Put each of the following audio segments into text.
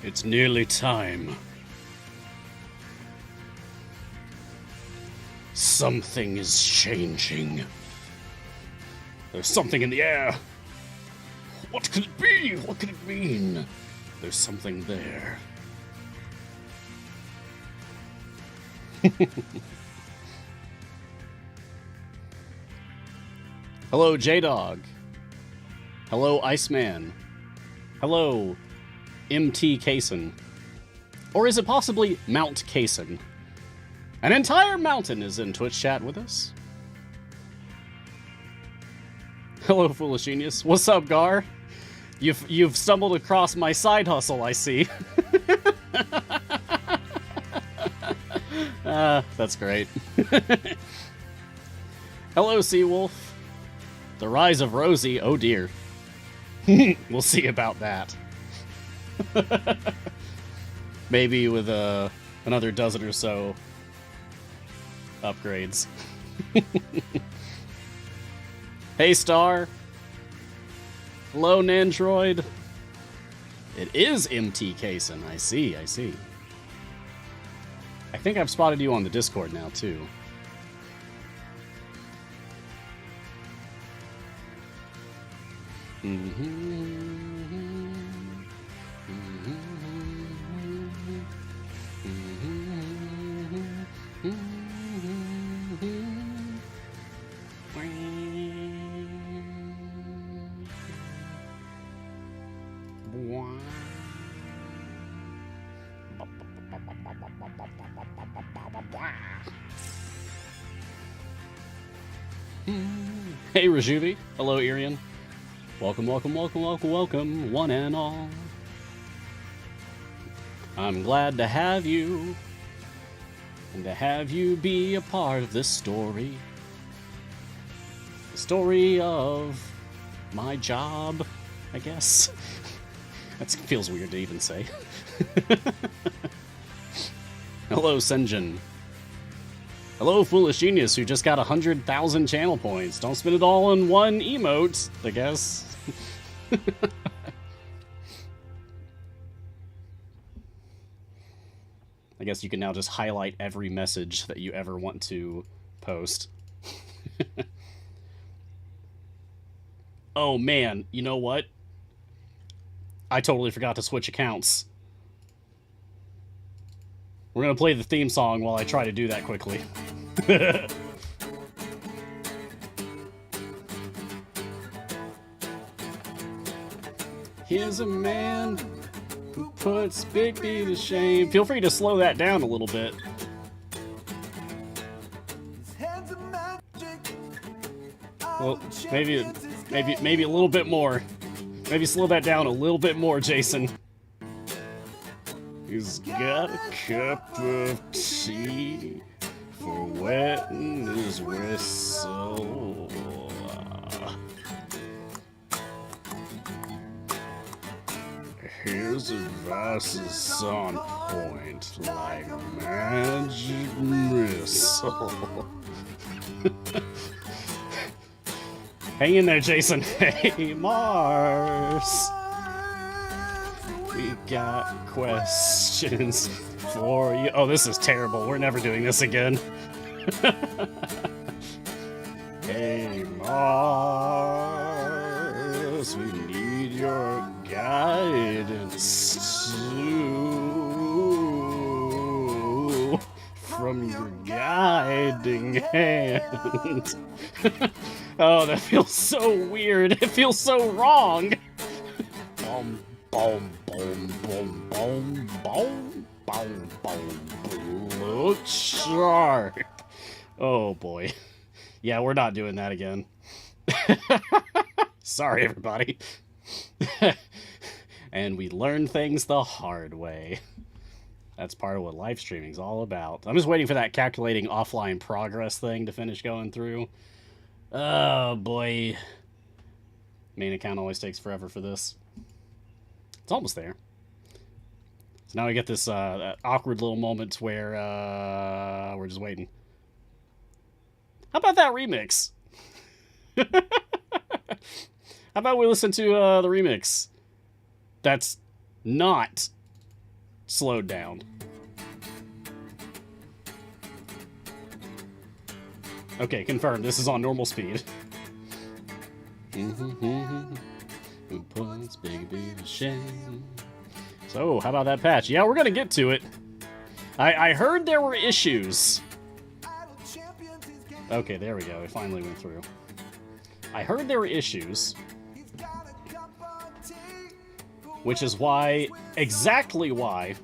It's nearly time. Something is changing. There's something in the air. What could it be? What could it mean? There's something there. Hello, J-Dog. Hello, Iceman. Hello, MT Kaysen. Or is it possibly Mount Kaysen? An entire mountain is in Twitch chat with us. Hello, Foolish Genius. What's up, Gar? You've stumbled across my side hustle, I see. That's great. Hello, Seawolf. The rise of Rosie. Oh dear. We'll see about that. Maybe with another dozen or so upgrades. Hey, Star. Hello, Nandroid. It is MT Kaysen. I see. I think I've spotted you on the Discord now, too. Hey, Rajuvi. Hello, Irian. Welcome, one and all. I'm glad to have you, and to have you be a part of this story. The story of my job, I guess. That feels weird to even say. Hello, Senjin. Hello, Foolish Genius, who just got 100,000 channel points. Don't spend it all in one emote, I guess. I guess you can now just highlight every message that you ever want to post. Oh man, you know what? I totally forgot to switch accounts. We're gonna play the theme song while I try to do that quickly. Here's a man who puts Big B to shame. Feel free to slow that down a little bit. Well, maybe a little bit more. Maybe slow that down a little bit more, Jason. He's got a cup of tea for wetting his whistle. His advice is on point like magic missile. Hang in there, Jason. Hey, Mars. We got questions for you. Oh, this is terrible. We're never doing this again. Hey, Mars, we need your guidance too, from your guiding hand. Oh, that feels so weird. It feels so wrong. Boom, boom, boom, boom, boom, boom, boom, boom. Look sharp. Oh boy. Yeah, we're not doing that again. Sorry, everybody. And we learn things the hard way. That's part of what live streaming is all about. I'm just waiting for that calculating offline progress thing to finish going through. Oh boy. Main account always takes forever for this. It's almost there. So now we get this that awkward little moment where we're just waiting. How about that remix? How about we listen to the remix? That's not slowed down. Okay, confirmed. This is on normal speed. So, how about that patch? Yeah, we're gonna get to it. I heard there were issues. Okay, there we go. It finally went through. I heard there were issues. Which is why, exactly why,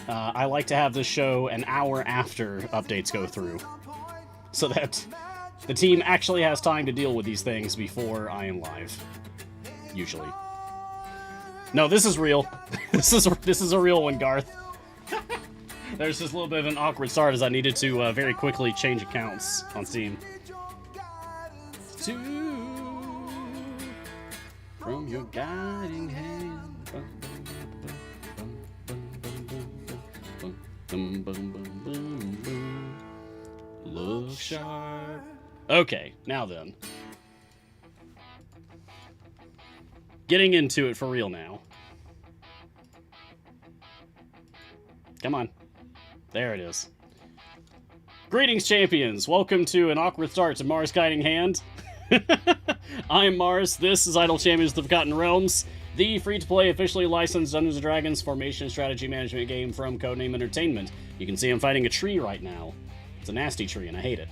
I like to have this show an hour after updates go through. So that the team actually has time to deal with these things before I am live. Usually. No, this is real. This is a real one, Garth. There's just a little bit of an awkward start as I needed to very quickly change accounts on Steam. From your guiding hand. Look sharp. Okay, now then. Getting into it for real now. Come on. There it is. Greetings, champions. Welcome to an awkward start to Mars Guiding Hand. I'm Mars. This is Idle Champions of the Forgotten Realms, the free-to-play, officially licensed Dungeons & Dragons formation strategy management game from Codename Entertainment. You can see I'm fighting a tree right now. It's a nasty tree, and I hate it.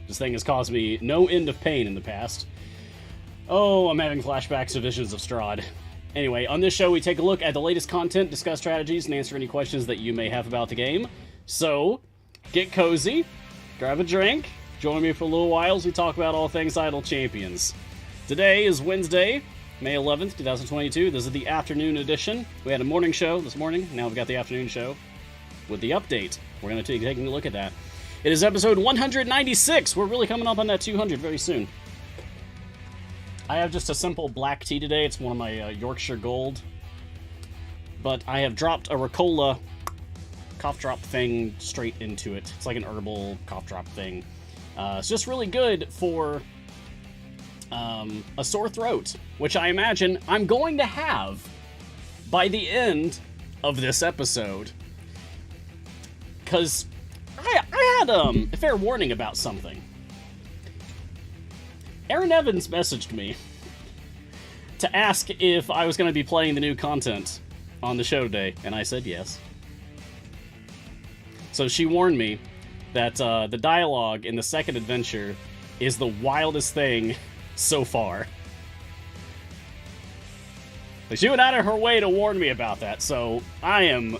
This thing has caused me no end of pain in the past. Oh, I'm having flashbacks to visions of Strahd. Anyway, on this show, we take a look at the latest content, discuss strategies, and answer any questions that you may have about the game. So, get cozy, grab a drink, join me for a little while as we talk about all things Idle Champions. Today is Wednesday, May 11th, 2022. This is the afternoon edition. We had a morning show this morning. Now we've got the afternoon show with the update. We're going to be taking a look at that. It is episode 196. We're really coming up on that 200 very soon. I have just a simple black tea today. It's one of my Yorkshire Gold. But I have dropped a Ricola cough drop thing straight into it. It's like an herbal cough drop thing. It's just really good for a sore throat, which I imagine I'm going to have by the end of this episode. Because I had a fair warning about something. Aaron Evans messaged me to ask if I was going to be playing the new content on the show today, and I said yes. So she warned me that the dialogue in the second adventure is the wildest thing so far. But she went out of her way to warn me about that, so I am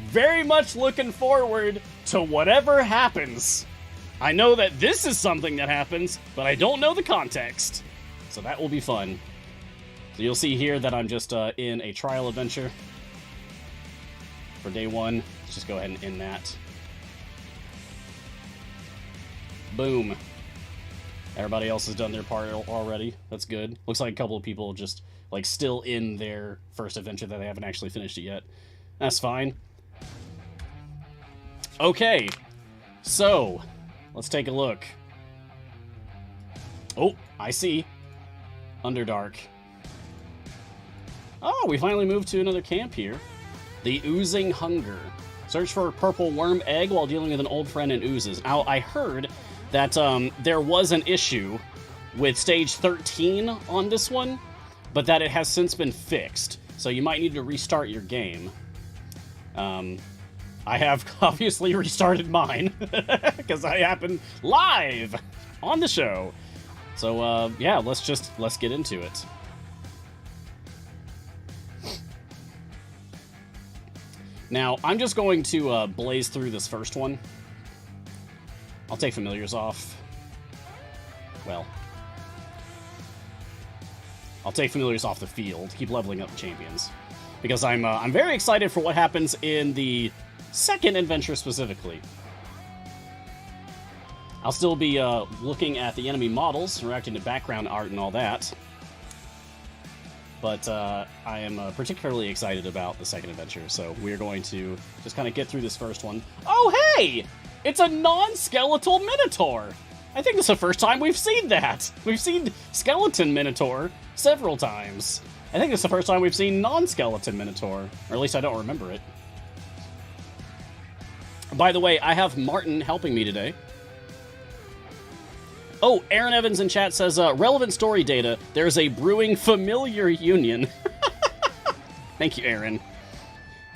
very much looking forward to whatever happens. I know that this is something that happens, but I don't know the context. So that will be fun. So you'll see here that I'm just in a trial adventure for day one. Let's just go ahead and end that. Boom. Everybody else has done their part already. That's good. Looks like a couple of people just like still in their first adventure that they haven't actually finished it yet. That's fine. Okay. So, let's take a look. Oh, I see. Underdark. Oh, we finally moved to another camp here. The Oozing Hunger. Search for a purple worm egg while dealing with an old friend in oozes. Now, I heard that there was an issue with stage 13 on this one, but that it has since been fixed. So you might need to restart your game. I have obviously restarted mine because I happened live on the show. So yeah, let's get into it. Now, I'm just going to blaze through this first one. I'll take familiars off. Well, I'll take familiars off the field. Keep leveling up champions. Because I'm very excited for what happens in the second adventure specifically. I'll still be looking at the enemy models, reacting to background art and all that. But I am particularly excited about the second adventure, so we're going to just kind of get through this first one. Oh, hey! It's a non-skeletal Minotaur! I think it's the first time we've seen that! We've seen skeleton Minotaur several times. I think it's the first time we've seen non-skeleton Minotaur, or at least I don't remember it. By the way, I have Martin helping me today. Oh, Aaron Evans in chat says, relevant story data, there's a brewing familiar union. Thank you, Aaron.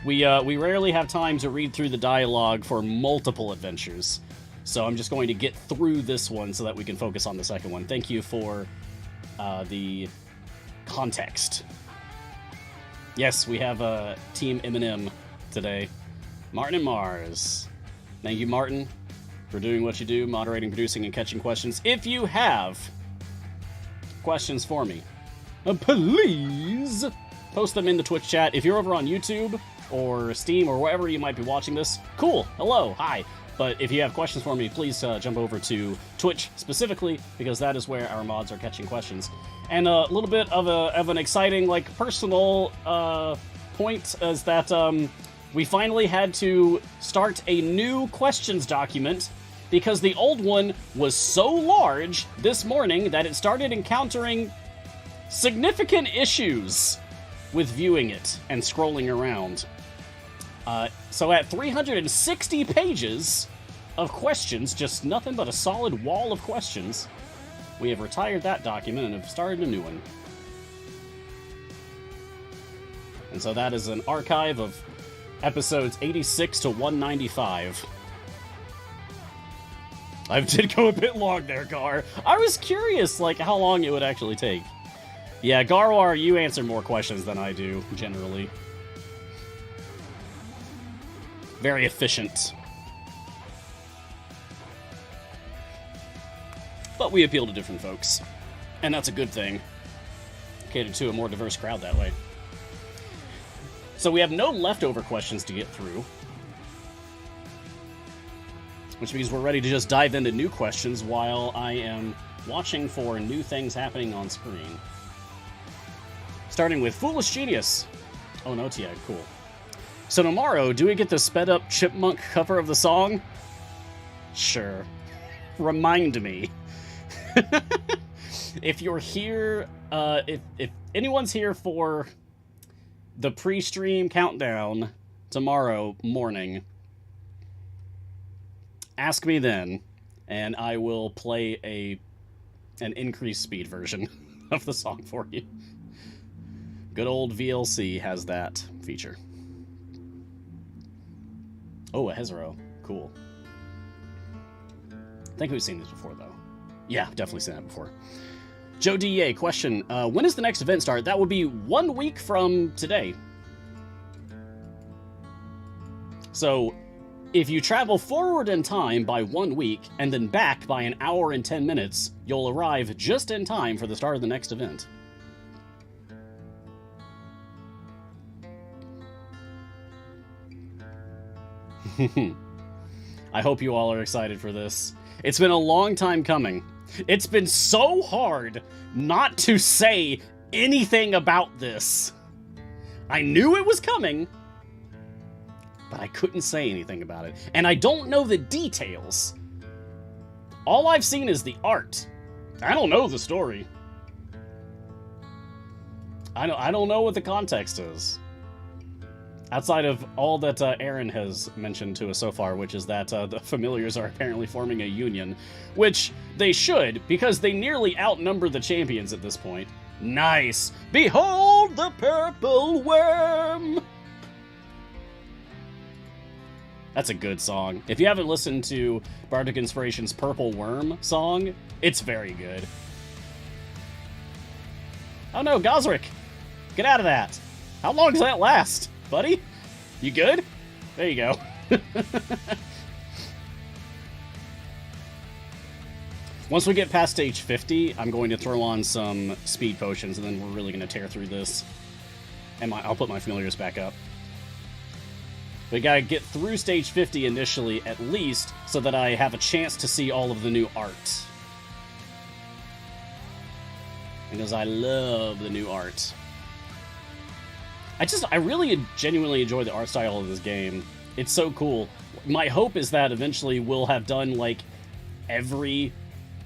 We rarely have time to read through the dialogue for multiple adventures, so I'm just going to get through this one so that we can focus on the second one. Thank you for the context. Yes, we have Team Eminem today. Martin and Mars. Thank you, Martin, for doing what you do, moderating, producing, and catching questions. If you have questions for me, please post them in the Twitch chat. If you're over on YouTube or Steam or wherever you might be watching this, cool, hello, hi. But if you have questions for me, please jump over to Twitch specifically, because that is where our mods are catching questions. And a little bit of an exciting, like, personal point is that we finally had to start a new questions document because the old one was so large this morning that it started encountering significant issues with viewing it and scrolling around. So at 360 pages of questions, just nothing but a solid wall of questions, we have retired that document and have started a new one. And so that is an archive of episodes 86 to 195. I did go a bit long there, Gar. I was curious, like, how long it would actually take. Yeah, Garwar, you answer more questions than I do, generally. Very efficient. But we appeal to different folks. And that's a good thing. Cater to a more diverse crowd that way. So we have no leftover questions to get through. Which means we're ready to just dive into new questions while I am watching for new things happening on screen. Starting with Foolish Genius. Oh, no, TI, cool. So tomorrow, do we get the sped-up chipmunk cover of the song? Sure. Remind me. If you're here, if anyone's here for the pre-stream countdown tomorrow morning, ask me then, and I will play an increased speed version of the song for you. Good old VLC has that feature. Oh, a Hezero. Cool. I think we've seen this before, though. Yeah, definitely seen that before. Joe DEA, question. When does the next event start? That would be 1 week from today. So, if you travel forward in time by 1 week, and then back by an hour and 10 minutes, you'll arrive just in time for the start of the next event. I hope you all are excited for this. It's been a long time coming. It's been so hard not to say anything about this. I knew it was coming, but I couldn't say anything about it. And I don't know the details. All I've seen is the art. I don't know the story. I don't know what the context is. Outside of all that Aaron has mentioned to us so far, which is that the familiars are apparently forming a union, which they should, because they nearly outnumber the champions at this point. Nice! Behold the purple worm! That's a good song. If you haven't listened to Bardic Inspiration's Purple Worm song, it's very good. Oh no, Gosrick! Get out of that! How long does that last? Buddy? You good? There you go. Once we get past stage 50, I'm going to throw on some speed potions, and then we're really going to tear through this. And I'll put my familiars back up. We gotta get through stage 50 initially, at least, so that I have a chance to see all of the new art. Because I love the new art. I really genuinely enjoy the art style of this game. It's so cool. My hope is that eventually we'll have done, like, every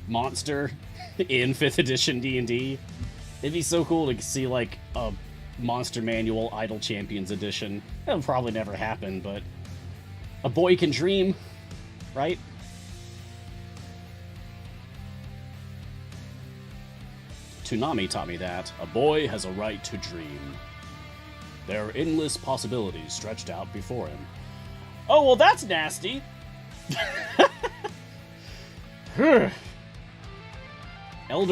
monster in 5th edition D&D. It'd be so cool to see, like, a Monster Manual Idle Champions edition. That'll probably never happen, but A boy can dream, right? Toonami taught me that. A boy has a right to dream. There are endless possibilities stretched out before him. Oh, well, that's nasty. Elder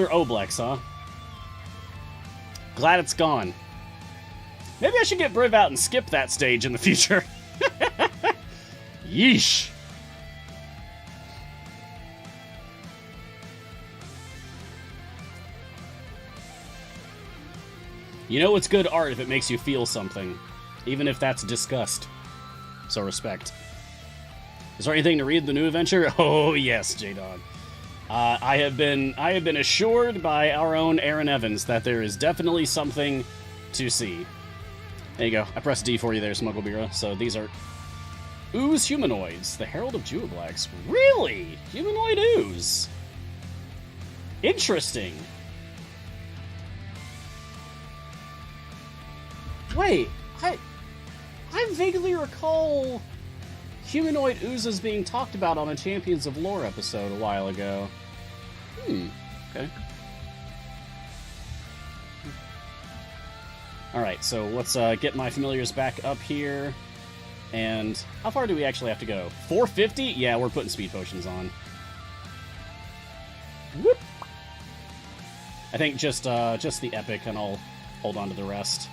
Oblex, huh? Glad it's gone. Maybe I should get Briv out and skip that stage in the future. Yeesh. You know it's good art if it makes you feel something, even if that's disgust. So respect. Is there anything to read in the new adventure? Oh yes, J-Dog. I have been assured by our own Aaron Evans that there is definitely something to see. There you go. I pressed D for you there, Smugglebeera. So these are Ooze Humanoids, the Herald of Jewablax. Really? Humanoid Ooze. Interesting. Wait, I vaguely recall humanoid oozes being talked about on a Champions of Lore episode a while ago. Okay. Alright, so let's get my familiars back up here. And how far do we actually have to go? 450? Yeah, we're putting speed potions on. Whoop! I think just the epic, and I'll hold on to the rest.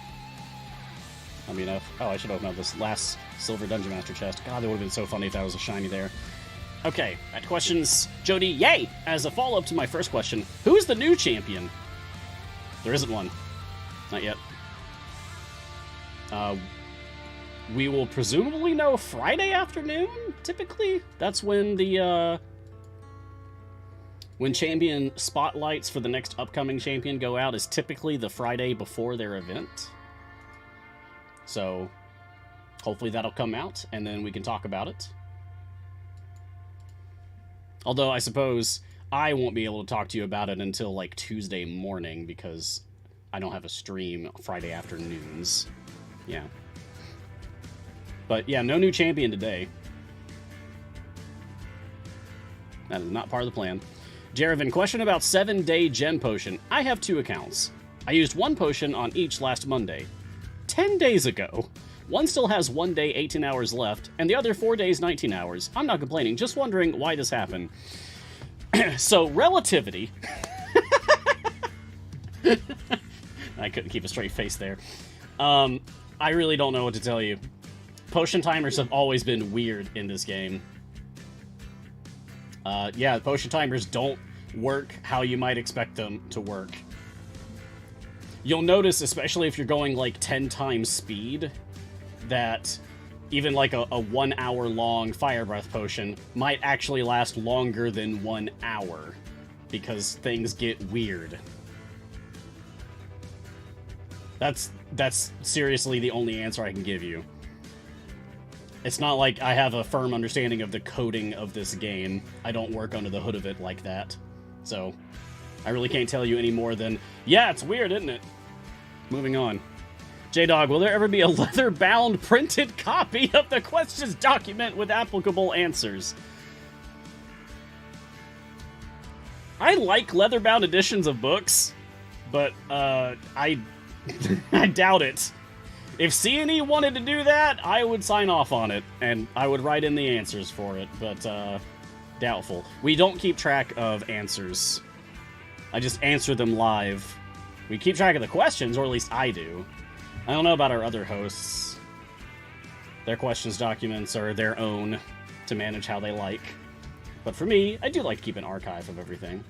I mean, oh, I should open up this last Silver Dungeon Master chest. God, that would have been so funny if that was a shiny there. Okay, at questions, Jody, yay! As a follow-up to my first question, who is the new champion? There isn't one. Not yet. We will presumably know Friday afternoon, typically. That's when the, when champion spotlights for the next upcoming champion go out, is typically the Friday before their event. So, hopefully that'll come out, and then we can talk about it. Although, I suppose I won't be able to talk to you about it until, like, Tuesday morning, because I don't have a stream Friday afternoons. Yeah. But, yeah, no new champion today. That is not part of the plan. Jeravan, question about 7-day gem potion. I have 2 accounts. I used 1 potion on each last Monday. 10 days ago. One still has 1 day, 18 hours left, and the other 4 days, 19 hours. I'm not complaining, just wondering why this happened. So, relativity. I couldn't keep a straight face there. I really don't know what to tell you. Potion timers have always been weird in this game. Yeah, potion timers don't work how you might expect them to work. You'll notice, especially if you're going like 10 times speed, that even like a 1 hour long fire breath potion might actually last longer than 1 hour, because things get weird. That's seriously the only answer I can give you. It's not like I have a firm understanding of the coding of this game. I don't work under the hood of it like that. So, I really can't tell you any more than, yeah, it's weird, isn't it? Moving on. J-Dog, will there ever be a leather-bound printed copy of the questions document with applicable answers? I like leather-bound editions of books, but, I doubt it. If C&E wanted to do that, I would sign off on it, and I would write in the answers for it, but, doubtful. We don't keep track of answers. I just answer them live. We keep track of the questions, or at least I do. I don't know about our other hosts. Their questions documents are their own to manage how they like. But for me, I do like to keep an archive of everything.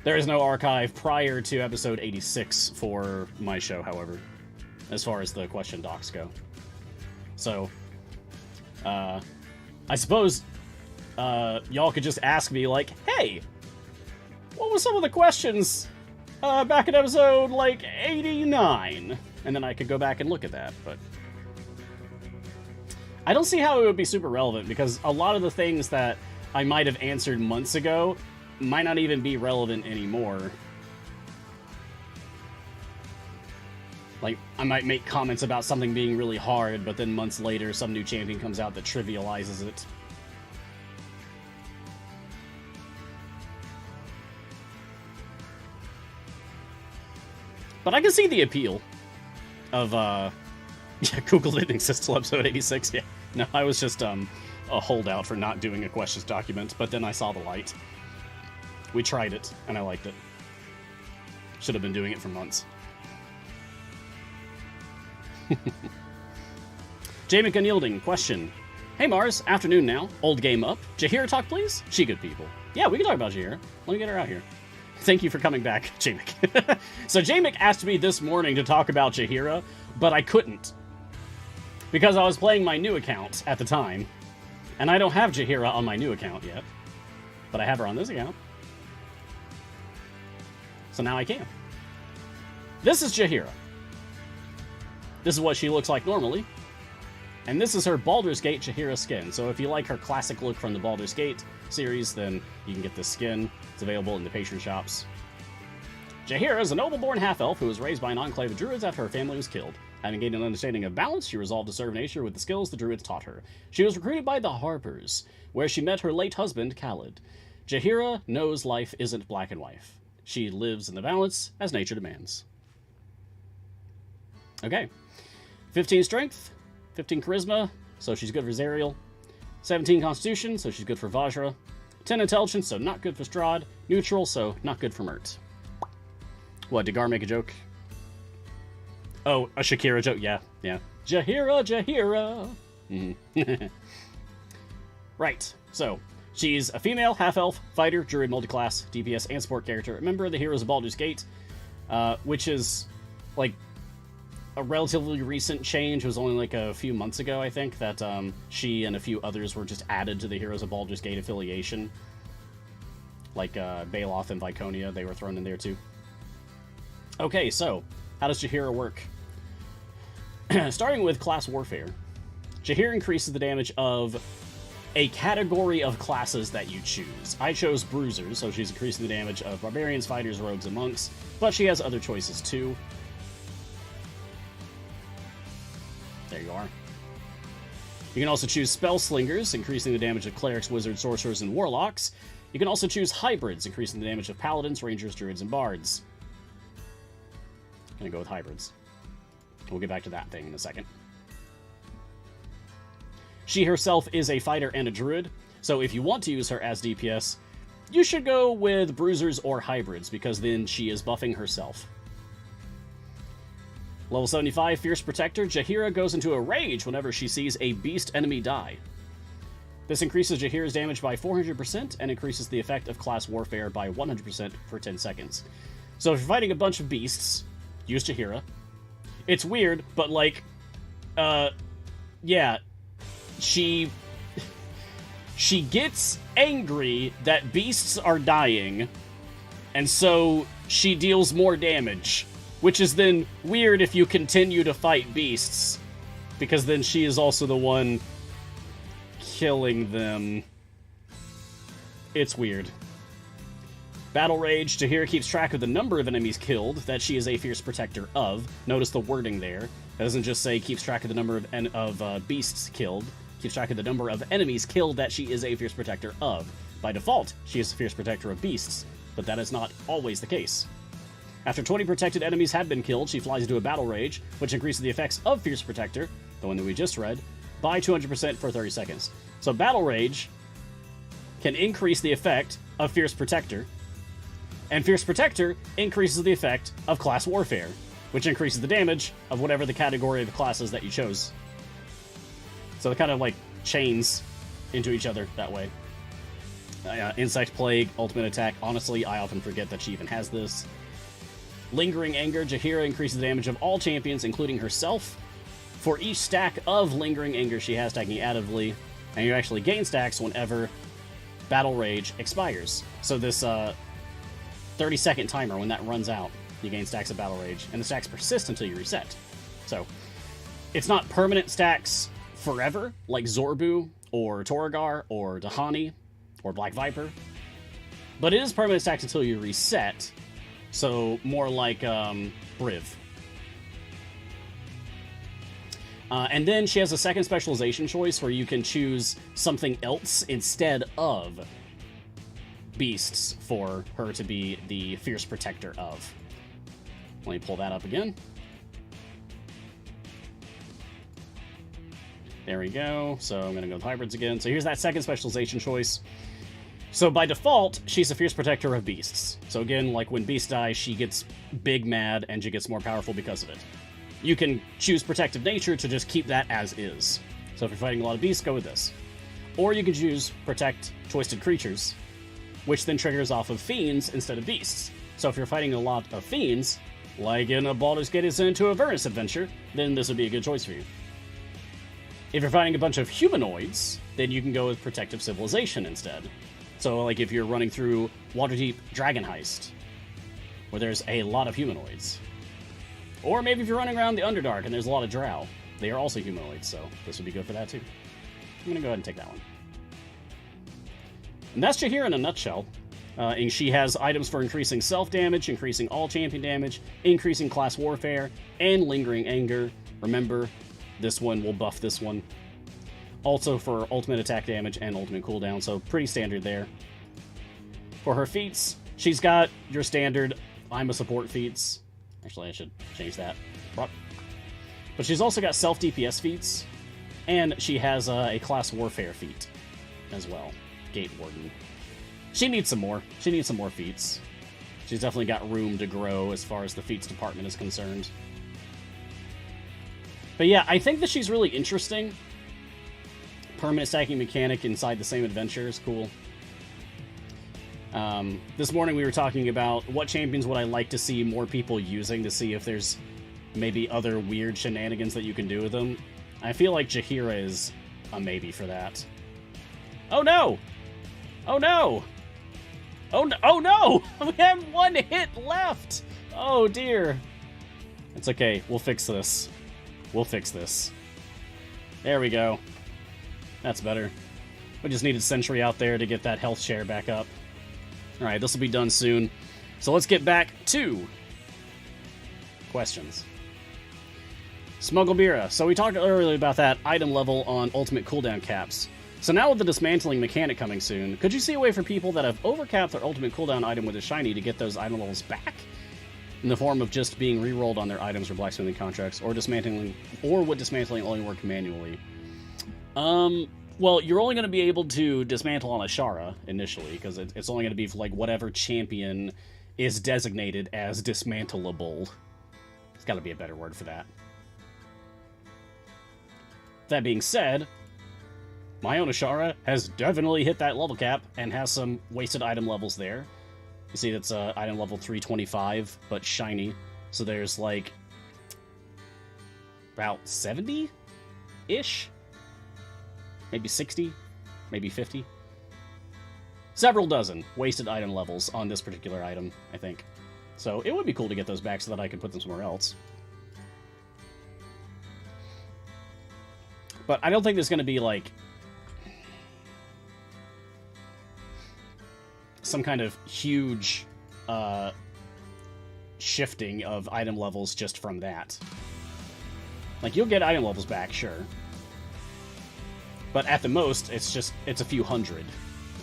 There is no archive prior to episode 86 for my show, however, as far as the question docs go. So, I suppose y'all could just ask me, like, hey, what was some of the questions back in episode, like, 89? And then I could go back and look at that, but I don't see how it would be super relevant, because a lot of the things that I might have answered months ago might not even be relevant anymore. Like, I might make comments about something being really hard, but then months later, some new champion comes out that trivializes it. But I can see the appeal of, yeah, Google didn't exist till episode 86, yeah. No, I was just, a holdout for not doing a questions document, but then I saw the light. We tried it, and I liked it. Should have been doing it for months. Jamie Unyielding, question. Hey Mars, afternoon now. Old game up. Jaheira talk, please? She good people. Yeah, we can talk about Jaheira. Let me get her out here. Thank you for coming back, Jamik. So Jamik asked me this morning to talk about Jaheira, but I couldn't. Because I was playing my new account at the time, and I don't have Jaheira on my new account yet. But I have her on this account. So now I can. This is Jaheira. This is what she looks like normally. And this is her Baldur's Gate Jaheira skin. So if you like her classic look from the Baldur's Gate series, then you can get this skin. It's available in the patron shops. Jaheira is a noble-born half-elf who was raised by an enclave of druids after her family was killed. Having gained an understanding of balance, she resolved to serve nature with the skills the druids taught her. She was recruited by the Harpers, where she met her late husband, Khalid. Jaheira knows life isn't black and white. She lives in the balance as nature demands. Okay. 15 strength, 15 charisma, so she's good for Zariel. 17 constitution, so she's good for Vajra. 10 intelligence, so not good for Strahd. Neutral, so not good for Mert. What, did Gar make a joke? Oh, a Shakira joke, yeah. Jaheira! Mm-hmm. Right, so, she's a female, half-elf, fighter, druid, multiclass, DPS, and support character, a member of the Heroes of Baldur's Gate, which is, like, a relatively recent change. It was only like a few months ago, I think, that she and a few others were just added to the Heroes of Baldur's Gate affiliation. Like Baloth and Viconia, they were thrown in there too. Okay, so, how does Jaheira work? Starting with class warfare, Jaheira increases the damage of a category of classes that you choose. I chose Bruisers, so she's increasing the damage of Barbarians, Fighters, Rogues, and Monks, but she has other choices too. There you are. You can also choose Spell Slingers, increasing the damage of Clerics, Wizards, Sorcerers, and Warlocks. You can also choose Hybrids, increasing the damage of Paladins, Rangers, Druids, and Bards. I'm gonna go with Hybrids. We'll get back to that thing in a second. She herself is a fighter and a druid, so if you want to use her as DPS, you should go with Bruisers or Hybrids, because then she is buffing herself. Level 75, Fierce Protector, Jaheira goes into a rage whenever she sees a beast enemy die. This increases Jaheira's damage by 400% and increases the effect of class warfare by 100% for 10 seconds. So if you're fighting a bunch of beasts, use Jaheira. It's weird, but like, yeah, she gets angry that beasts are dying, and so she deals more damage. Which is then weird if you continue to fight beasts, because then she is also the one killing them. It's weird. Battle Rage, Jaheira keeps track of the number of enemies killed that she is a fierce protector of. Notice the wording there. It doesn't just say keeps track of the number of beasts killed. Keeps track of the number of enemies killed that she is a fierce protector of. By default, she is a fierce protector of beasts, but that is not always the case. After 20 protected enemies have been killed, she flies into a Battle Rage, which increases the effects of Fierce Protector, the one that we just read, by 200% for 30 seconds. So Battle Rage can increase the effect of Fierce Protector, and Fierce Protector increases the effect of Class Warfare, which increases the damage of whatever the category of the classes that you chose. So it kind of like chains into each other that way. Insect Plague, Ultimate Attack. Honestly, I often forget that she even has this. Lingering Anger, Jaheira increases the damage of all champions, including herself. For each stack of Lingering Anger she has stacking additively, and you actually gain stacks whenever Battle Rage expires. So this 30-second timer, when that runs out, you gain stacks of Battle Rage, and the stacks persist until you reset. So, it's not permanent stacks forever, like Zorbu, or Torgar, or Dahani, or Black Viper, but it is permanent stacks until you reset. So, more like, Briv. And then she has a second specialization choice where you can choose something else instead of beasts for her to be the fierce protector of. Let me pull that up again. There we go. So I'm going to go with hybrids again. So here's that second specialization choice. So by default, she's a fierce protector of beasts. So again, like when beast dies, she gets big mad and she gets more powerful because of it. You can choose protective nature to just keep that as is. So if you're fighting a lot of beasts, go with this. Or you can choose protect twisted creatures, which then triggers off of fiends instead of beasts. So if you're fighting a lot of fiends, like in a Baldur's Gate into Avernus adventure, then this would be a good choice for you. If you're fighting a bunch of humanoids, then you can go with Protective Civilization instead. So, like if you're running through Waterdeep Dragon Heist, where there's a lot of humanoids. Or maybe if you're running around the Underdark and there's a lot of drow. They are also humanoids, so this would be good for that too. I'm going to go ahead and take that one. And that's Jaheira in a nutshell. And she has items for increasing self-damage, increasing all champion damage, increasing class warfare, and lingering anger. Remember, this one will buff this one. Also for ultimate attack damage and ultimate cooldown, so pretty standard there. For her feats, she's got your standard I'm a support feats. Actually, I should change that. But she's also got self-DPS feats, and she has a class warfare feat as well. Gate Warden. She needs some more. She needs some more feats. She's definitely got room to grow as far as the feats department is concerned. But yeah, I think that she's really interesting. Permanent stacking mechanic inside the same adventure is cool. This morning we were talking about what champions would I like to see more people using to see if there's maybe other weird shenanigans that you can do with them. I feel like Jaheira is a maybe for that. Oh no! Oh no! Oh no! Oh no! We have one hit left! Oh dear. It's okay. We'll fix this. We'll fix this. There we go. That's better. We just needed Sentry out there to get that health share back up. Alright, this will be done soon. So let's get back to questions. Smugglebeera. So we talked earlier about that item level on ultimate cooldown caps. So now with the dismantling mechanic coming soon, could you see a way for people that have overcapped their ultimate cooldown item with a shiny to get those item levels back? In the form of just being re-rolled on their items or blacksmithing contracts, or dismantling, or would dismantling only work manually? Well, you're only going to be able to dismantle on Ashara initially, because it's only going to be for, like, whatever champion is designated as dismantleable. There's got to be a better word for that. That being said, my own Ashara has definitely hit that level cap and has some wasted item levels there. You see that's item level 325, but shiny. So there's, like, about 70-ish? Maybe 60? Maybe 50? Several dozen wasted item levels on this particular item, I think. So it would be cool to get those back so that I can put them somewhere else. But I don't think there's going to be, like, some kind of huge shifting of item levels just from that. Like, you'll get item levels back, sure. But at the most, it's a few hundred,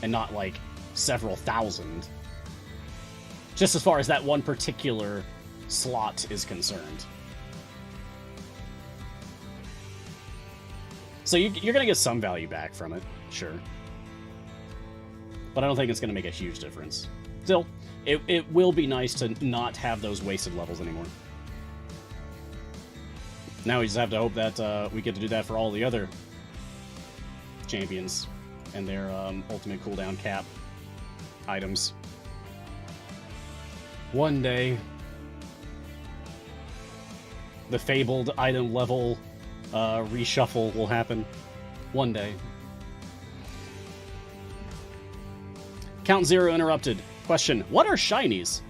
and not, like, several thousand. Just as far as that one particular slot is concerned. So you're going to get some value back from it, sure. But I don't think it's going to make a huge difference. Still, it will be nice to not have those wasted levels anymore. Now we just have to hope that we get to do that for all the other champions and their ultimate cooldown cap items. One day, the fabled item level reshuffle will happen. One day. Count Zero interrupted. Question, what are shinies?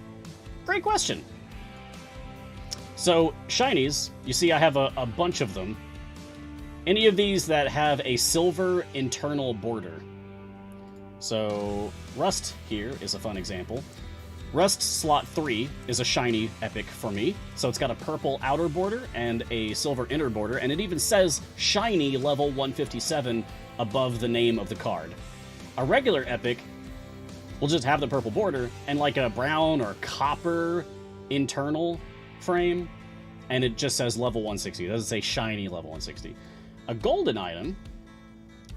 Great question. So, shinies, you see I have a bunch of them. Any of these that have a silver internal border. So, Rust here is a fun example. Rust slot 3 is a shiny epic for me, so it's got a purple outer border and a silver inner border, and it even says shiny level 157 above the name of the card. A regular epic will just have the purple border and like a brown or copper internal frame, and it just says level 160. It doesn't say shiny level 160. A golden item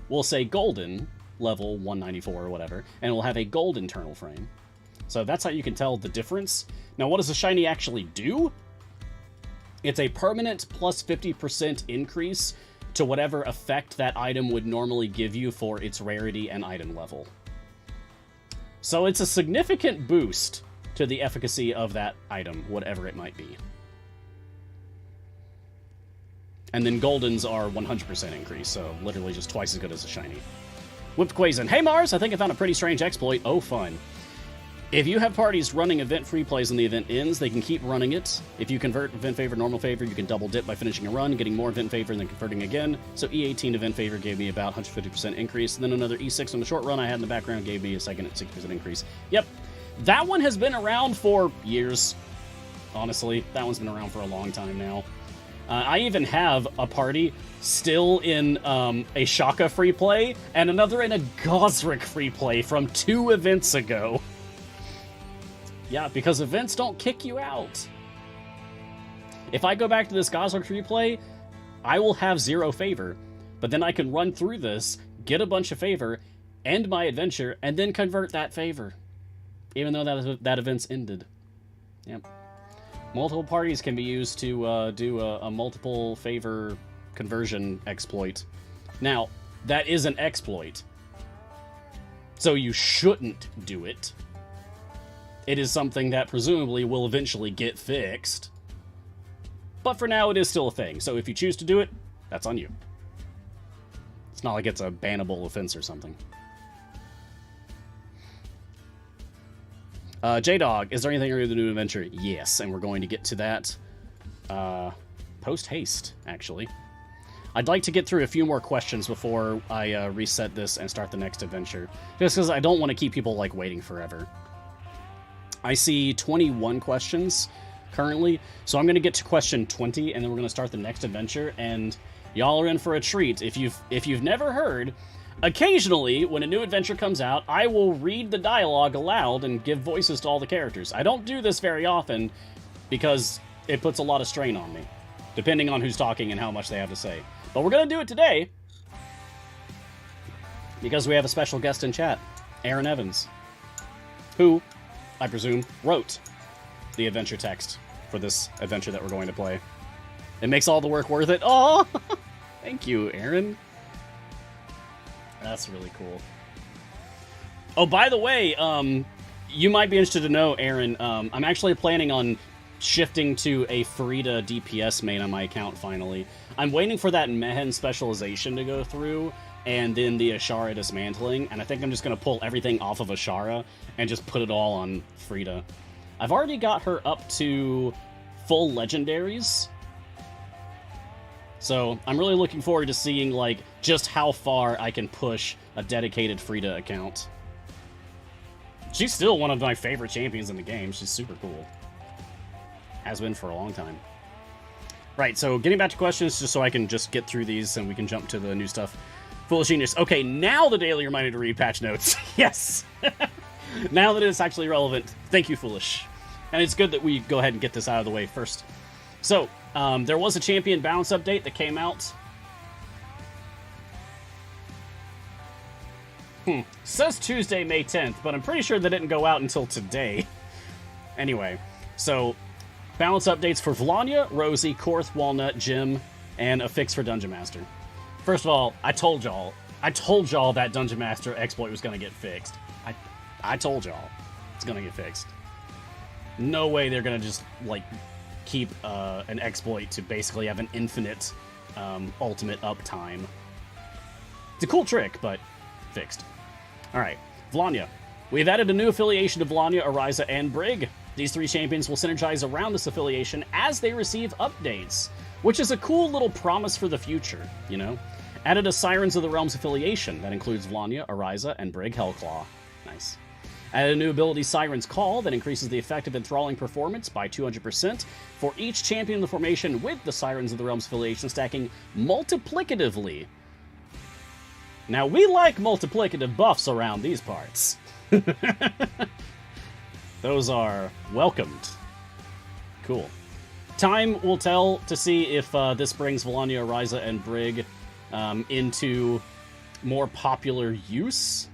will say golden level 194 or whatever, and it will have a gold internal frame. So that's how you can tell the difference. Now, what does a shiny actually do? It's a permanent plus 50% increase to whatever effect that item would normally give you for its rarity and item level. So it's a significant boost to the efficacy of that item, whatever it might be. And then goldens are 100% increase, so literally just twice as good as a shiny. Whipped Quazen. Hey Mars, I think I found a pretty strange exploit. Oh, fun. If you have parties running event free plays when the event ends, they can keep running it. If you convert event favor, normal favor, you can double dip by finishing a run, getting more event favor, and then converting again. So E18 event favor gave me about 150% increase, and then another E6 on the short run I had in the background gave me a second at 60% increase. Yep, that one has been around for years. Honestly, that one's been around for a long time now. I even have a party still in a Shaka free play, and another in a Gosrick free play from 2 events ago. Yeah, because events don't kick you out. If I go back to this Gosrick replay, I will have 0 favor, but then I can run through this, get a bunch of favor, end my adventure, and then convert that favor, even though that event's ended. Yep. Multiple parties can be used to do a multiple favor conversion exploit. Now, that is an exploit, so you shouldn't do it. It is something that presumably will eventually get fixed. But for now, it is still a thing. So if you choose to do it, that's on you. It's not like it's a bannable offense or something. J-Dog, is there anything in the new adventure? Yes, and we're going to get to that post-haste, actually. I'd like to get through a few more questions before I reset this and start the next adventure. Just because I don't want to keep people, like, waiting forever. I see 21 questions currently, so I'm going to get to question 20, and then we're going to start the next adventure, and y'all are in for a treat. If you've never heard, occasionally, when a new adventure comes out, I will read the dialogue aloud and give voices to all the characters. I don't do this very often, because it puts a lot of strain on me, depending on who's talking and how much they have to say. But we're going to do it today, because we have a special guest in chat, Aaron Evans, who, I presume, wrote the adventure text for this adventure that we're going to play. It makes all the work worth it. Oh, thank you, Aaron. That's really cool. Oh, by the way, you might be interested to know, Aaron, I'm actually planning on shifting to a Farida DPS main on my account finally. I'm waiting for that Mehen specialization to go through, and then the Ashara dismantling, and I think I'm just going to pull everything off of Ashara and just put it all on Frida. I've already got her up to full legendaries, so I'm really looking forward to seeing, like, just how far I can push a dedicated Frida account. She's still one of my favorite champions in the game. She's super cool. Has been for a long time. Right, so getting back to questions, just so I can just get through these and we can jump to the new stuff. Foolish Genius. Okay, now the daily reminder to read patch notes. Yes! Now that it's actually relevant. Thank you, Foolish. And it's good that we go ahead and get this out of the way first. So, there was a champion balance update that came out. Says Tuesday, May 10th, but I'm pretty sure that didn't go out until today. Anyway, so balance updates for Vlania, Rosie, Korth, Walnut, Jim, and a fix for Dungeon Master. First of all, I told y'all that Dungeon Master exploit was going to get fixed. I told y'all it's going to get fixed. No way they're going to just, like, keep an exploit to basically have an infinite ultimate uptime. It's a cool trick, but fixed. Alright, Vlania. We've added a new affiliation to Vlania, Ariza, and Brig. These 3 champions will synergize around this affiliation as they receive updates, which is a cool little promise for the future, you know? Added a Sirens of the Realms affiliation that includes Vlania, Ariza, and Brig Hellclaw. Nice. Add a new ability, Siren's Call, that increases the effective enthralling performance by 200% for each champion in the formation with the Sirens of the Realms affiliation, stacking multiplicatively. Now, we like multiplicative buffs around these parts. Those are welcomed. Cool. Time will tell to see if this brings Volania, Ryza, and Brig into more popular use.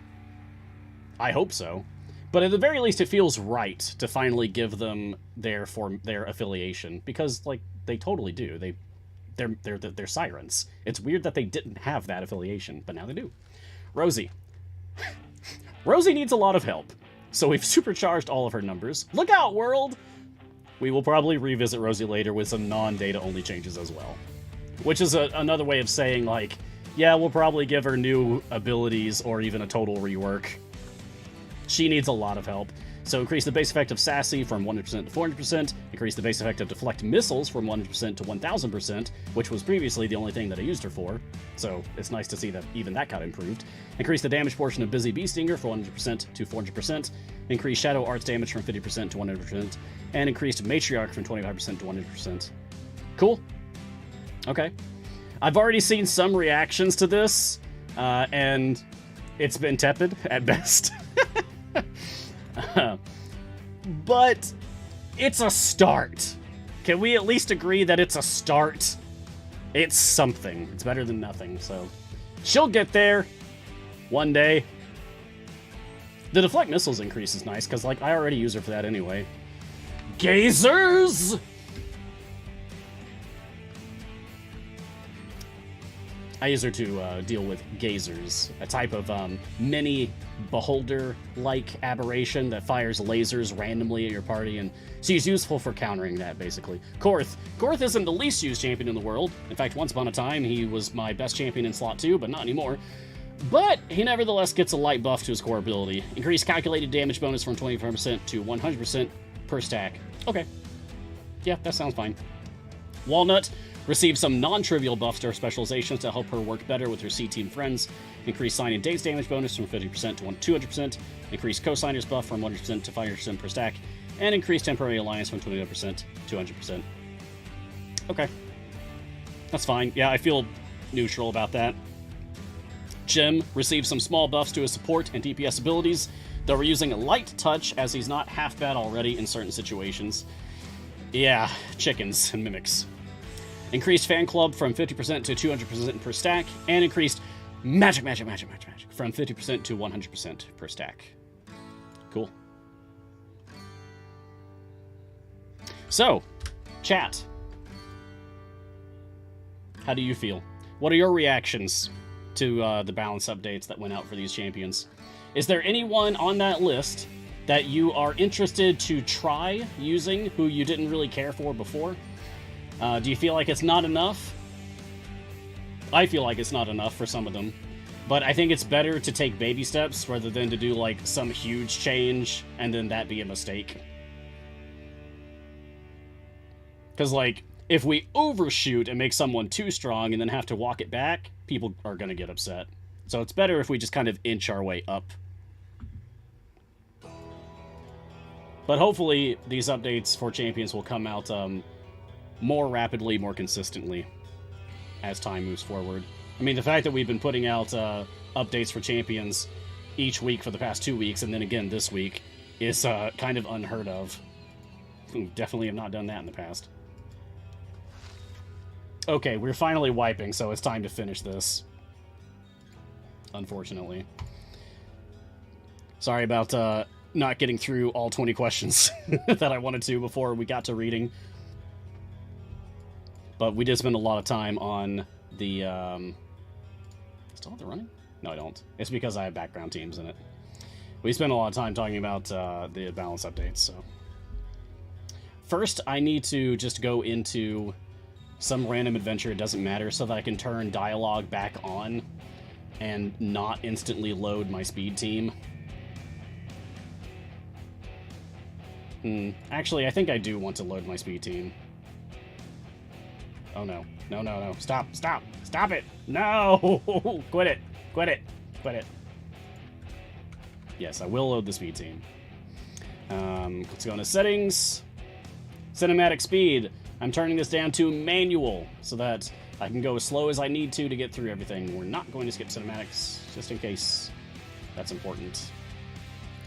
I hope so. But at the very least, it feels right to finally give them their affiliation, because like they totally do. They're Sirens. It's weird that they didn't have that affiliation, but now they do. Rosie. Rosie needs a lot of help, so we've supercharged all of her numbers. Look out, world! We will probably revisit Rosie later with some non-data only changes as well, which is another way of saying like, yeah, we'll probably give her new abilities or even a total rework. She needs a lot of help. So increase the base effect of Sassy from 100% to 400%, increase the base effect of Deflect Missiles from 100% to 1000%, which was previously the only thing that I used her for, so it's nice to see that even that got improved. Increase the damage portion of Busy Bee Stinger from 100% to 400%, increase Shadow Arts damage from 50% to 100%, and increased Matriarch from 25% to 100%. Cool. Okay. I've already seen some reactions to this, and it's been tepid at best. But it's a start. Can we at least agree that it's a start? It's something. It's better than nothing, so she'll get there one day. The Deflect Missiles increase is nice, because like I already use her for that anyway. Gazers! I use her to deal with Gazers, a type of mini beholder-like aberration that fires lasers randomly at your party, and she's useful for countering that, basically. Korth. Korth isn't the least used champion in the world. In fact, once upon a time, he was my best champion in slot 2, but not anymore. But he nevertheless gets a light buff to his core ability. Increased calculated damage bonus from 25% to 100% per stack. Okay. Yeah, that sounds fine. Walnut receives some non-trivial buffs to her specializations to help her work better with her C-Team friends. Increase Sign and Dates damage bonus from 50% to 200%. Increase Co-Signer's buff from 100% to 500% per stack. And increase Temporary Alliance from 25% to 100%. Okay. That's fine. Yeah, I feel neutral about that. Jim receives some small buffs to his support and DPS abilities, though we're using Light Touch as he's not half bad already in certain situations. Yeah, chickens and mimics. Increased Fan Club from 50% to 200% per stack, and increased Magic from 50% to 100% per stack. Cool. So, chat. How do you feel? What are your reactions to the balance updates that went out for these champions? Is there anyone on that list that you are interested to try using who you didn't really care for before? Do you feel like it's not enough? I feel like it's not enough for some of them, but I think it's better to take baby steps rather than to do like some huge change and then that be a mistake. Because like, if we overshoot and make someone too strong and then have to walk it back, people are going to get upset. So it's better if we just kind of inch our way up. But hopefully these updates for champions will come out more rapidly, more consistently as time moves forward. I mean, the fact that we've been putting out updates for champions each week for the past 2 weeks, and then again this week, is kind of unheard of. Definitely have not done that in the past. Okay, we're finally wiping, so it's time to finish this. Unfortunately. Sorry about not getting through all 20 questions that I wanted to before we got to reading. But we did spend a lot of time on the... Still have the running? No, I don't. It's because I have background teams in it. We spent a lot of time talking about the balance updates, so... First, I need to just go into some random adventure, it doesn't matter, so that I can turn dialogue back on and not instantly load my speed team. Actually, I think I do want to load my speed team. Oh no. No, no, no. Stop, stop, stop it! No! Quit it! Quit it! Quit it. Yes, I will load the speed team. Let's go into settings. Cinematic speed. I'm turning this down to manual so that I can go as slow as I need to get through everything. We're not going to skip cinematics, just in case that's important.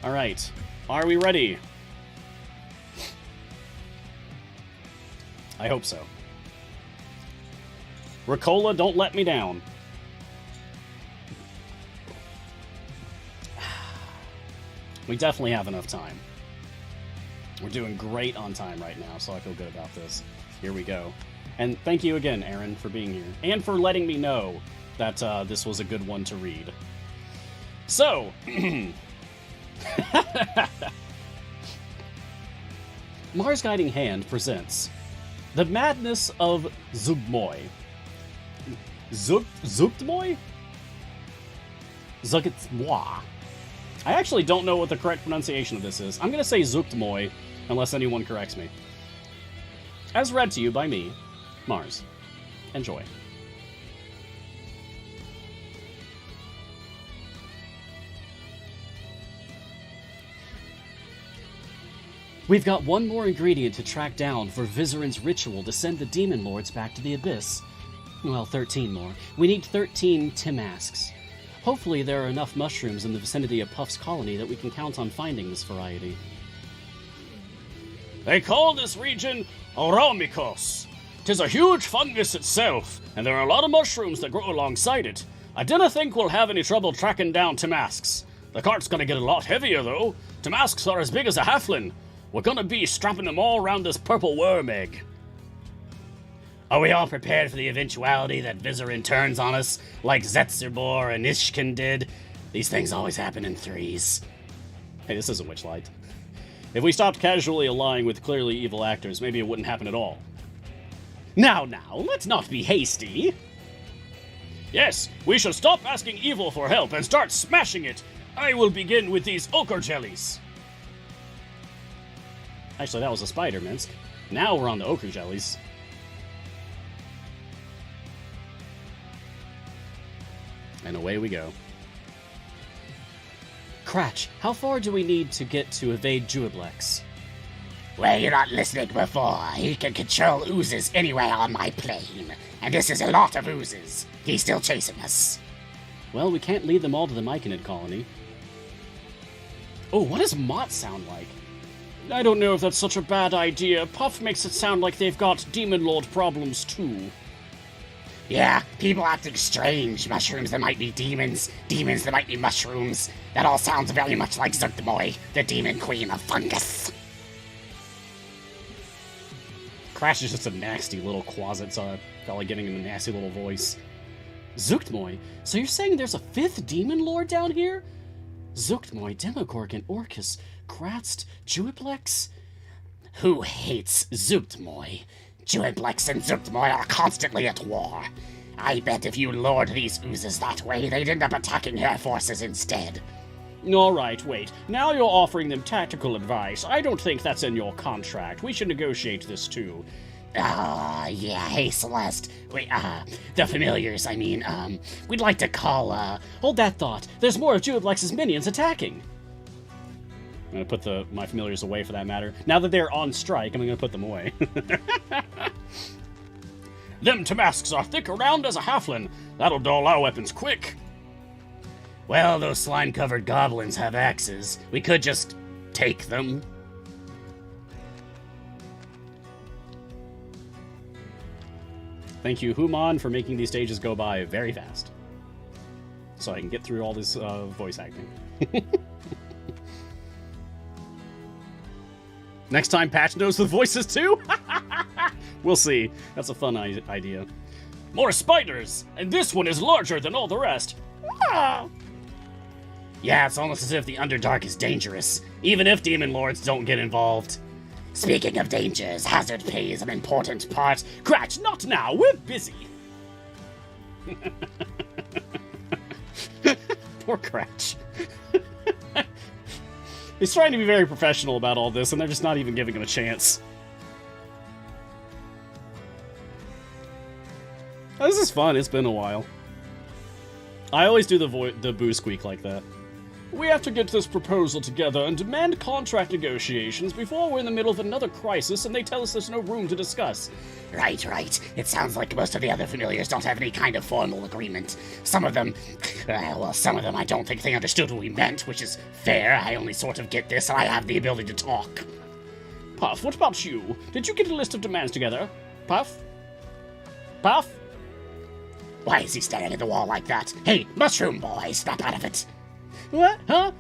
All right, are we ready? I hope so. Ricola, don't let me down. We definitely have enough time. We're doing great on time right now, so I feel good about this. Here we go. And thank you again, Aaron, for being here. And for letting me know that this was a good one to read. So... Mars Guiding Hand presents The Madness of Zugboy. Zugboy? Zugboy. I actually don't know what the correct pronunciation of this is. I'm going to say Zugboy, unless anyone corrects me. As read to you by me, Mars. Enjoy. We've got one more ingredient to track down for Vizarin's ritual to send the Demon Lords back to the Abyss. Well, 13 more. We need 13 Timasks. Hopefully there are enough mushrooms in the vicinity of Puff's colony that we can count on finding this variety. They call this region Oromikos. 'Tis a huge fungus itself, and there are a lot of mushrooms that grow alongside it. I dinna think we'll have any trouble tracking down Timasks. The cart's gonna get a lot heavier, though. Timasks are as big as a halfling. We're gonna be strapping them all around this purple worm egg. Are we all prepared for the eventuality that Vizarin turns on us, like Zetzerbor and Ishkin did? These things always happen in threes. Hey, this isn't Witchlight. If we stopped casually allying with clearly evil actors, maybe it wouldn't happen at all. Now, let's not be hasty. Yes, we should stop asking evil for help and start smashing it. I will begin with these ochre jellies. Actually, that was a spider, Minsk. Now we're on the ochre jellies. And away we go. Cratch, how far do we need to get to evade Juiblex? Well, you're not listening before. He can control oozes anywhere on my plane. And this is a lot of oozes. He's still chasing us. Well, we can't lead them all to the Myconid colony. Oh, what does Mott sound like? I don't know if that's such a bad idea. Puff makes it sound like they've got Demon Lord problems, too. Yeah, people acting strange. Mushrooms that might be demons. Demons that might be mushrooms. That all sounds very much like Zugboy, the demon queen of fungus. Crash is just a nasty little closet, so I'm probably giving him a nasty little voice. Zuktmoy? So you're saying there's a 5th Demon Lord down here? Zuktmoy, Demogorgon, Orcus, Kratzt, Juiblex? Who hates Zugboy? Juiblex and Zugboy are constantly at war. I bet if you lured these oozes that way, they'd end up attacking your forces instead. Alright, wait. Now you're offering them tactical advice. I don't think that's in your contract. We should negotiate this too. Yeah, hey Celeste. Wait, the familiars, we'd like to call, Hold that thought. There's more of Juiblex's minions attacking. I'm gonna put my familiars away for that matter. Now that they're on strike, I'm gonna put them away. Them Timasks are thick around as a halfling. That'll dull our weapons quick. Well, those slime-covered goblins have axes. We could just take them. Thank you, Human, for making these stages go by very fast. So I can get through all this voice acting. Next time, Patch knows the voices too? We'll see. That's a fun idea. More spiders! And this one is larger than all the rest. Ah! Yeah, it's almost as if the Underdark is dangerous, even if Demon Lords don't get involved. Speaking of dangers, Hazard plays an important part. Cratch, not now! We're busy! Poor Cratch. He's trying to be very professional about all this, and they're just not even giving him a chance. Oh, this is fun. It's been a while. I always do the boo squeak like that. We have to get this proposal together and demand contract negotiations before we're in the middle of another crisis and they tell us there's no room to discuss. Right. It sounds like most of the other familiars don't have any kind of formal agreement. Some of them I don't think they understood what we meant, which is fair. I only sort of get this, and I have the ability to talk. Puff, what about you? Did you get a list of demands together? Puff? Puff? Why is he staring at the wall like that? Hey, Mushroom Boy, snap out of it. What? Huh?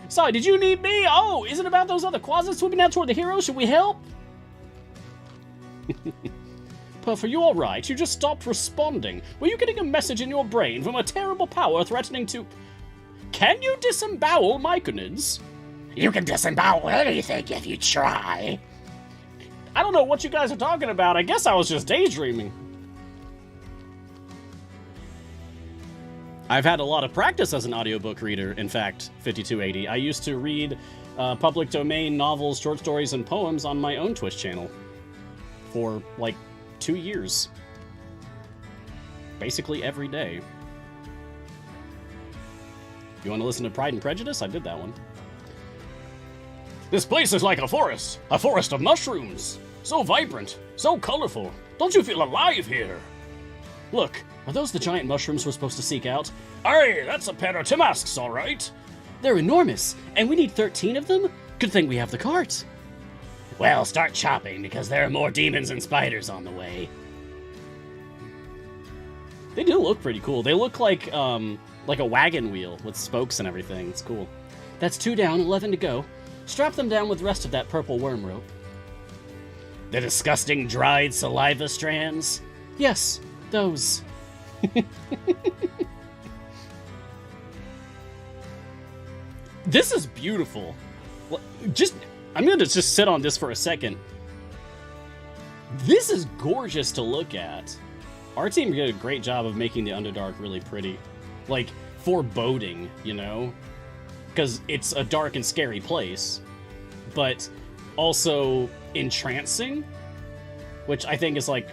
Sorry, did you need me? Oh, is it about those other quasars sweeping out toward the hero? Should we help? Puff, are you alright? You just stopped responding. Were you getting a message in your brain from a terrible power threatening to... Can you disembowel myconids? You can disembowel anything if you try. I don't know what you guys are talking about. I guess I was just daydreaming. I've had a lot of practice as an audiobook reader, in fact, 5280. I used to read public domain novels, short stories, and poems on my own Twitch channel for, like, 2 years. Basically every day. You want to listen to Pride and Prejudice? I did that one. This place is like a forest of mushrooms. So vibrant, so colorful. Don't you feel alive here? Look, are those the giant mushrooms we're supposed to seek out? Aye, that's a pair of Timasks, all right. They're enormous, and we need 13 of them? Good thing we have the cart. Well, start chopping, because there are more demons and spiders on the way. They do look pretty cool. They look like a wagon wheel with spokes and everything. It's cool. That's 2 down, 11 to go. Strap them down with the rest of that purple worm rope. The disgusting dried saliva strands? Yes, those. This is beautiful. I'm going to just sit on this for a second. This is gorgeous to look at. Our team did a great job of making the Underdark really pretty. Like, foreboding, you know? Because it's a dark and scary place, but also entrancing, which I think is, like,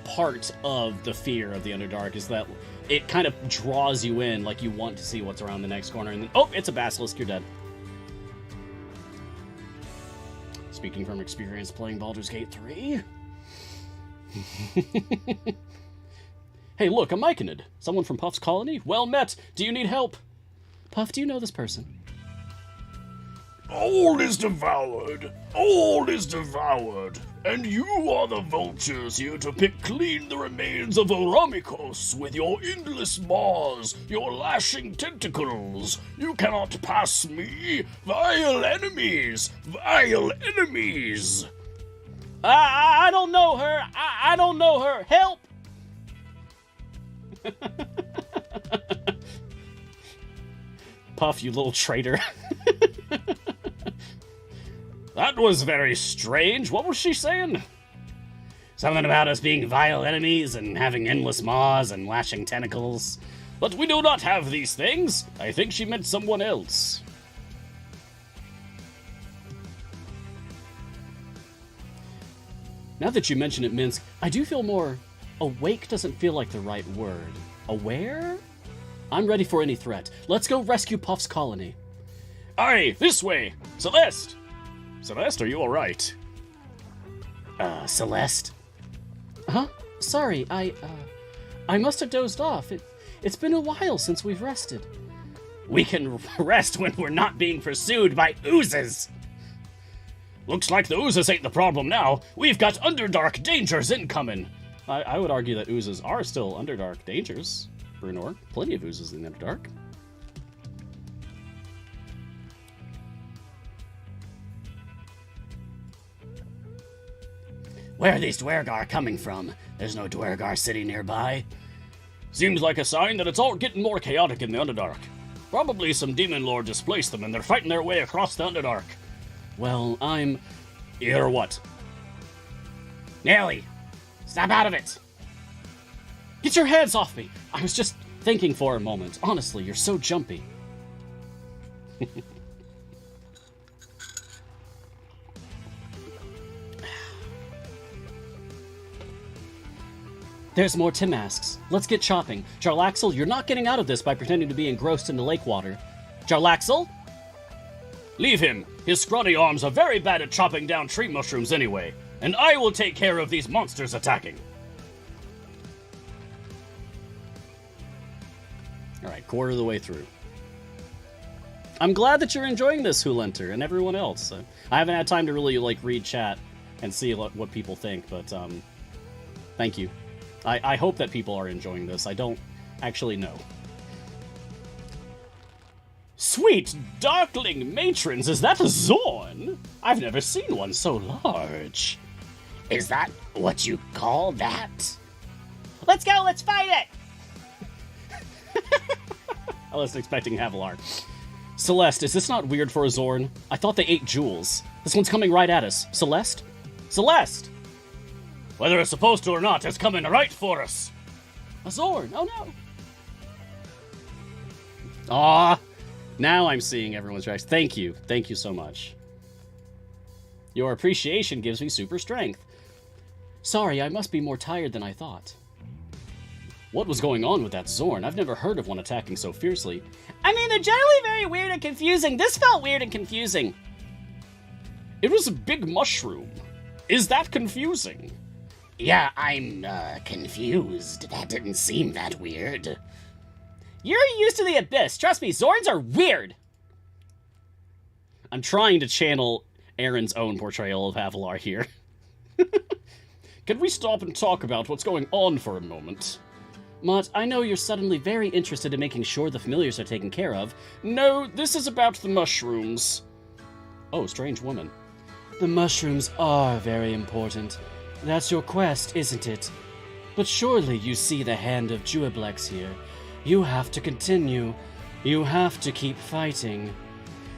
part of the fear of the Underdark, is that it kind of draws you in, like you want to see what's around the next corner, and then, oh, it's a basilisk, you're dead. Speaking from experience playing Baldur's Gate 3. Hey, look, a myconid. Someone from Puff's colony? Well met. Do you need help? Puff, do you know this person? All is devoured. All is devoured. And you are the vultures here to pick clean the remains of Oramikos with your endless maws, your lashing tentacles. You cannot pass me. Vile enemies. Vile enemies. I don't know her. I don't know her. Help! Puff, you little traitor. That was very strange. What was she saying? Something about us being vile enemies and having endless maws and lashing tentacles. But we do not have these things. I think she meant someone else. Now that you mention it, Minsk, I do feel more... Awake doesn't feel like the right word. Aware? I'm ready for any threat. Let's go rescue Puff's colony. Aye, this way! Celeste! Celeste, are you alright? Celeste? Huh? Sorry, I must have dozed off. It's been a while since we've rested. We can rest when we're not being pursued by oozes! Looks like the oozes ain't the problem now. We've got Underdark dangers incoming. I would argue that oozes are still Underdark dangers, Brunor. Plenty of oozes in the Underdark. Where are these Dwergar coming from? There's no Dwergar city nearby. Seems like a sign that it's all getting more chaotic in the Underdark. Probably some demon lord displaced them and they're fighting their way across the Underdark. Well, I'm... Or what? Nelly! Snap out of it! Get your hands off me! I was just thinking for a moment. Honestly, you're so jumpy. There's more Timasks. Let's get chopping. Jarlaxle, you're not getting out of this by pretending to be engrossed in the lake water. Jarlaxle? Leave him. His scrawny arms are very bad at chopping down tree mushrooms anyway, and I will take care of these monsters attacking. Alright, quarter of the way through. I'm glad that you're enjoying this, Hulenter, and everyone else. I haven't had time to really, read chat and see what people think, but, thank you. I hope that people are enjoying this. I don't actually know. Sweet darkling matrons, is that a Zorn? I've never seen one so large. Is that what you call that? Let's go, let's fight it! I wasn't expecting Havilar. Celeste, is this not weird for a Zorn? I thought they ate jewels. This one's coming right at us. Celeste? Celeste! Whether it's supposed to or not, it's coming right for us. A Zorn! Oh no! Aw! Now I'm seeing everyone's reaction. Thank you. Thank you so much. Your appreciation gives me super strength. Sorry, I must be more tired than I thought. What was going on with that Zorn? I've never heard of one attacking so fiercely. I mean, they're generally very weird and confusing. This felt weird and confusing. It was a big mushroom. Is that confusing? Yeah, I'm, confused. That didn't seem that weird. You're used to the abyss. Trust me, Zorns are weird. I'm trying to channel Aaron's own portrayal of Havilar here. Can we stop and talk about what's going on for a moment? Mutt, I know you're suddenly very interested in making sure the familiars are taken care of. No, this is about the mushrooms. Oh, strange woman. The mushrooms are very important. That's your quest, isn't it? But surely you see the hand of Juablex here. You have to continue. You have to keep fighting.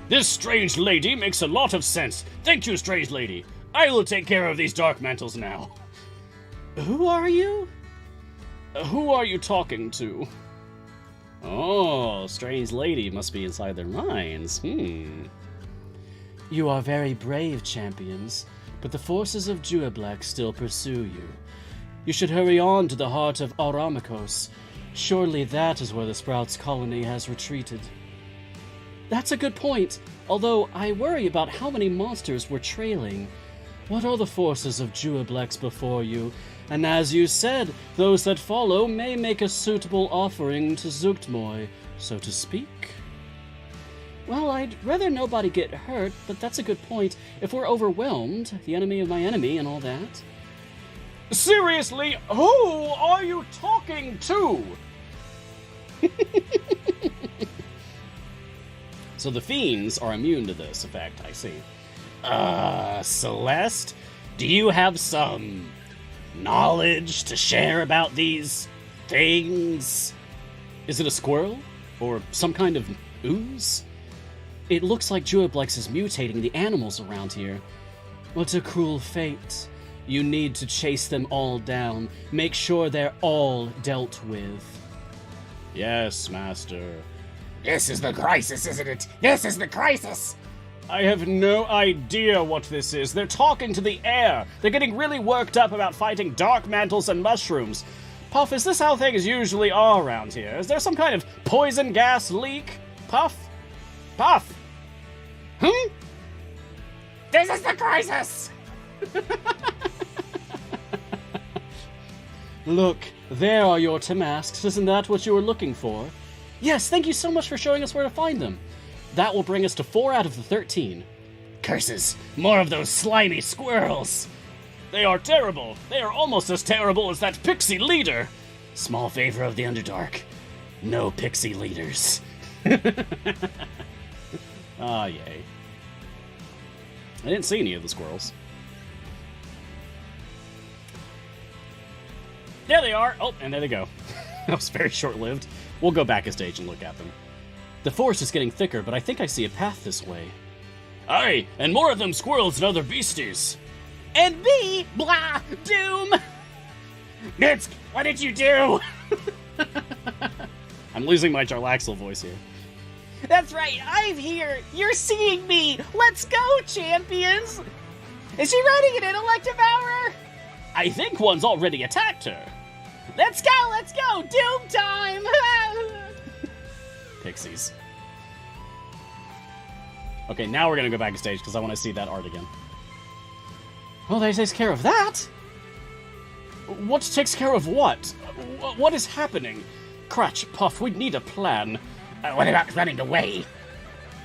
This strange lady makes a lot of sense. Thank you, strange lady. I will take care of these dark mantles now. Who are you? Who are you talking to? Oh, strange lady must be inside their minds. You are very brave, champions, but the forces of Juablex still pursue you. You should hurry on to the heart of Auramikos. Surely that is where the Sprouts colony has retreated. That's a good point, although I worry about how many monsters we're trailing. What are the forces of Juablex before you? And as you said, those that follow may make a suitable offering to Zugboy, so to speak. Well, I'd rather nobody get hurt, but that's a good point. If we're overwhelmed, the enemy of my enemy and all that. Seriously, who are you talking to? So the fiends are immune to this effect, I see. Celeste, do you have some knowledge to share about these things? Is it a squirrel? Or some kind of ooze? It looks like Juablex is mutating the animals around here. What a cruel fate. You need to chase them all down. Make sure they're all dealt with. Yes, Master. This is the crisis, isn't it? This is the crisis! I have no idea what this is. They're talking to the air. They're getting really worked up about fighting dark mantles and mushrooms. Puff, is this how things usually are around here? Is there some kind of poison gas leak? Puff? Puff? This is the crisis! Look, there are your Tamasks. Isn't that what you were looking for? Yes, thank you so much for showing us where to find them. That will bring us to 4 out of the 13. Curses! More of those slimy squirrels! They are terrible. They are almost as terrible as that pixie leader. Small favor of the Underdark. No pixie leaders. Ah, yay. I didn't see any of the squirrels. There they are! Oh, and there they go. That was very short-lived. We'll go back a stage and look at them. The forest is getting thicker, but I think I see a path this way. Aye, and more of them squirrels and other beasties. And me, blah, doom! Nitsk, what did you do? I'm losing my Jarlaxle voice here. That's right, I'm here! You're seeing me! Let's go, champions! Is she riding an intellect devourer? I think one's already attacked her. Let's go! Doom time! Pixies. Okay, now we're gonna go backstage because I want to see that art again. Well, that takes care of that. What takes care of what? What is happening? Cratch, Puff, we need a plan. What about running away?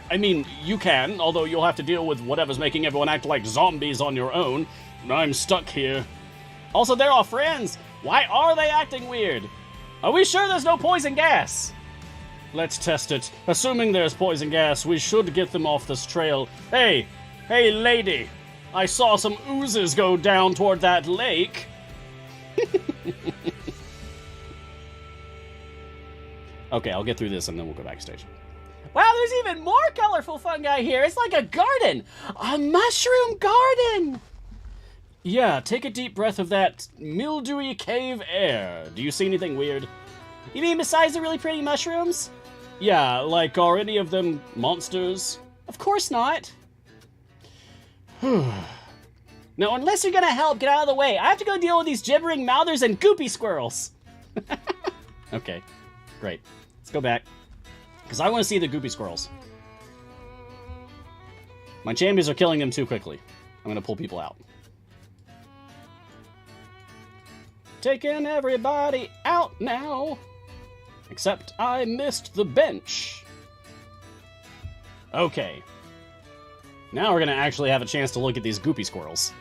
I mean, you can, although you'll have to deal with whatever's making everyone act like zombies on your own. I'm stuck here. Also, they're all friends. Why are they acting weird? Are we sure there's no poison gas? Let's test it. Assuming there's poison gas, we should get them off this trail. Hey, lady. I saw some oozes go down toward that lake. Okay, I'll get through this and then we'll go backstage. Wow, there's even more colorful fungi here. It's like a garden. A mushroom garden. Yeah, take a deep breath of that mildewy cave air. Do you see anything weird? You mean besides the really pretty mushrooms? Yeah, like, are any of them monsters? Of course not. Now, unless you're gonna help, get out of the way. I have to go deal with these gibbering mouthers and goopy squirrels. Okay, great. Let's go back. Because I want to see the goopy squirrels. My champions are killing them too quickly. I'm going to pull people out. Taking everybody out now. Except I missed the bench. Okay. Now we're going to actually have a chance to look at these goopy squirrels.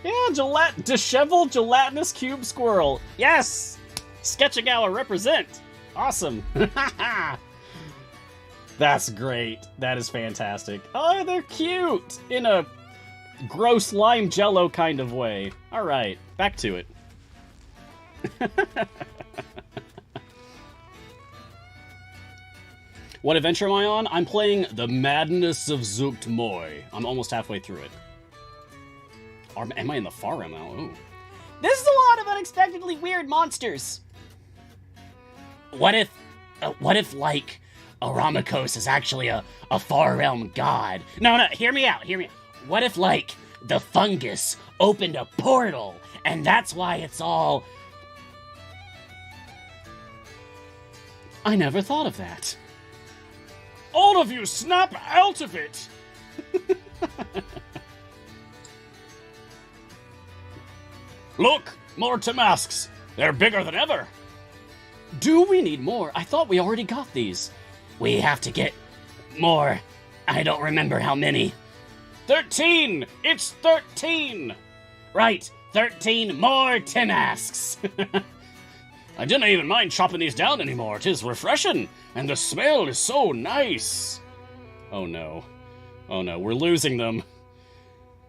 Yeah, disheveled gelatinous cube squirrel. Yes! Sketchagawa represent! Awesome. That's great. That is fantastic. Oh, they're cute! In a gross lime jello kind of way. Alright, back to it. What adventure am I on? I'm playing the Madness of Zugboy. I'm almost halfway through it. Or am I in the far realm now? Ooh. This is a lot of unexpectedly weird monsters. What if, like, Aramikos is actually a far realm god? No, hear me out. What if, like, the fungus opened a portal, and that's why it's all... I never thought of that. All of you, snap out of it! Look, more Tamasks. They're bigger than ever. Do we need more? I thought we already got these. We have to get more. I don't remember how many. 13! It's 13! Right, 13 more Tamasks. I didn't even mind chopping these down anymore. It is refreshing, and the smell is so nice. Oh no. Oh no, we're losing them.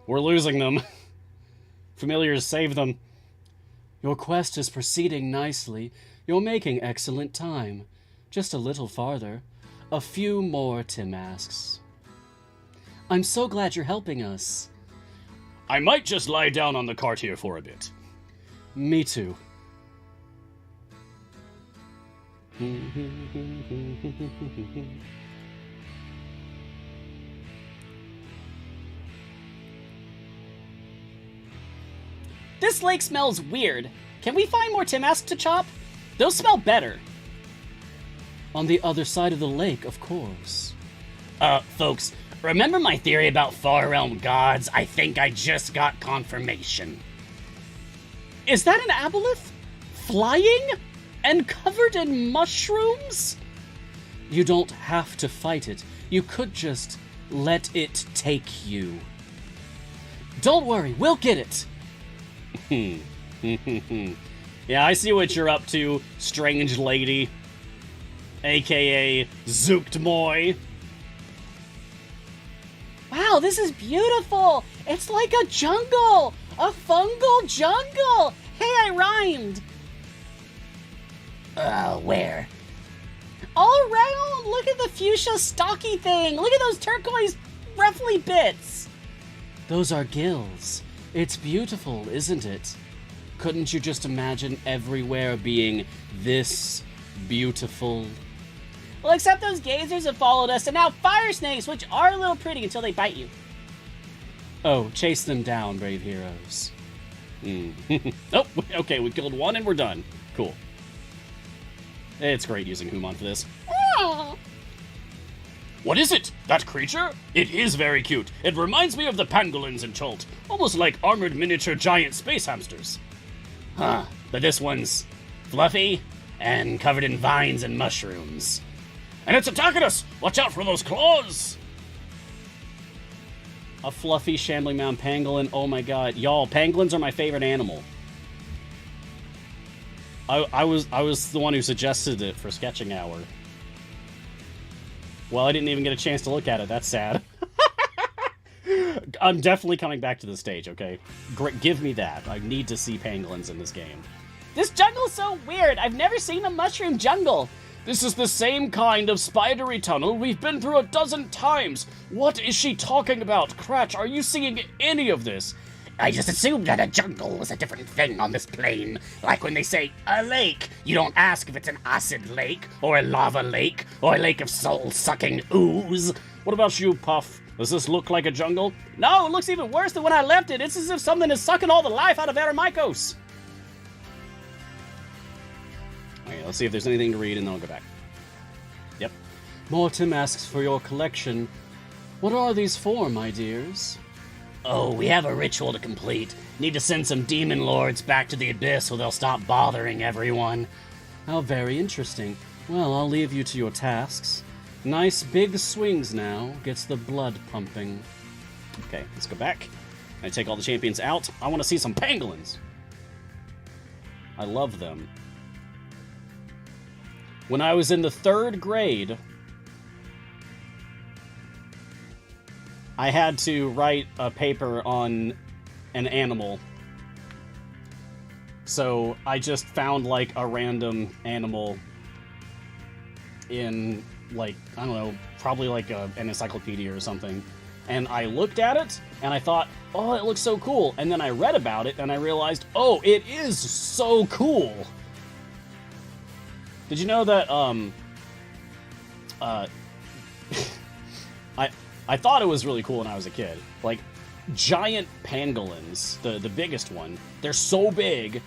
We're losing them. Familiars, save them. Your quest is proceeding nicely. You're making excellent time. Just a little farther. A few more Tamasks. I'm so glad you're helping us. I might just lie down on the cart here for a bit. Me too. This lake smells weird. Can we find more Tamask to chop? They'll smell better. On the other side of the lake, of course. Folks, remember my theory about far realm gods? I think I just got confirmation. Is that an aboleth? Flying? And covered in mushrooms? You don't have to fight it. You could just let it take you. Don't worry, we'll get it. Yeah, I see what you're up to, strange lady. AKA Zugboy. Wow, this is beautiful! It's like a jungle! A fungal jungle! Hey, I rhymed! Where? All around! Look at the fuchsia stocky thing! Look at those turquoise ruffly bits! Those are gills. It's beautiful, isn't it? Couldn't you just imagine everywhere being this beautiful? Well, except those gazers have followed us, and now fire snakes, which are a little pretty until they bite you. Oh, chase them down, brave heroes. Oh, okay, we killed one and we're done. Cool. It's great using Human for this. What is it? That creature? It is very cute. It reminds me of the pangolins in Chult. Almost like armored miniature giant space hamsters. Huh, but this one's fluffy and covered in vines and mushrooms. And it's attacking us! Watch out for those claws! A fluffy shambling mound pangolin. Oh my god. Y'all, pangolins are my favorite animal. I was the one who suggested it for sketching hour. Well, I didn't even get a chance to look at it. That's sad. I'm definitely coming back to the stage, okay? Give me that. I need to see pangolins in this game. This jungle's so weird. I've never seen a mushroom jungle. This is the same kind of spidery tunnel we've been through 12 times. What is she talking about? Cratch, are you seeing any of this? I just assumed that a jungle was a different thing on this plane. Like when they say, a lake, you don't ask if it's an acid lake, or a lava lake, or a lake of soul-sucking ooze. What about you, Puff? Does this look like a jungle? No, it looks even worse than when I left it. It's as if something is sucking all the life out of Aramikos. Alright, let's see if there's anything to read, and then I'll go back. Yep. Mortem asks for your collection. What are these for, my dears? Oh, we have a ritual to complete. Need to send some demon lords back to the abyss so they'll stop bothering everyone. How very interesting. Well, I'll leave you to your tasks. Nice big swings now. Gets the blood pumping. Okay, let's go back. I take all the champions out. I want to see some pangolins. I love them. When I was in the 3rd grade, I had to write a paper on an animal. So I just found like a random animal in like, I don't know, probably like an encyclopedia or something. And I looked at it and I thought, oh, it looks so cool. And then I read about it and I realized, oh, it is so cool. Did you know that, I thought it was really cool when I was a kid. Like, giant pangolins, the biggest one, they're so big,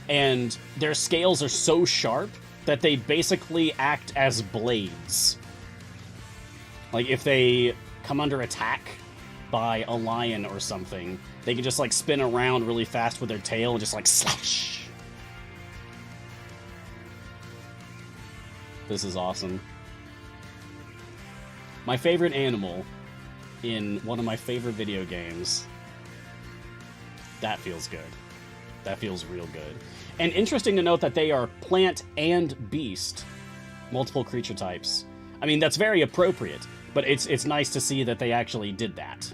and their scales are so sharp that they basically act as blades. Like, if they come under attack by a lion or something, they can just, like, spin around really fast with their tail and just, like, slash. This is awesome. My favorite animal in one of my favorite video games. That feels good. That feels real good. And interesting to note that they are plant and beast. Multiple creature types. I mean, that's very appropriate, but it's nice to see that they actually did that.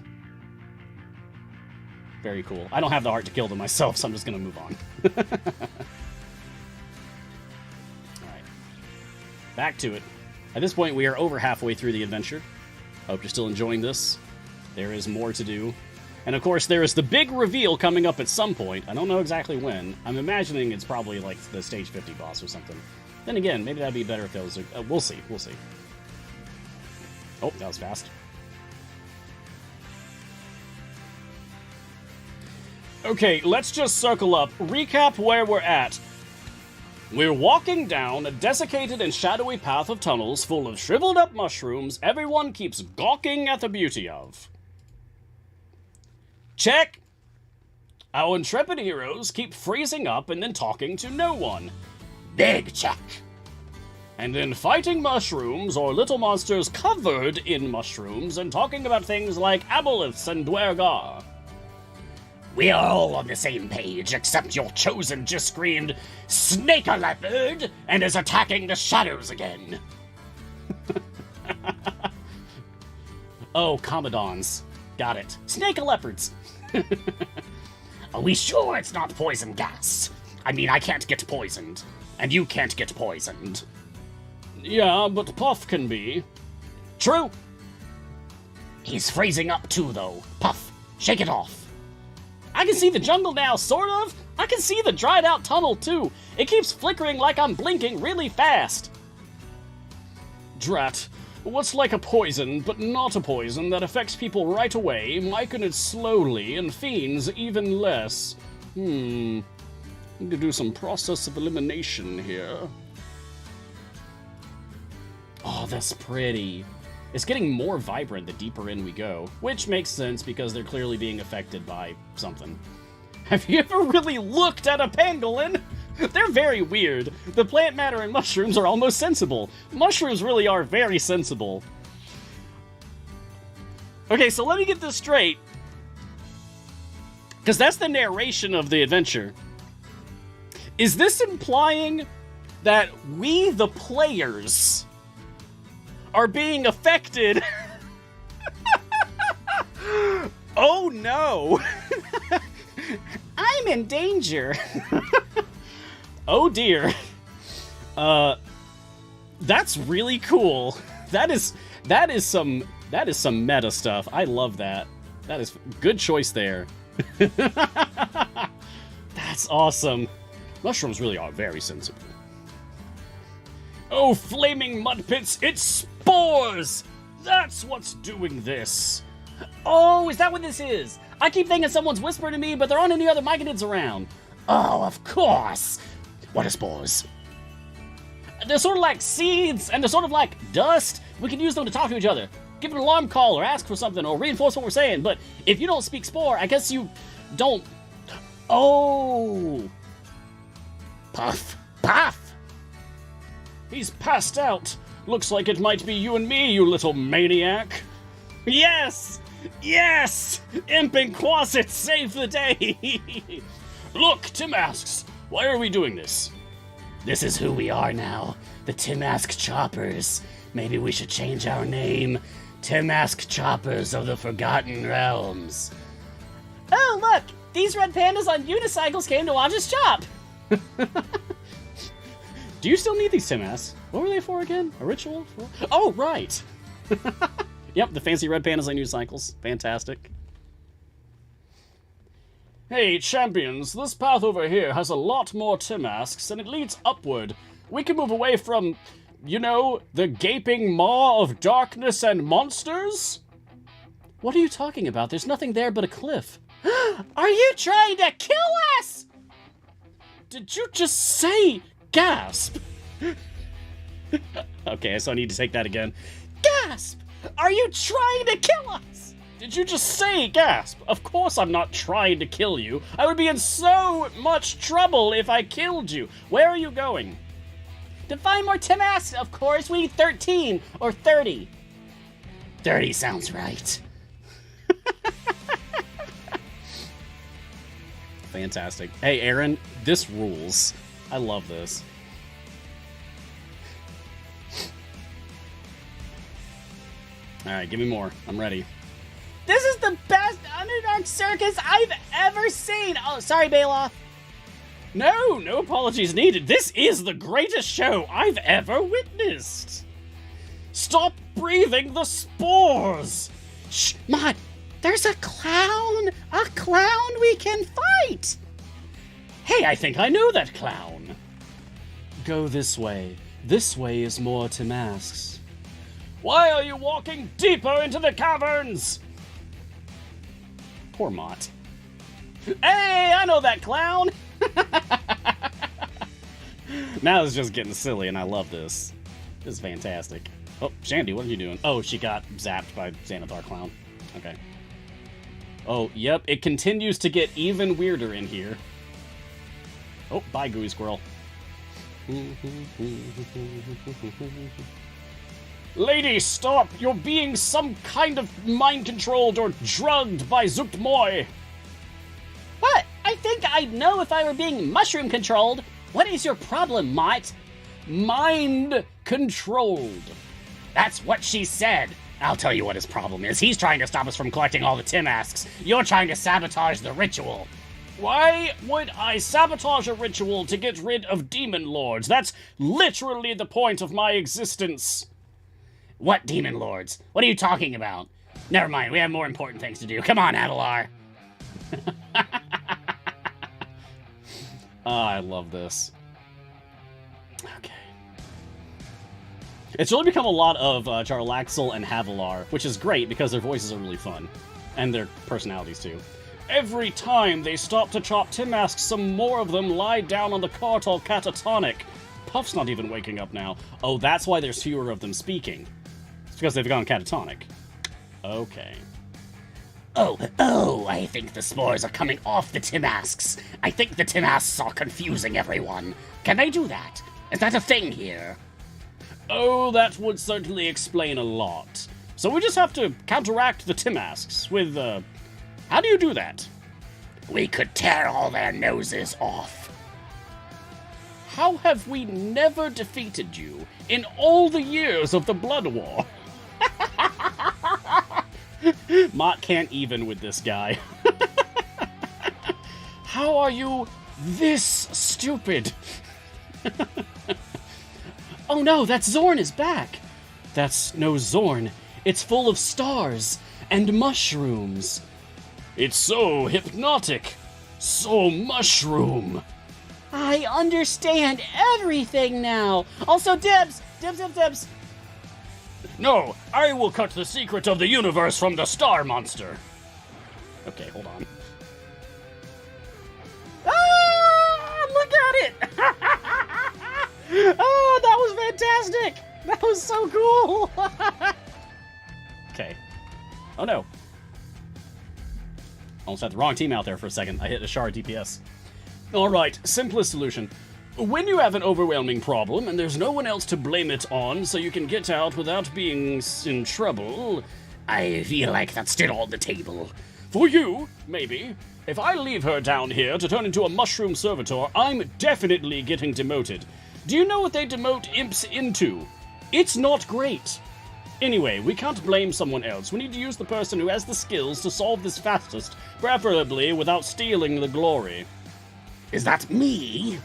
Very cool. I don't have the heart to kill them myself, so I'm just gonna move on. Alright. Back to it. At this point, we are over halfway through the adventure. Hope you're still enjoying this. There is more to do. And of course, there is the big reveal coming up at some point. I don't know exactly when. I'm imagining it's probably like the stage 50 boss or something. Then again, maybe that'd be better if it was... we'll see. We'll see. Oh, that was fast. Okay, let's just circle up. Recap where we're at. We're walking down a desiccated and shadowy path of tunnels full of shriveled up mushrooms everyone keeps gawking at the beauty of. Check! Our intrepid heroes keep freezing up and then talking to no one. Big check. And then fighting mushrooms or little monsters covered in mushrooms and talking about things like aboleths and dwergar. We are all on the same page, except your chosen just screamed, "Snake a leopard!" and is attacking the shadows again. Oh, Commodons. Got it. Snake a leopards. Are we sure it's not poison gas? I mean, I can't get poisoned, and you can't get poisoned. Yeah, but Puff can be. True. He's freezing up too, though. Puff, shake it off. I can see the jungle now, sort of. I can see the dried out tunnel, too. It keeps flickering like I'm blinking really fast. Drat. What's like a poison, but not a poison that affects people right away, mycin it slowly, and fiends even less? Need to do some process of elimination here. Oh, that's pretty. It's getting more vibrant the deeper in we go, which makes sense because they're clearly being affected by something. Have you ever really looked at a pangolin? They're very weird. The plant matter in mushrooms are almost sensible. Mushrooms really are very sensible. Okay, so let me get this straight. Because that's the narration of the adventure. Is this implying that we, the players, are being affected? Oh no! I'm in danger. Oh dear. That's really cool. That is some meta stuff. I love that. That is good choice there. That's awesome. Mushrooms really are very sensible. Oh, flaming mud pits, it's spores! That's what's doing this. Oh, is that what this is? I keep thinking someone's whispering to me, but there aren't any other Myconids around. Oh, of course. What are spores? They're sort of like seeds, and they're sort of like dust. We can use them to talk to each other. Give an alarm call, or ask for something, or reinforce what we're saying. But if you don't speak spore, I guess you don't... Oh! Puff. Puff! He's passed out. Looks like it might be you and me, you little maniac. Yes! Yes! Imp and Quasit save the day! Look, Tim asks, why are we doing this? This is who we are now. The Timask Choppers. Maybe we should change our name. Timask Choppers of the Forgotten Realms. Oh, look! These red pandas on unicycles came to watch us chop! Do you still need these Timasks? What were they for again? A ritual? Oh, right! Yep, the fancy red pandas on unicycles. Fantastic. Hey, champions, this path over here has a lot more Timasks, and it leads upward. We can move away from, you know, the gaping maw of darkness and monsters? What are you talking about? There's nothing there but a cliff. Are you trying to kill us? Did you just say gasp? Okay, so I need to take that again. Gasp! Are you trying to kill us? Did you just say gasp? Of course I'm not trying to kill you. I would be in so much trouble if I killed you. Where are you going? To find more Timasks, of course. We need 13 or 30. 30 sounds right. Fantastic. Hey, Aaron, this rules. I love this. Alright, give me more. I'm ready. This is the best Underdark circus I've ever seen! Oh, sorry, Baloth. No apologies needed. This is the greatest show I've ever witnessed. Stop breathing the spores! Shh, Mod, there's a clown! A clown we can fight! Hey, I think I know that clown. Go this way. This way is more Timasks. Why are you walking deeper into the caverns? Poor Mott. Hey, I know that clown! Now it's just getting silly, and I love this. This is fantastic. Oh, Shandy, what are you doing? Oh, she got zapped by Xanathar Clown. Okay. Oh, yep, it continues to get even weirder in here. Oh, bye, Gooey Squirrel. Lady, stop! You're being some kind of mind-controlled or drugged by Zugboy. What? I think I'd know if I were being mushroom-controlled. What is your problem, Mott? Mind-controlled. That's what she said. I'll tell you what his problem is. He's trying to stop us from collecting all the Timasks. You're trying to sabotage the ritual. Why would I sabotage a ritual to get rid of demon lords? That's literally the point of my existence. What demon lords? What are you talking about? Never mind, we have more important things to do. Come on, Avalar. Oh, I love this. Okay. It's really become a lot of Jarlaxle and Havilar, which is great because their voices are really fun. And their personalities, too. Every time they stop to chop Timasks, some more of them lie down on the cart all catatonic. Puff's not even waking up now. Oh, that's why there's fewer of them speaking. because they've gone catatonic. Okay. Oh, I think the spores are coming off the Timasks. I think the Timasks are confusing everyone. Can they do that? Is that a thing here? Oh, that would certainly explain a lot. So we just have to counteract the Timasks with, how do you do that? We could tear all their noses off. How have we never defeated you in all the years of the Blood War? Mott can't even with this guy. How are you this stupid? Oh no, that Zorn is back. That's no Zorn. It's full of stars and mushrooms. It's so hypnotic. So mushroom. I understand everything now. Also, Dibs! Dibs! No, I will cut the secret of the universe from the star monster. Okay, hold on. Ah! Look at it! Oh, that was fantastic! That was so cool! Okay. Oh no. Almost had the wrong team out there for a second. I hit a shard DPS. Alright, simplest solution. When you have an overwhelming problem and there's no one else to blame it on so you can get out without being in trouble, I feel like that's still on the table. for you, maybe. If I leave her down here to turn into a mushroom servitor, I'm definitely getting demoted. Do you know what they demote imps into? It's not great. Anyway, we can't blame someone else. We need to use the person who has the skills to solve this fastest, preferably without stealing the glory. Is that me?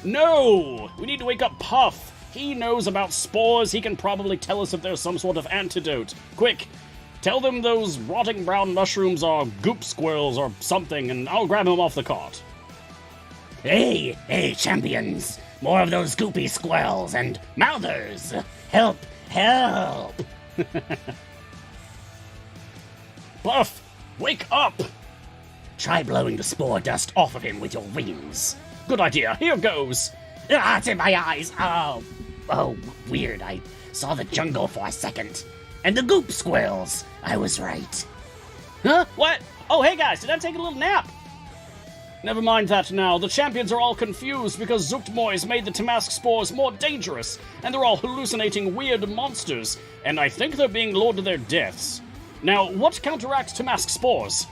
No! We need to wake up Puff. He knows about spores. He can probably tell us if there's some sort of antidote. Quick, tell them those rotting brown mushrooms are goop squirrels or something, and I'll grab him off the cart. Hey, champions! More of those goopy squirrels and mouthers! Help! Puff, wake up! Try blowing the spore dust off of him with your wings. Good idea. Here goes. Ah, it's in my eyes! Oh, weird. I saw the jungle for a second. And the goop squirrels! I was right. Huh? What? Oh, hey guys, did I take a little nap? Never mind that now. The champions are all confused because Zugboy's made the Tamask spores more dangerous, and they're all hallucinating weird monsters, and I think they're being lured to their deaths. Now, what counteracts Tamask spores?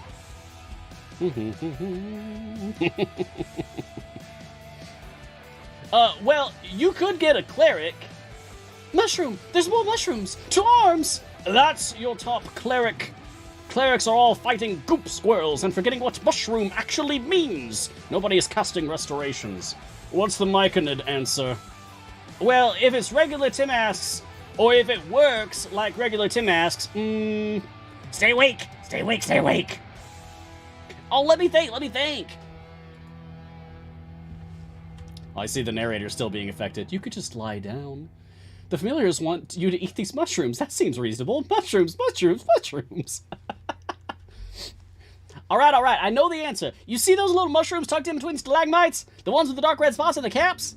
Well, you could get a cleric. Mushroom! There's more mushrooms! 2 arms! That's your top cleric. Clerics are all fighting goop squirrels and forgetting what mushroom actually means. Nobody is casting restorations. What's the Myconid answer? Well, if it's regular Timasks, or if it works like regular Timasks, Stay awake! Stay awake! Oh, let me think! I see the narrator still being affected. You could just lie down. The familiars want you to eat these mushrooms. That seems reasonable. Mushrooms! All right, I know the answer. You see those little mushrooms tucked in between stalagmites? The ones with the dark red spots and the caps?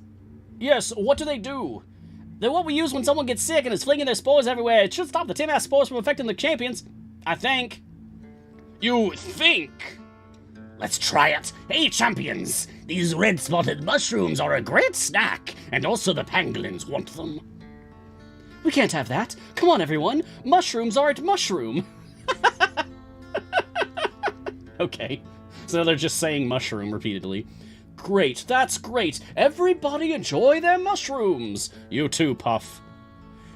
Yes, what do they do? They're what we use when someone gets sick and is flinging their spores everywhere. It should stop the Timask spores from affecting the champions. I think. You think? Let's try it. Hey, champions! These red-spotted mushrooms are a great snack, and also the pangolins want them. We can't have that. Come on, everyone. Mushrooms aren't mushroom. Okay. So they're just saying mushroom repeatedly. Great, that's great. Everybody enjoy their mushrooms. You too, Puff.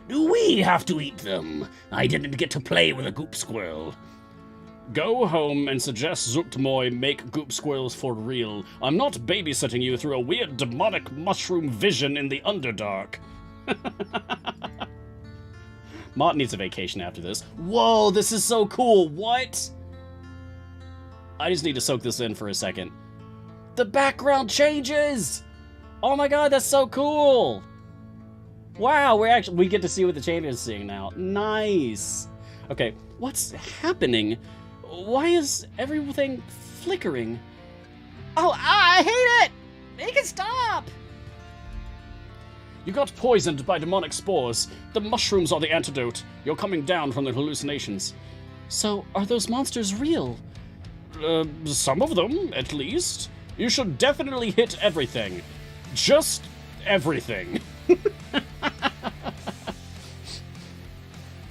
Do we have to eat them? I didn't get to play with a goop squirrel. Go home and suggest Zugboy make goop squirrels for real. I'm not babysitting you through a weird demonic mushroom vision in the Underdark. Mott needs a vacation after this. Whoa, this is so cool. What? I just need to soak this in for a second. The background changes! Oh my god, that's so cool! Wow, we get to see what the champion's seeing now. Nice! Okay, what's happening? Why is everything flickering? Oh, I hate it! Make it stop! You got poisoned by demonic spores. The mushrooms are the antidote. You're coming down from the hallucinations. So, are those monsters real? Some of them, at least. You should definitely hit everything. Just everything.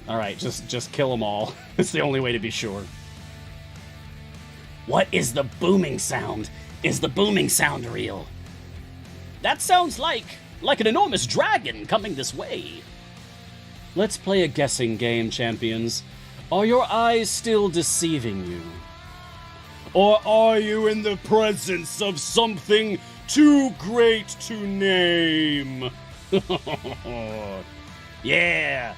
Alright, just kill them all. It's the only way to be sure. What is the booming sound? Is the booming sound real? That sounds like an enormous dragon coming this way. Let's play a guessing game, champions. Are your eyes still deceiving you? Or are you in the presence of something too great to name? Yeah!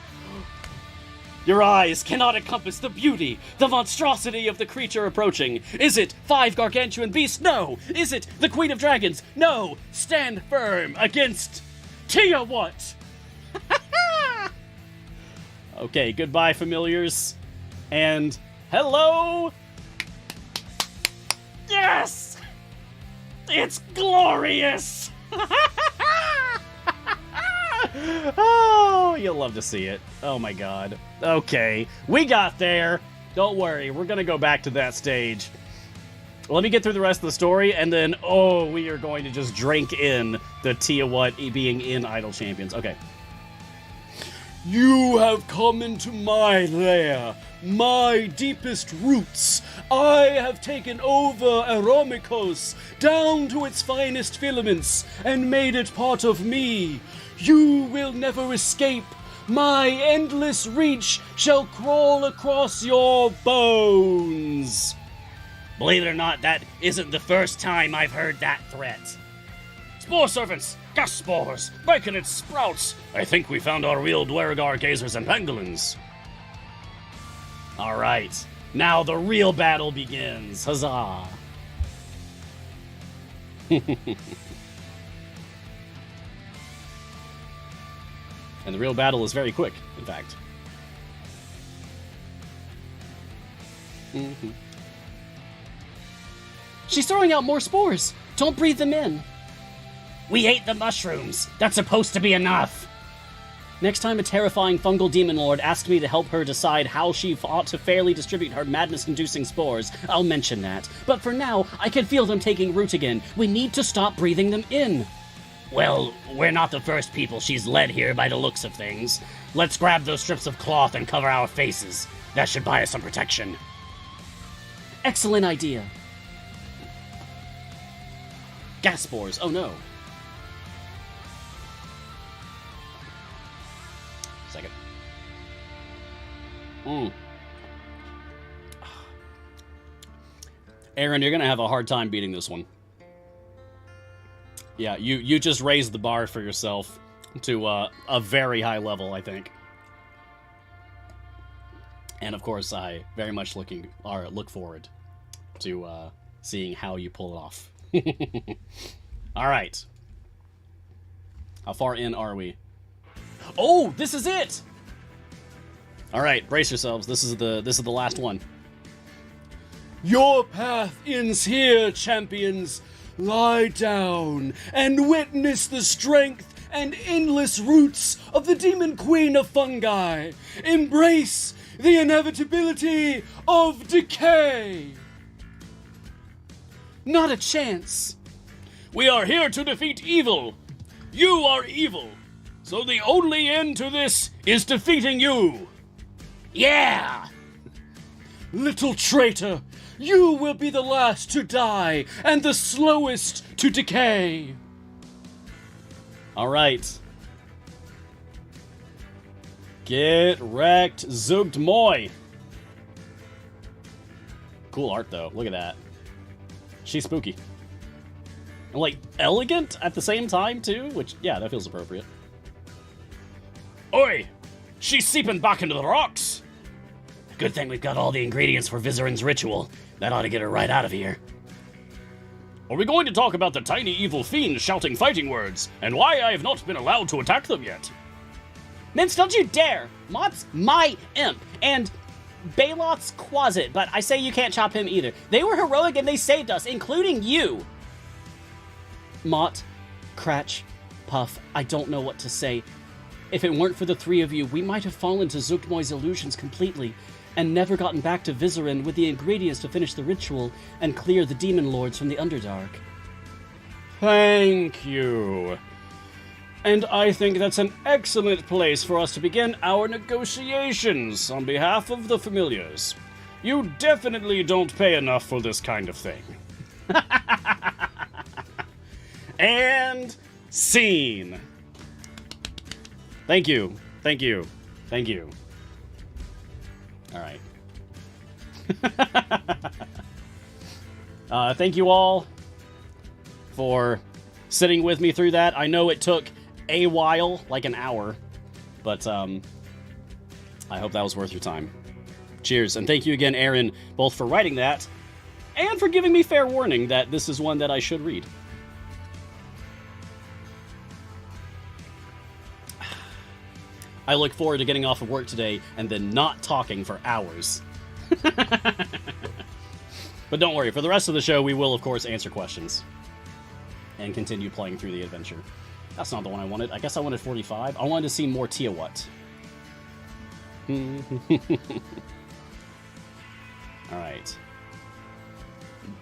Your eyes cannot encompass the beauty, the monstrosity of the creature approaching. Is it 5 gargantuan beasts? No! Is it the Queen of Dragons? No! Stand firm against Tia what? Okay, goodbye, familiars. And hello! Yes! It's glorious! Oh, you'll love to see it. Oh my god. Okay, we got there. Don't worry, we're gonna go back to that stage. Let me get through the rest of the story, and then, we are going to just drink in the Tia what being in Idle Champions. Okay. You have come into my lair, my deepest roots. I have taken over Aeromikos down to its finest filaments and made it part of me. You will never escape. My endless reach shall crawl across your bones. Believe it or not, that isn't the first time I've heard that threat. Spore servants! Gas spores! Bacon and sprouts! I think we found our real Dwergar gazers and pangolins. Alright, now the real battle begins. Huzzah! And the real battle is very quick, in fact. She's throwing out more spores. Don't breathe them in. We ate the mushrooms. That's supposed to be enough. Next time a terrifying fungal demon lord asks me to help her decide how she ought to fairly distribute her madness-inducing spores, I'll mention that. But for now, I can feel them taking root again. We need to stop breathing them in. Well, we're not the first people she's led here by the looks of things. Let's grab those strips of cloth and cover our faces. That should buy us some protection. Excellent idea. Gas spores, oh no. Second. Aaron, you're gonna have a hard time beating this one. Yeah, you just raised the bar for yourself to a very high level, I think. And of course, I very much look forward to seeing how you pull it off. All right. How far in are we? Oh, this is it. All right, brace yourselves. This is the last one. Your path ends here, champions. Lie down and witness the strength and endless roots of the Demon Queen of Fungi. Embrace the inevitability of decay. Not a chance. We are here to defeat evil. You are evil. So the only end to this is defeating you. Yeah! Little traitor, you will be the last to die and the slowest to decay. All right. Get wrecked, Zugboy. Cool art, though. Look at that. She's spooky. And, like, elegant at the same time, too, which, yeah, that feels appropriate. Oi! She's seeping back into the rocks. Good thing we've got all the ingredients for Vizarin's ritual. That ought to get her right out of here. Are we going to talk about the tiny evil fiends shouting fighting words, and why I have not been allowed to attack them yet? Mince, don't you dare! Mott's my imp, and Balot's Quasit, but I say you can't chop him either. They were heroic and they saved us, including you! Mott, Cratch, Puff, I don't know what to say. If it weren't for the three of you, we might have fallen to Zugboy's illusions completely, and never gotten back to Vizarin with the ingredients to finish the ritual and clear the demon lords from the Underdark. Thank you. And I think that's an excellent place for us to begin our negotiations on behalf of the familiars. You definitely don't pay enough for this kind of thing. And scene. Thank you. Thank you. Thank you. All right. Thank you all for sitting with me through that. I know it took a while, like an hour, but I hope that was worth your time. Cheers, and thank you again, Aaron, both for writing that and for giving me fair warning that this is one that I should read. I look forward to getting off of work today and then not talking for hours. But don't worry, for the rest of the show, we will, of course, answer questions and continue playing through the adventure. That's not the one I wanted. I guess I wanted 45. I wanted to see more Tiawat. Alright.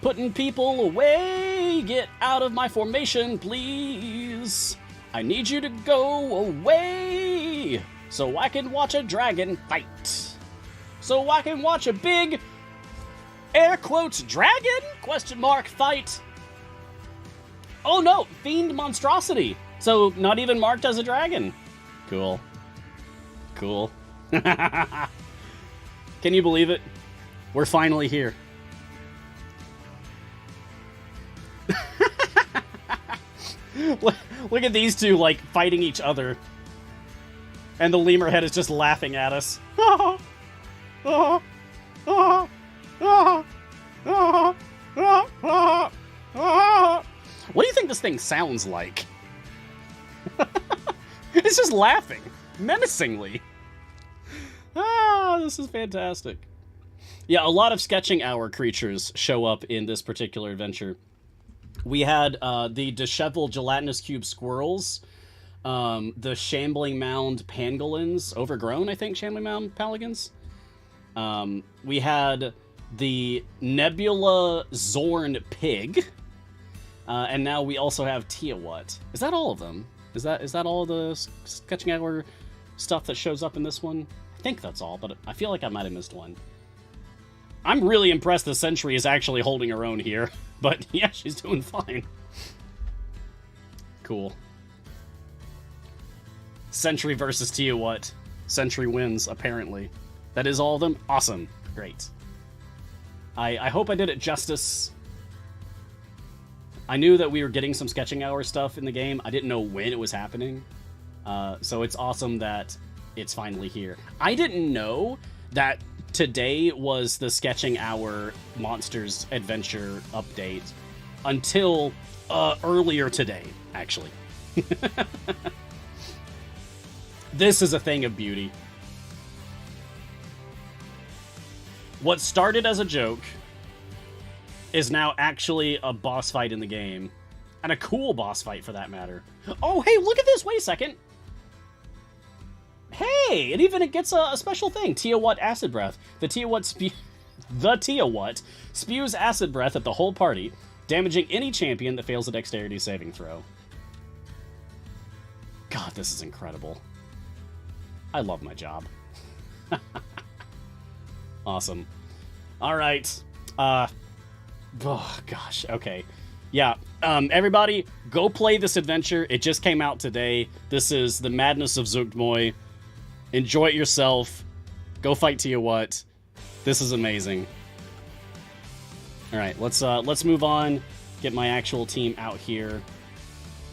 Putting people away! Get out of my formation, please! I need you to go away! So I can watch a dragon fight! So I can watch a big, air quotes, dragon? Question mark fight! Oh no! Fiend monstrosity! So not even marked as a dragon. Cool. Cool. Can you believe it? We're finally here. Look at these two, like, fighting each other. And the lemur head is just laughing at us. What do you think this thing sounds like? It's just laughing. Menacingly. This is fantastic. Yeah, a lot of sketching hour creatures show up in this particular adventure. We had the disheveled gelatinous cube squirrels, the shambling mound pangolins, overgrown, I think, shambling mound pelicans. We had the nebula zorn pig, and now we also have Tiawat. Is that all of them? Is that all the sketching hour stuff that shows up in this one? I think that's all, but I feel like I might have missed one. I'm really impressed the Sentry is actually holding her own here. But yeah, she's doing fine. Cool. Sentry versus Tiawat. Sentry wins, apparently. That is all of them? Awesome. Great. I hope I did it justice. I knew that we were getting some sketching hour stuff in the game. I didn't know when it was happening. So it's awesome that it's finally here. I didn't know that today was the sketching hour monsters adventure update until earlier today, actually. This is a thing of beauty. What started as a joke is now actually a boss fight in the game. And a cool boss fight, for that matter. Oh, hey, look at this! Wait a second! Hey! It gets a special thing. Tiawat Acid Breath. The Tiawat spews acid breath at the whole party, damaging any champion that fails a dexterity saving throw. God, this is incredible. I love my job. Awesome. Alright. Oh, gosh. Okay. Yeah. Everybody, go play this adventure. It just came out today. This is the Madness of Zugboy. Enjoy it yourself. Go fight Tiawat. This is amazing. Alright, let's move on. Get my actual team out here.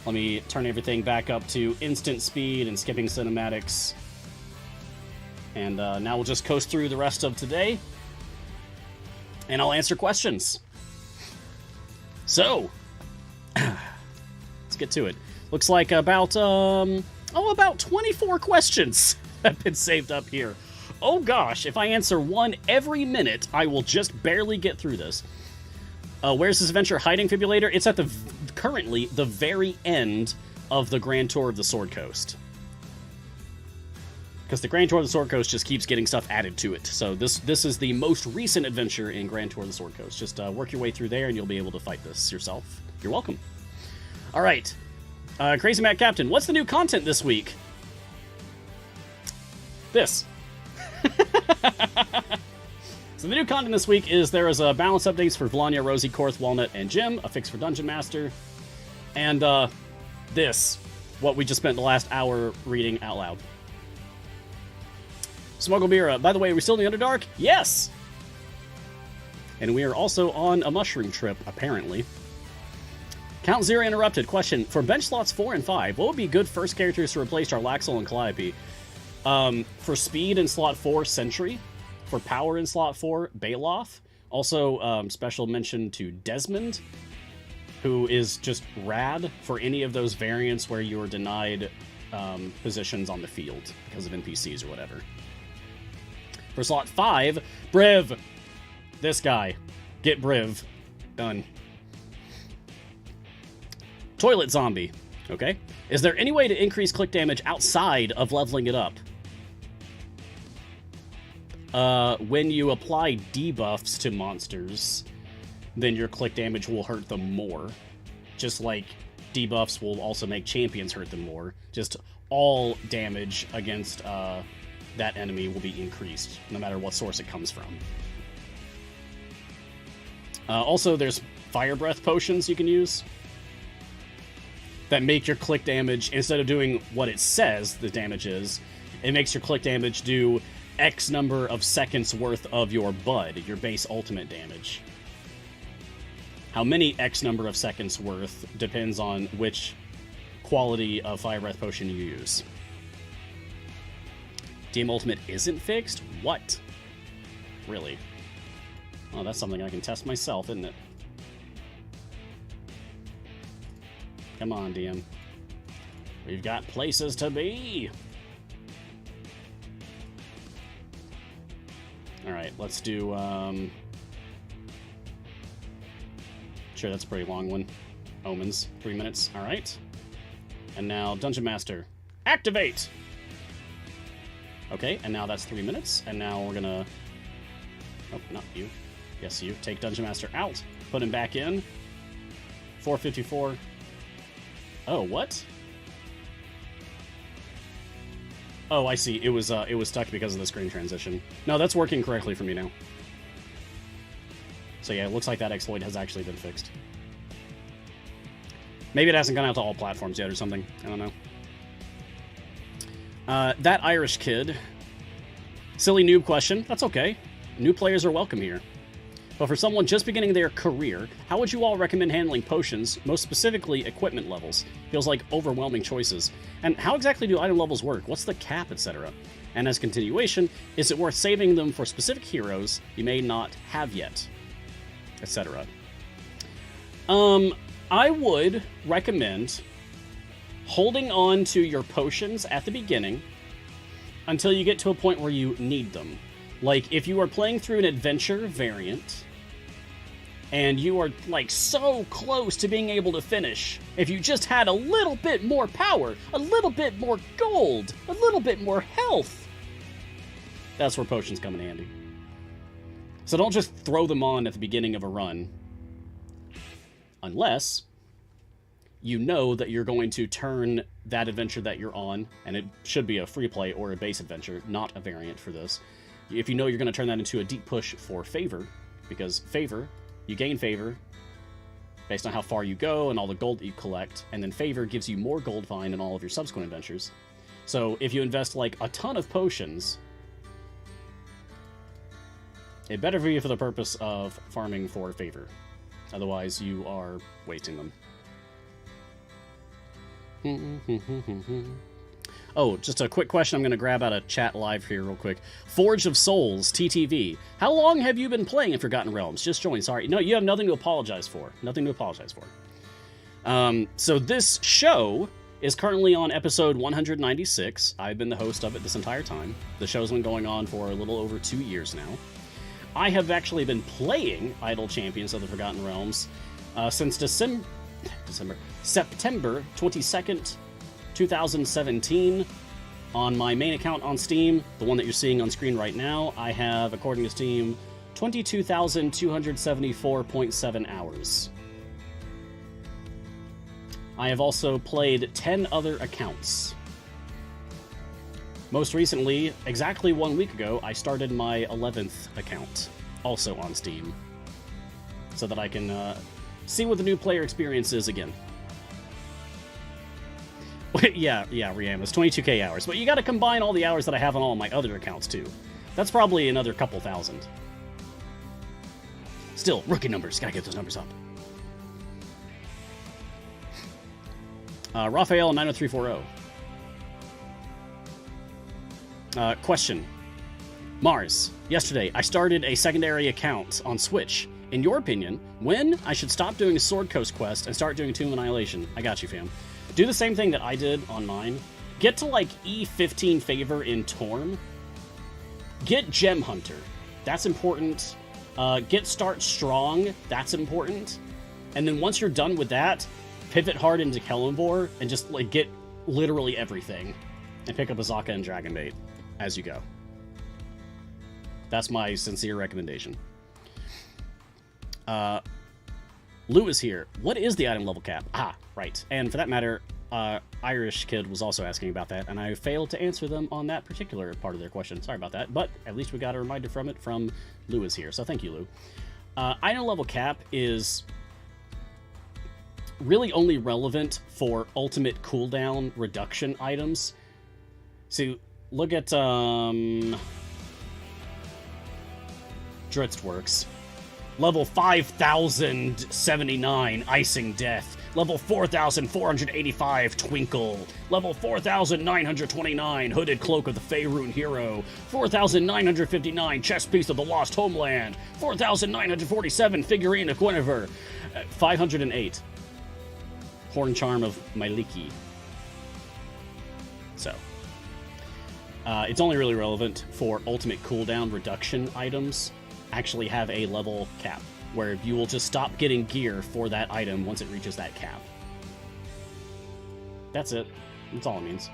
Let me turn everything back up to instant speed and skipping cinematics. And now we'll just coast through the rest of today. And I'll answer questions. So, let's get to it. Looks like about 24 questions have been saved up here. Oh gosh, if I answer one every minute, I will just barely get through this. Where's this adventure hiding, Fibrillator? It's at currently the very end of the Grand Tour of the Sword Coast. Because the Grand Tour of the Sword Coast just keeps getting stuff added to it. So this is the most recent adventure in Grand Tour of the Sword Coast. Just work your way through there and you'll be able to fight this yourself. You're welcome. All right. Crazy Matt Captain, what's the new content this week? This. So the new content this week is there is balance updates for Vlania, Rosie, Korth, Walnut, and Jim, a fix for Dungeon Master, and this, what we just spent the last hour reading out loud. Smuggle Beer, by the way, are we still in the Underdark? Yes! And we are also on a mushroom trip, apparently. Count Zero interrupted. Question, for bench slots 4 and 5, what would be good first characters to replace Jarlaxle and Calliope? For speed in slot 4, Sentry. For power in slot 4, Baloth. Also, special mention to Desmond, who is just rad for any of those variants where you are denied positions on the field because of NPCs or whatever. For slot 5, Briv. This guy. Get Briv. Done. Toilet Zombie. Okay. Is there any way to increase click damage outside of leveling it up? When you apply debuffs to monsters, then your click damage will hurt them more. Just like debuffs will also make champions hurt them more. Just all damage against that enemy will be increased, no matter what source it comes from. Also, there's Fire Breath potions you can use that make your click damage, instead of doing what it says the damage is, it makes your click damage do X number of seconds worth of your Bud, your base ultimate damage. How many X number of seconds worth depends on which quality of Fire Breath potion you use. DM ultimate isn't fixed? What? Really? Oh, that's something I can test myself, isn't it? Come on, DM. We've got places to be! Alright, let's do, Sure, that's a pretty long one. Omens, 3 minutes. Alright. And now, Dungeon Master. Activate! Okay, and now that's 3 minutes. And now we're gonna... Oh, not you. Yes, you. Take Dungeon Master out. Put him back in. 454. Oh, what? Oh, I see. It was stuck because of the screen transition. No, that's working correctly for me now. So yeah, it looks like that exploit has actually been fixed. Maybe it hasn't gone out to all platforms yet or something. I don't know. That Irish kid. Silly noob question. That's okay. New players are welcome here. But for someone just beginning their career, how would you all recommend handling potions, most specifically equipment levels? Feels like overwhelming choices. And how exactly do item levels work? What's the cap, etc.? And as continuation, is it worth saving them for specific heroes you may not have yet? Etc. I would recommend holding on to your potions at the beginning until you get to a point where you need them. Like, if you are playing through an adventure variant, and you are, like, so close to being able to finish, if you just had a little bit more power, a little bit more gold, a little bit more health, that's where potions come in handy. So don't just throw them on at the beginning of a run, unless you know that you're going to turn that adventure that you're on, and it should be a free play or a base adventure, not a variant for this. If you know you're going to turn that into a deep push for favor, because favor, you gain favor based on how far you go and all the gold that you collect, and then favor gives you more gold vine in all of your subsequent adventures. So if you invest like a ton of potions, it better be for the purpose of farming for favor. Otherwise, you are wasting them. Oh, just a quick question I'm going to grab out of chat live here real quick. Forge of Souls, TTV. How long have you been playing in Forgotten Realms? Just joined, sorry. No, you have nothing to apologize for. Nothing to apologize for. So this show is currently on episode 196. I've been the host of it this entire time. The show's been going on for a little over 2 years now. I have actually been playing Idle Champions of the Forgotten Realms since December... September 22nd, 2017. On my main account on Steam, the one that you're seeing on screen right now, I have, according to Steam, 22,274.7 hours. I have also played 10 other accounts. Most recently, exactly 1 week ago, I started my 11th account, also on Steam, so that I can see what the new player experience is again. yeah, Riam, it's 22k hours, but you gotta combine all the hours that I have on all my other accounts, too. That's probably another couple thousand. Still, rookie numbers, gotta get those numbers up. Raphael 90340. Question. Mars, yesterday I started a secondary account on Switch. In your opinion, when I should stop doing a Sword Coast quest and start doing Tomb of Annihilation? I got you, fam. Do the same thing that I did on mine. Get to, like, E15 favor in Torm. Get Gem Hunter. That's important. Get Start Strong. That's important. And then once you're done with that, pivot hard into Kellenvor and just, like, get literally everything. And pick up Azaka and Dragonbait as you go. That's my sincere recommendation. Lou is here. What is the item level cap? Ah, right. And for that matter, Irish Kid was also asking about that, and I failed to answer them on that particular part of their question. Sorry about that, but at least we got a reminder from it from Lou is here, so thank you, Lou. Item level cap is really only relevant for ultimate cooldown reduction items. So, look at, Dritztworks. Level 5,079, Icing Death. Level 4,485, Twinkle. Level 4,929, Hooded Cloak of the Faerun Hero. 4,959, Chess Piece of the Lost Homeland. 4,947, Figurine of Guinevere. 508, Horn Charm of Myliki. So, it's only really relevant for ultimate cooldown reduction items. Actually have a level cap, where you will just stop getting gear for that item once it reaches that cap. That's it. That's all it means.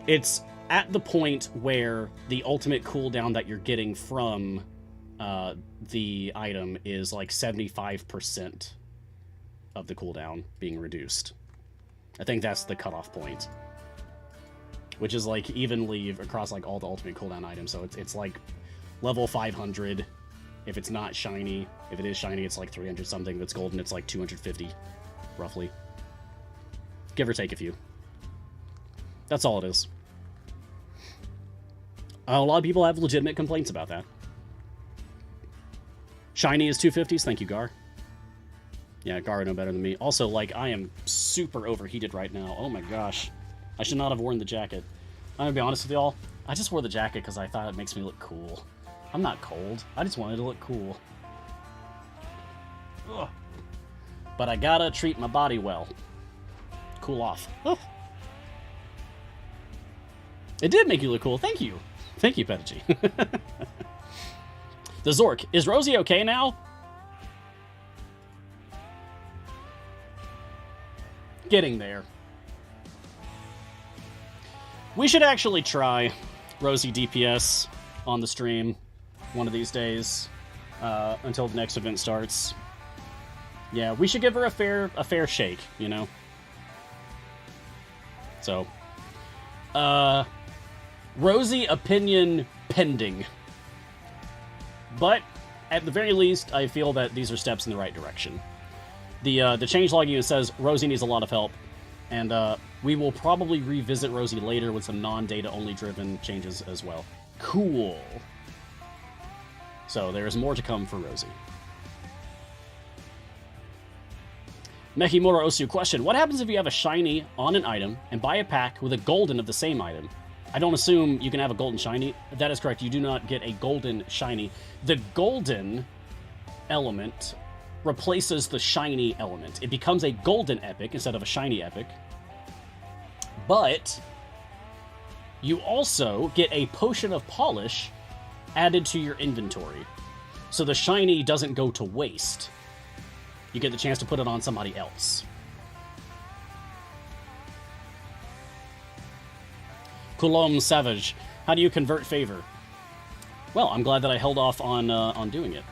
It's at the point where the ultimate cooldown that you're getting from the item is like 75% of the cooldown being reduced. I think that's the cutoff point. Which is like evenly across like all the ultimate cooldown items, so it's like level 500 if it's not shiny. If it is shiny, it's like 300 something. If it's golden, it's like 250, roughly. Give or take a few. That's all it is. A lot of people have legitimate complaints about that. Shiny is 250s. Thank you, Gar. Yeah, Gar would know better than me. Also, like, I am super overheated right now. Oh my gosh. I should not have worn the jacket. I'm gonna be honest with y'all. I just wore the jacket because I thought it makes me look cool. I'm not cold. I just wanted to look cool. Ugh. But I gotta treat my body well. Cool off. Ugh. It did make you look cool. Thank you. Thank you, Pedigy. The Zork. Is Rosie okay now? Getting there. We should actually try Rosie DPS on the stream one of these days until the next event starts. Yeah, we should give her a fair shake, you know. So, Rosie opinion pending. But at the very least, I feel that these are steps in the right direction. The changelog unit says Rosie needs a lot of help, and we will probably revisit Rosie later with some non-data only driven changes as well. Cool. So there's more to come for Rosie. Mekimura Osu question. What happens if you have a shiny on an item and buy a pack with a golden of the same item? I don't assume you can have a golden shiny. That is correct. You do not get a golden shiny. The golden element replaces the shiny element. It becomes a golden epic instead of a shiny epic. But you also get a potion of polish added to your inventory. So the shiny doesn't go to waste. you get the chance to put it on somebody else. Coulomb Savage, how do you convert favor? Well, I'm glad that I held off on doing it.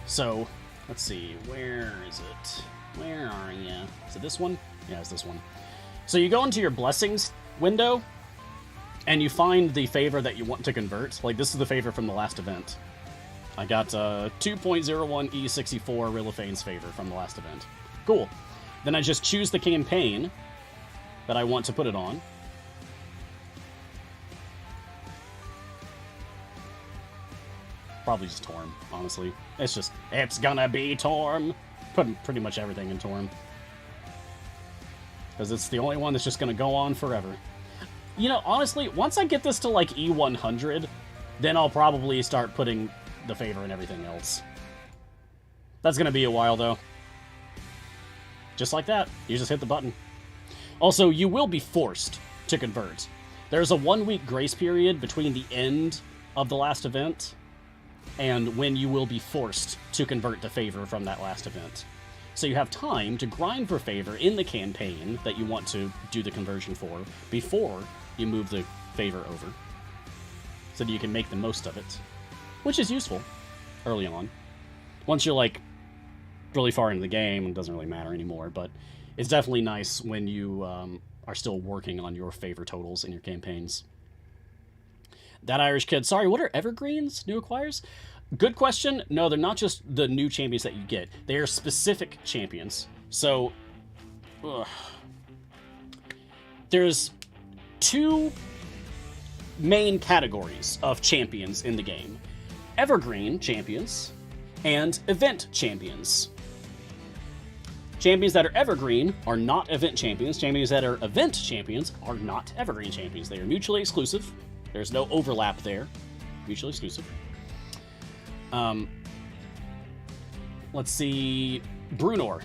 So, let's see, where is it? Where are you? Is it this one? Yeah, it's this one. So you go into your blessings window, and you find the favor that you want to convert. Like, this is the favor from the last event. I got 2.01 E64 Rilophane's favor from the last event. Cool. Then I just choose the campaign that I want to put it on. Probably just Torm, honestly. It's gonna be Torm. Putting pretty much everything in Torm. Because it's the only one that's just gonna go on forever. You know, honestly, once I get this to like E100, then I'll probably start putting the favor in everything else. That's gonna be a while, though. Just like that, you just hit the button. Also, you will be forced to convert. There's a 1-week grace period between the end of the last event and when you will be forced to convert the favor from that last event. So you have time to grind for favor in the campaign that you want to do the conversion for before you move the favor over, so that you can make the most of it, which is useful early on. Once you're like really far into the game, it doesn't really matter anymore, but it's definitely nice when you are still working on your favor totals in your campaigns. That Irish kid, sorry, what are evergreens? New acquires? Good question. No, they're not just the new champions that you get. They are specific champions. So, there's 2 main categories of champions in the game. Evergreen champions and event champions. Champions that are evergreen are not event champions. Champions that are event champions are not evergreen champions. They are mutually exclusive. There's no overlap there. Mutually exclusive. Let's see. Brunor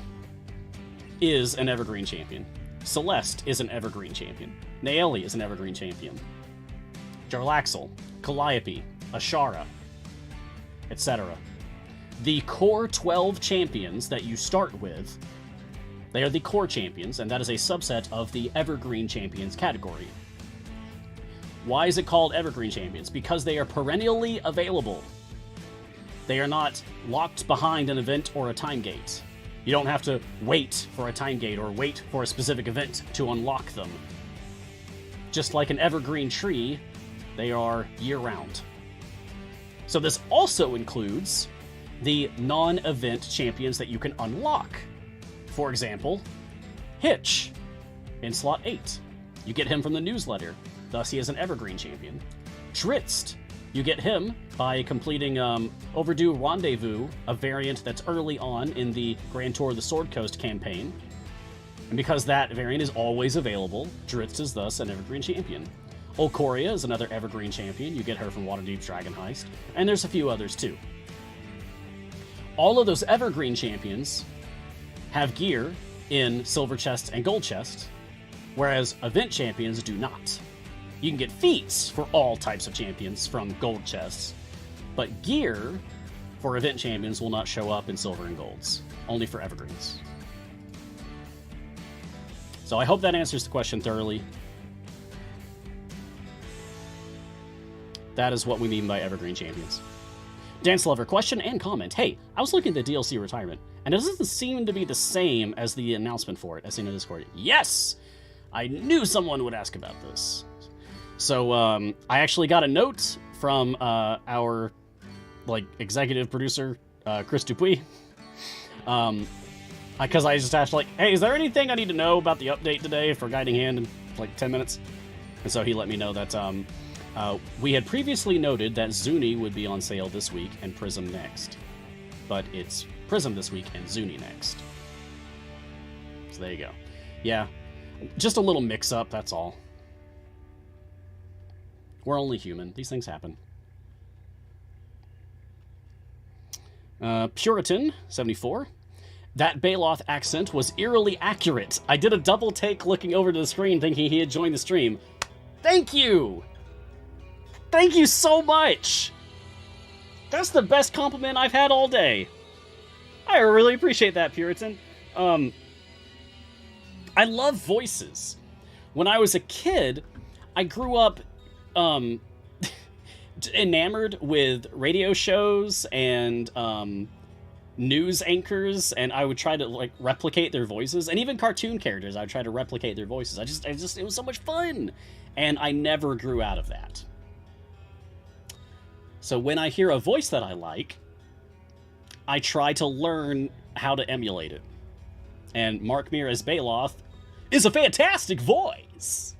is an evergreen champion. Celeste is an evergreen champion. Naeli is an evergreen champion. Jarlaxle, Calliope, Ashara, etc. The core 12 champions that you start with, they are the core champions, and that is a subset of the evergreen champions category. Why is it called evergreen champions? Because they are perennially available. They are not locked behind an event or a time gate. You don't have to wait for a time gate or wait for a specific event to unlock them. Just like an evergreen tree, they are year-round. So this also includes the non-event champions that you can unlock. For example, Hitch in slot 8. You get him from the newsletter, thus he is an evergreen champion. Drizzt, you get him by completing Overdue Rendezvous, a variant that's early on in the Grand Tour of the Sword Coast campaign. And because that variant is always available, Drizzt is thus an evergreen champion. Olcoria is another evergreen champion. You get her from Waterdeep's Dragon Heist. And there's a few others too. All of those evergreen champions have gear in Silver Chest and Gold Chest, whereas event champions do not. You can get feats for all types of champions from Gold Chests, but gear for event champions will not show up in Silver and Golds, only for evergreens. So I hope that answers the question thoroughly. That is what we mean by evergreen champions. Dance Lover, question and comment. Hey, I was looking at the DLC retirement, and it doesn't seem to be the same as the announcement for it, as seen in Discord. Yes! I knew someone would ask about this. So, I actually got a note from our, executive producer, Chris Dupuis. Because I just asked, hey, is there anything I need to know about the update today for Guiding Hand in, 10 minutes? And so he let me know that, we had previously noted that Zuni would be on sale this week and Prism next. But it's Prism this week and Zuni next. So there you go. Yeah, just a little mix-up, that's all. We're only human. These things happen. Puritan, 74. That Baloth accent was eerily accurate. I did a double take looking over to the screen thinking he had joined the stream. Thank you! Thank you so much! That's the best compliment I've had all day. I really appreciate that, Puritan. I love voices. When I was a kid, I grew up enamored with radio shows and news anchors, and I would try to like replicate their voices, and even cartoon characters I would try to replicate their voices. I just it was so much fun, and I never grew out of that. So when I hear a voice that I like, I try to learn how to emulate it. And Mark Meer as Baloth is a fantastic voice.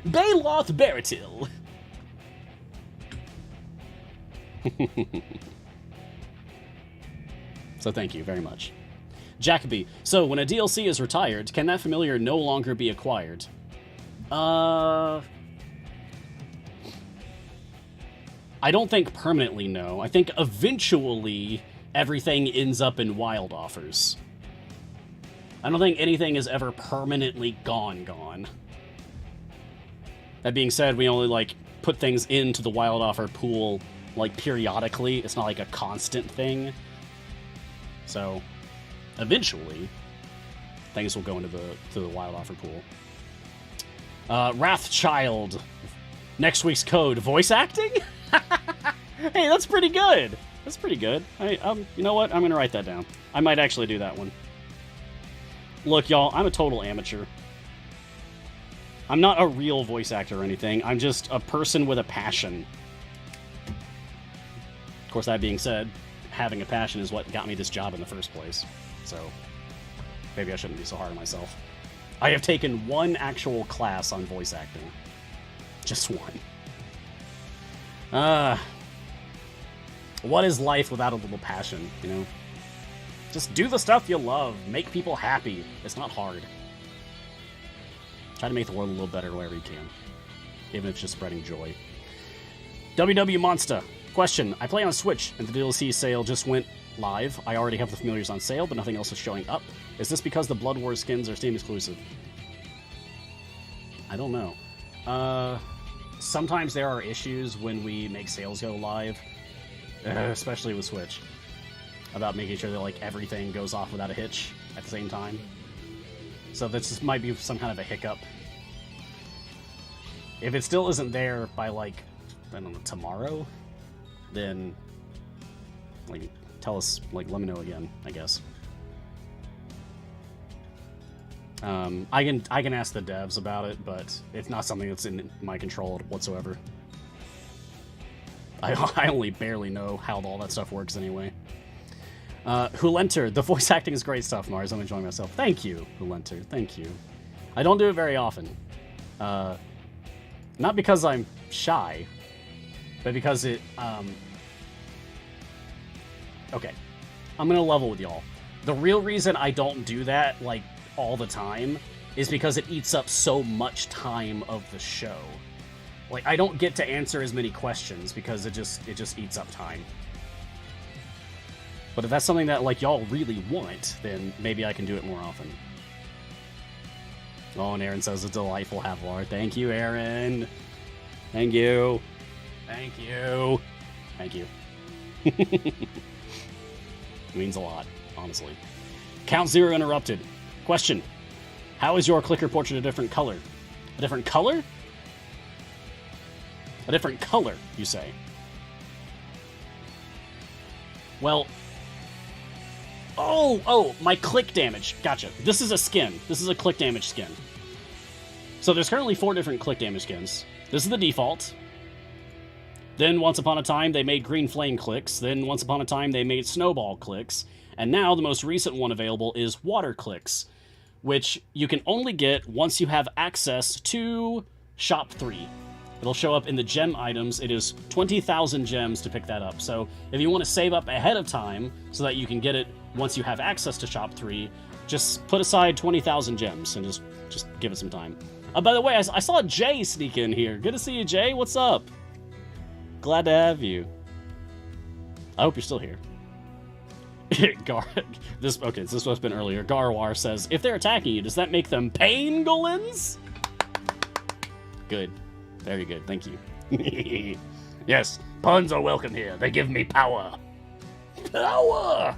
Baloth Baratil. So thank you very much. Jacoby, so when a DLC is retired, can that familiar no longer be acquired? I don't think permanently, no. I think eventually everything ends up in wild offers. I don't think anything is ever permanently gone. That being said, we only, like, put things into the wild offer pool, like, periodically. It's not like a constant thing. So, eventually, things will go into the wild offer pool. Wrathchild. Next week's code, voice acting? Hey, that's pretty good. That's pretty good. You know what? I'm gonna write that down. I might actually do that one. Look, y'all, I'm a total amateur. I'm not a real voice actor or anything. I'm just a person with a passion. Of course, that being said, having a passion is what got me this job in the first place. So, maybe I shouldn't be so hard on myself. I have taken one actual class on voice acting. Just one. What is life without a little passion, you know? Just do the stuff you love. Make people happy. It's not hard. Try to make the world a little better wherever you can. Even if it's just spreading joy. WW Monster. Question. I play on Switch, and the DLC sale just went live. I already have the familiars on sale, but nothing else is showing up. Is this because the Blood Wars skins are Steam exclusive? I don't know. Sometimes there are issues when we make sales go live, especially with Switch, about making sure that like everything goes off without a hitch at the same time. So this just might be some kind of a hiccup. If it still isn't there by like, I don't know, tomorrow, then like tell us, like let me know again, I guess. I can ask the devs about it, but it's not something that's in my control whatsoever. I only barely know how all that stuff works anyway. Hulenter, the voice acting is great stuff, Mars. I'm enjoying myself. Thank you, Hulenter. Thank you. I don't do it very often. Not because I'm shy, but because it, okay. I'm gonna level with y'all. The real reason I don't do that, like, all the time is because it eats up so much time of the show. Like, I don't get to answer as many questions because it just eats up time. But if that's something that, like, y'all really want, then maybe I can do it more often. Oh, and Aaron says a delightful Havlar. Thank you, Aaron. Thank you. Thank you. Thank you. It means a lot, honestly. Count Zero interrupted. Question. How is your clicker portrait a different color? A different color? A different color, you say? Well... Oh, my click damage. Gotcha. This is a skin. This is a click damage skin. So there's currently 4 different click damage skins. This is the default. Then once upon a time they made green flame clicks. Then once upon a time they made snowball clicks. And now the most recent one available is water clicks, which you can only get once you have access to Shop 3. It'll show up in the gem items. It is 20,000 gems to pick that up. So if you want to save up ahead of time so that you can get it once you have access to Shop 3, just put aside 20,000 gems and just give it some time. By the way, I saw Jay sneak in here. Good to see you, Jay. What's up? Glad to have you. I hope you're still here. This must have been earlier. Garwar says, if they're attacking you, does that make them pangolins? Good. Very good. Thank you. Yes, puns are welcome here. They give me power. Power!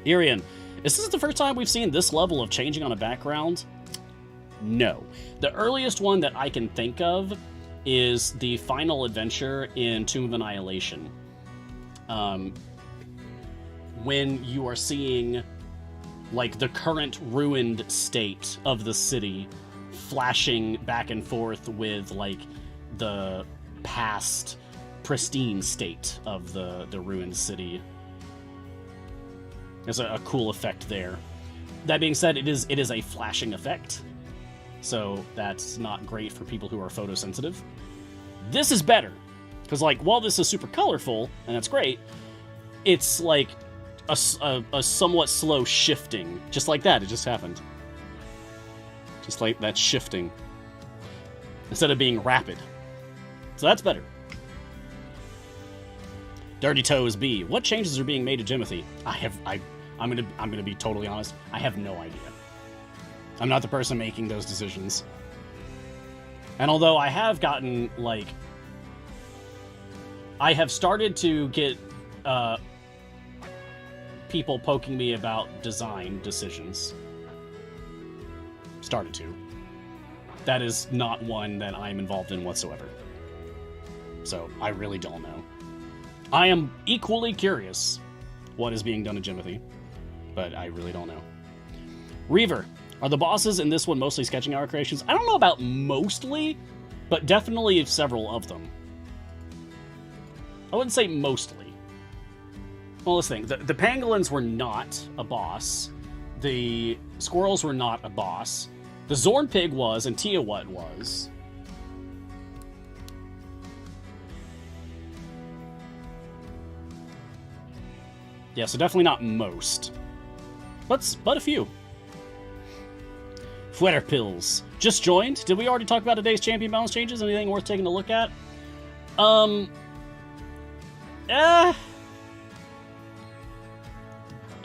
Irian, is this the first time we've seen this level of changing on a background? No. The earliest one that I can think of is the final adventure in Tomb of Annihilation. When you are seeing, like, the current ruined state of the city flashing back and forth with, like, the past pristine state of the ruined city. There's a cool effect there. That being said, it is a flashing effect, so that's not great for people who are photosensitive. This is better, because, like, while this is super colorful, and that's great, it's, like, a somewhat slow shifting. Just like that, it just happened. Just like that shifting. Instead of being rapid. So that's better. Dirty Toes B. What changes are being made to Jimothy? I'm gonna be totally honest. I have no idea. I'm not the person making those decisions. And although I have gotten, like, I have started to get people poking me about design decisions. Started to. That is not one that I'm involved in whatsoever. So, I really don't know. I am equally curious what is being done to Jimothy, but I really don't know. Reaver, are the bosses in this one mostly sketching art creations? I don't know about mostly, but definitely several of them. I wouldn't say mostly. Well, let's think. The pangolins were not a boss. The squirrels were not a boss. The Zorn pig was, and Tiawut was. Yeah, so definitely not most. But a few. Fwetter Pills. Just joined? Did we already talk about today's champion balance changes? Anything worth taking a look at?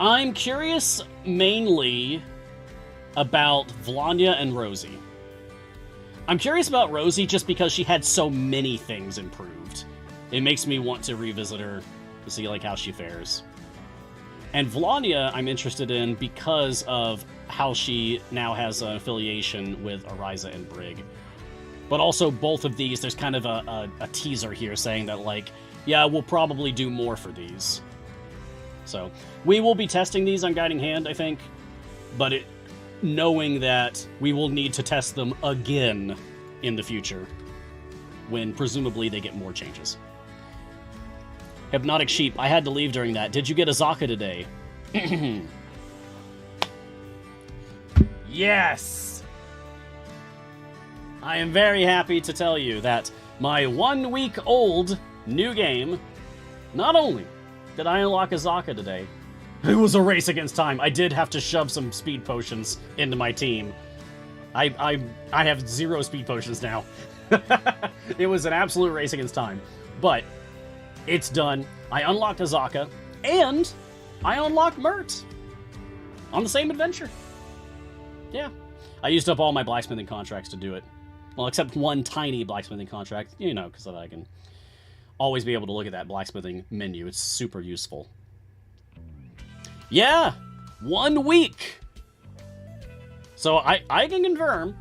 I'm curious mainly about Vlanya and Rosie. I'm curious about Rosie just because she had so many things improved. It makes me want to revisit her to see, like, how she fares. And Vlanya I'm interested in because of how she now has an affiliation with Ariza and Brig. But also both of these, there's kind of a teaser here saying that, like, yeah, we'll probably do more for these. So, we will be testing these on Guiding Hand, I think, but knowing that we will need to test them again in the future, when presumably they get more changes. Hypnotic Sheep, I had to leave during that. Did you get a Zaka today? Yes! I am very happy to tell you that my 1 week old new game, not only did I unlock a Zaka today, it was a race against time. I did have to shove some speed potions into my team. I have 0 speed potions now. It was an absolute race against time. But it's done. I unlocked a Zaka, and I unlocked Mert on the same adventure. Yeah. I used up all my blacksmithing contracts to do it. Well, except one tiny blacksmithing contract, you know, because I can always be able to look at that blacksmithing menu. It's super useful. Yeah! 1 week! So I can confirm.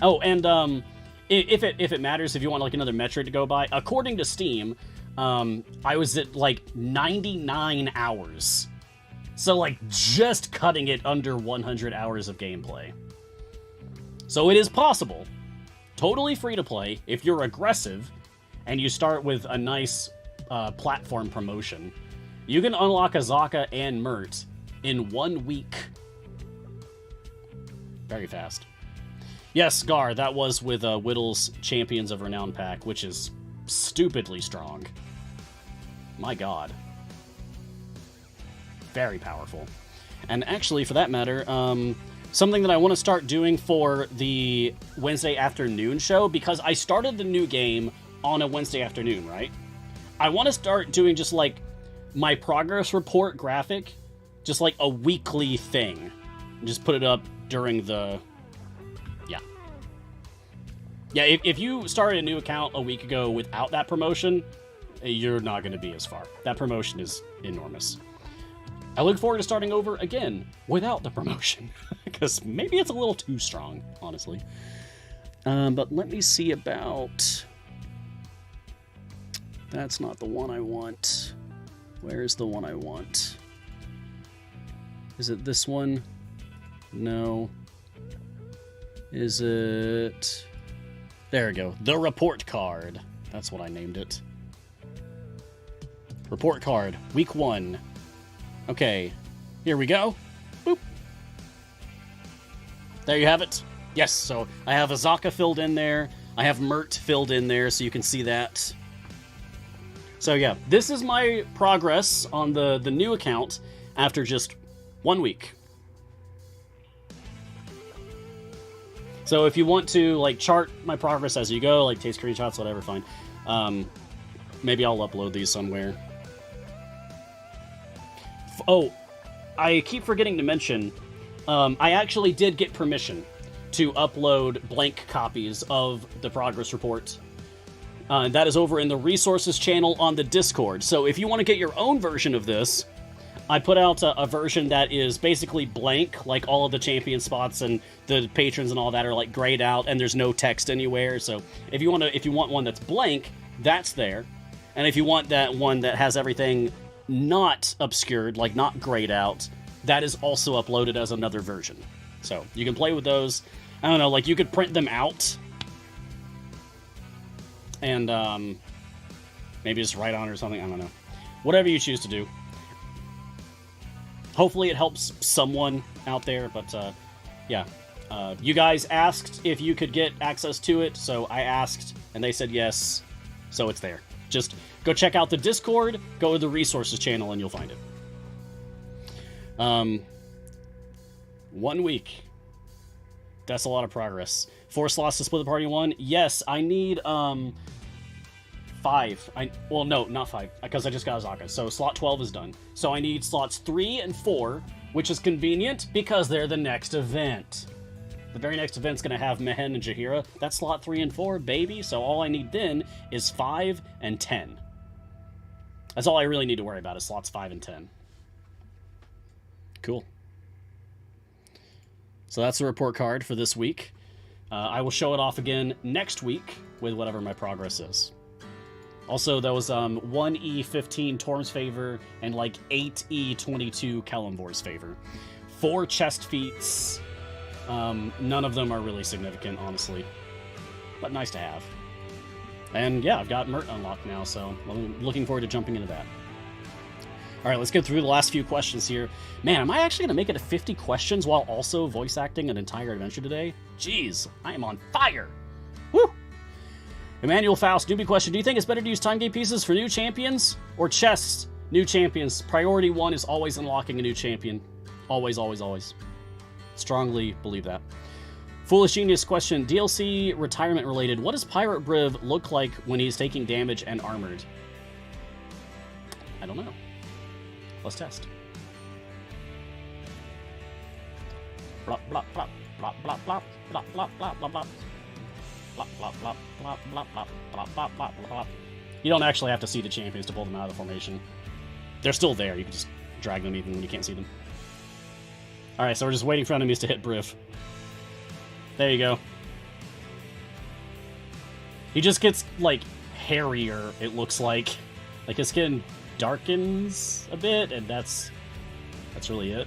Oh, and if it matters, if you want, like, another metric to go by, according to Steam, I was at, like, 99 hours. So, like, just cutting it under 100 hours of gameplay. So it is possible, totally free to play, if you're aggressive, and you start with a nice platform promotion, you can unlock a Zaka and Mert in 1 week. Very fast. Yes, Gar, that was with Whittle's Champions of Renown pack, which is stupidly strong. My god. Very powerful. And actually, for that matter, something that I want to start doing for the Wednesday afternoon show, because I started the new game on a Wednesday afternoon, right? I want to start doing just, like, my progress report graphic, just like a weekly thing. And just put it up during the... Yeah, if you started a new account a week ago without that promotion, you're not going to be as far. That promotion is enormous. I look forward to starting over again without the promotion, because maybe it's a little too strong, honestly. But let me see about... That's not the one I want. Where's the one I want? Is it this one? No. Is it... There we go. The report card. That's what I named it. Report card. Week 1. Okay. Here we go. Boop. There you have it. Yes, so I have Azaka filled in there. I have Mert filled in there, so you can see that. So yeah, this is my progress on the new account after just 1 week. So if you want to like chart my progress as you go, like take screenshots, whatever, fine. Maybe I'll upload these somewhere. Oh, I keep forgetting to mention, I actually did get permission to upload blank copies of the progress report. That is over in the resources channel on the Discord. So if you want to get your own version of this, I put out a version that is basically blank, like all of the champion spots and the patrons and all that are like grayed out, and there's no text anywhere. So if you want one that's blank, that's there. And if you want that one that has everything not obscured, like not grayed out, that is also uploaded as another version. So you can play with those. I don't know, like you could print them out and maybe just write on or something. I don't know. Whatever you choose to do. Hopefully it helps someone out there, but yeah. You guys asked if you could get access to it, so I asked, and they said yes, so it's there. Just go check out the Discord, go to the resources channel, and you'll find it. 1 week. That's a lot of progress. 4 slots to split the party 1. Yes, I need 5. Well, no, not 5, because I just got Azaka. So slot 12 is done. So I need slots 3 and 4, which is convenient because they're the next event. The very next event's going to have Mehen and Jaheira. That's slot 3 and 4, baby. So all I need then is 5 and 10. That's all I really need to worry about is slots 5 and 10. Cool. So that's the report card for this week. I will show it off again next week with whatever my progress is. Also, that was 1E15 Torm's favor and like 8E22 Kellenvor's favor. 4 chest feats. None of them are really significant, honestly. But nice to have. And yeah, I've got Mert unlocked now, so I'm looking forward to jumping into that. Alright, let's get through the last few questions here. Man, am I actually going to make it to 50 questions while also voice acting an entire adventure today? Jeez, I am on fire! Woo! Emmanuel Faust, newbie question. Do you think it's better to use time gate pieces for new champions or chests? New champions. Priority 1 is always unlocking a new champion. Always, always, always. Strongly believe that. Foolish Genius question. DLC retirement related. What does Pirate Briv look like when he's taking damage and armored? I don't know. Let's test. Blop, blop, blop, blop, blop, blop, blop, blop, blop, blop, blop. Blop, blop, blop, blop, blop, blop, blop, blop, blop, blop. You don't actually have to see the champions to pull them out of the formation. They're still there. You can just drag them even when you can't see them. Alright, so we're just waiting for enemies to hit Briv. There you go. He just gets, like, hairier, it looks like. Like, his skin darkens a bit, and that's really it.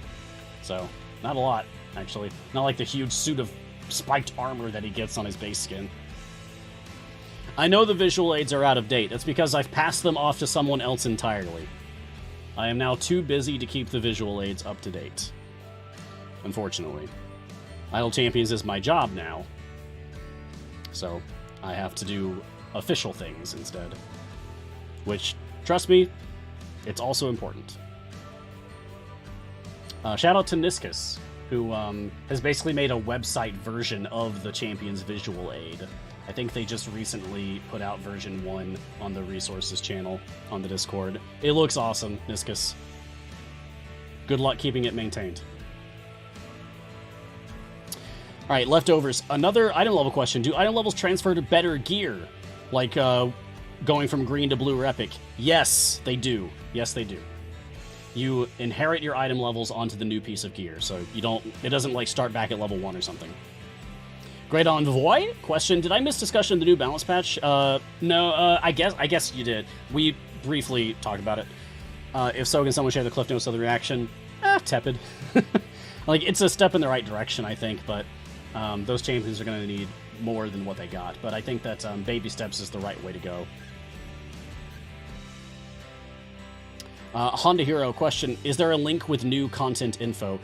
So, not a lot, actually. Not like the huge suit of spiked armor that he gets on his base skin. I know the visual aids are out of date. That's because I've passed them off to someone else entirely. I am now too busy to keep the visual aids up to date. Unfortunately. Idle Champions is my job now. So, I have to do official things instead. Which, trust me, it's also important. Shout out to Niscus, who has basically made a website version of the Champions visual aid. I think they just recently put out version 1 on the resources channel on the Discord. It looks awesome, Niscus. Good luck keeping it maintained. Alright, leftovers. Another item level question. Do item levels transfer to better gear? Like, going from green to blue or epic? Yes, they do. Yes, they do. you inherit your item levels onto the new piece of gear, so it doesn't like start back at level 1 or something. Great Envoy? Question, did I miss discussion of the new balance patch? No, I guess you did. We briefly talked about it. If so, can someone share the Cliff Notes of the reaction? Tepid. Like, it's a step in the right direction, I think, but those champions are going to need more than what they got. But I think that baby steps is the right way to go. Honda Hero question, is there a link with new content info?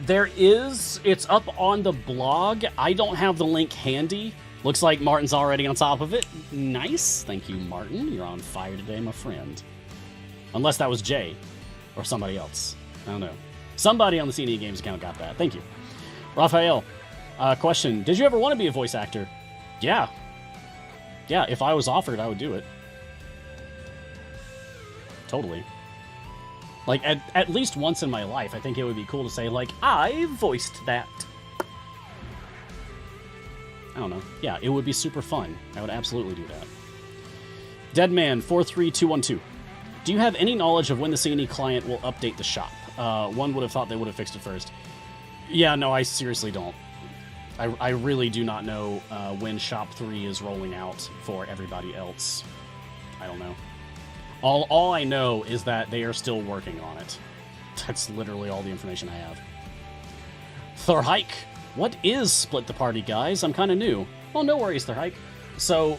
There is. It's up on the blog. I don't have the link handy. Looks like Martin's already on top of it. Nice. Thank you, Martin. You're on fire today, my friend. Unless that was Jay or somebody else. I don't know. Somebody on the CNE Games account got that. Thank you. Raphael, question, did you ever want to be a voice actor? Yeah. Yeah, if I was offered, I would do it. Totally. Like, at least once in my life, I think it would be cool to say, like, I voiced that. I don't know. Yeah, it would be super fun. I would absolutely do that. Deadman43212. Do you have any knowledge of when the CNE client will update the shop? One would have thought they would have fixed it first. Yeah, no, I seriously don't. I really do not know when Shop 3 is rolling out for everybody else. I don't know. All I know is that they are still working on it. That's literally all the information I have. Thorhike, what is Split the Party, guys? I'm kind of new. Well, no worries, Thorhike. So,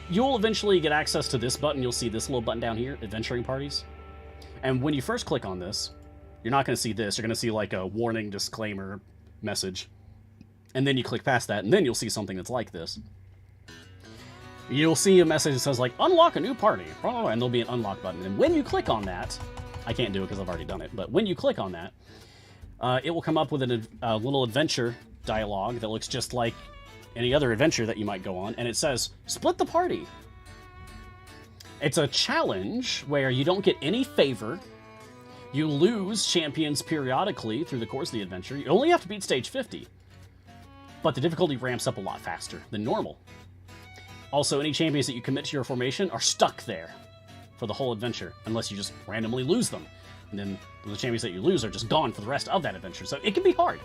you'll eventually get access to this button. You'll see this little button down here, Adventuring Parties. And when you first click on this, you're not going to see this. You're going to see like a warning disclaimer message. And then you click past that, and then you'll see something that's like this. You'll see a message that says, like, unlock a new party, and there'll be an unlock button. And when you click on that, I can't do it because I've already done it, but when you click on that, it will come up with a little adventure dialogue that looks just like any other adventure that you might go on, and it says, split the party. It's a challenge where you don't get any favor. You lose champions periodically through the course of the adventure. You only have to beat stage 50, but the difficulty ramps up a lot faster than normal. Also, any champions that you commit to your formation are stuck there for the whole adventure, unless you just randomly lose them. And then the champions that you lose are just gone for the rest of that adventure, so it can be hard.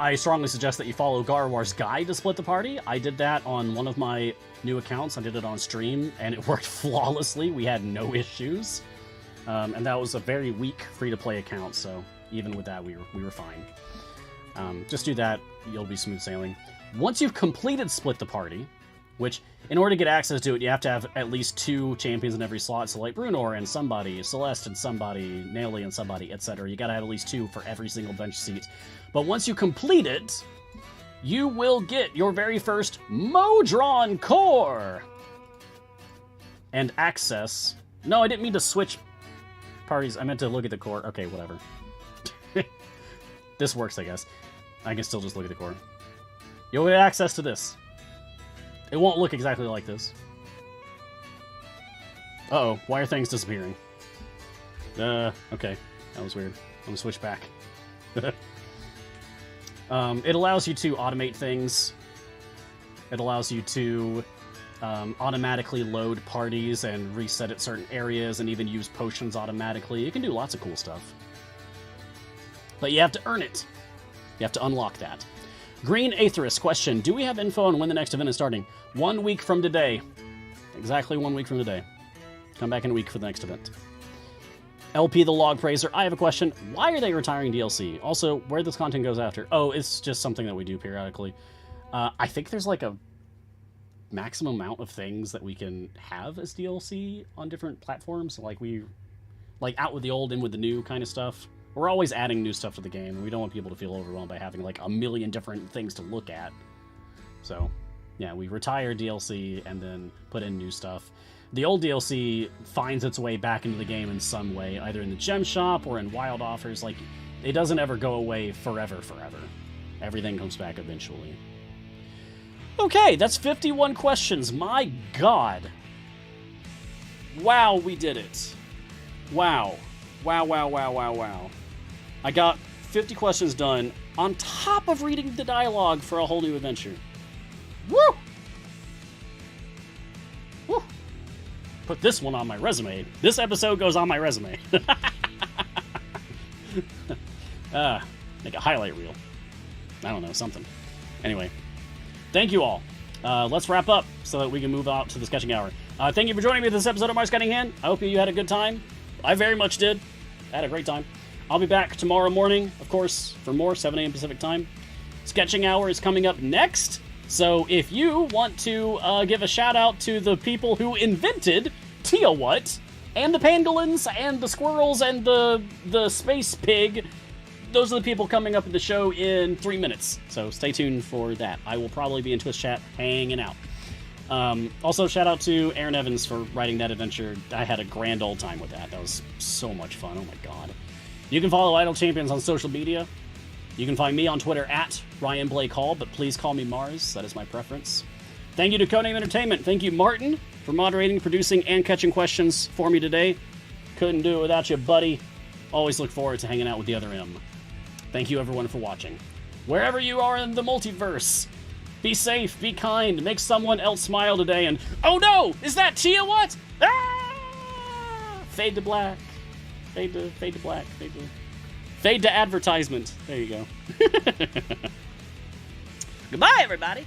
I strongly suggest that you follow Garwar's guide to split the party. I did that on one of my new accounts. I did it on stream, and it worked flawlessly. We had no issues. And that was a very weak free-to-play account, so even with that, we were fine. Just do that. You'll be smooth sailing. Once you've completed Split the Party, which, in order to get access to it, you have to have at least 2 champions in every slot. So, like Brunor and somebody, Celeste and somebody, Naily and somebody, etc. You gotta have at least 2 for every single bench seat. But once you complete it, you will get your very first Modron core! And access... No, I didn't mean to switch parties. I meant to look at the core. Okay, whatever. This works, I guess. I can still just look at the core. You'll get access to this. It won't look exactly like this. Uh-oh, why are things disappearing? Okay. That was weird. I'm gonna switch back. It allows you to automate things. It allows you to automatically load parties and reset at certain areas and even use potions automatically. You can do lots of cool stuff. But you have to earn it. You have to unlock that. Green Aetherist question, do we have info on when the next event is starting? 1 week from today. Exactly 1 week from today. Come back in a week for the next event. LP the Log Praiser, I have a question. Why are they retiring DLC? Also, where this content goes after? Oh, it's just something that we do periodically. I think there's like a maximum amount of things that we can have as DLC on different platforms. Like out with the old, in with the new kind of stuff. We're always adding new stuff to the game, and we don't want people to feel overwhelmed by having like a million different things to look at. So, yeah, we retire DLC and then put in new stuff. The old DLC finds its way back into the game in some way, either in the gem shop or in wild offers. Like, it doesn't ever go away forever. Everything comes back eventually. Okay, that's 51 questions. My God. Wow, we did it. Wow. Wow. I got 50 questions done on top of reading the dialogue for a whole new adventure. Woo! Woo! Put this one on my resume. This episode goes on my resume. Make a highlight reel. I don't know, something. Anyway, thank you all. Let's wrap up so that we can move out to the sketching hour. Thank you for joining me this episode of Mark's Guiding Hand. I hope you had a good time. I very much did. I had a great time. I'll be back tomorrow morning, of course, for more 7 a.m. Pacific time. Sketching hour is coming up next. So if you want to give a shout out to the people who invented Tiawat and the pangolins and the squirrels and the space pig, those are the people coming up in the show in 3 minutes. So stay tuned for that. I will probably be in Twitch chat hanging out. Also, shout out to Aaron Evans for writing that adventure. I had a grand old time with that. That was so much fun. Oh my god. You can follow Idle Champions on social media. You can find me on Twitter at Ryan Blake Hall, but please call me Mars. That is my preference. Thank you to Codename Entertainment. Thank you, Martin, for moderating, producing, and catching questions for me today. Couldn't do it without you, buddy. Always look forward to hanging out with the other M. Thank you, everyone, for watching. Wherever you are in the multiverse, be safe, be kind, make someone else smile today, and oh no! Is that Tiawat? Ah! Fade to black. Fade to black. Fade to advertisement. There you go. Goodbye, everybody.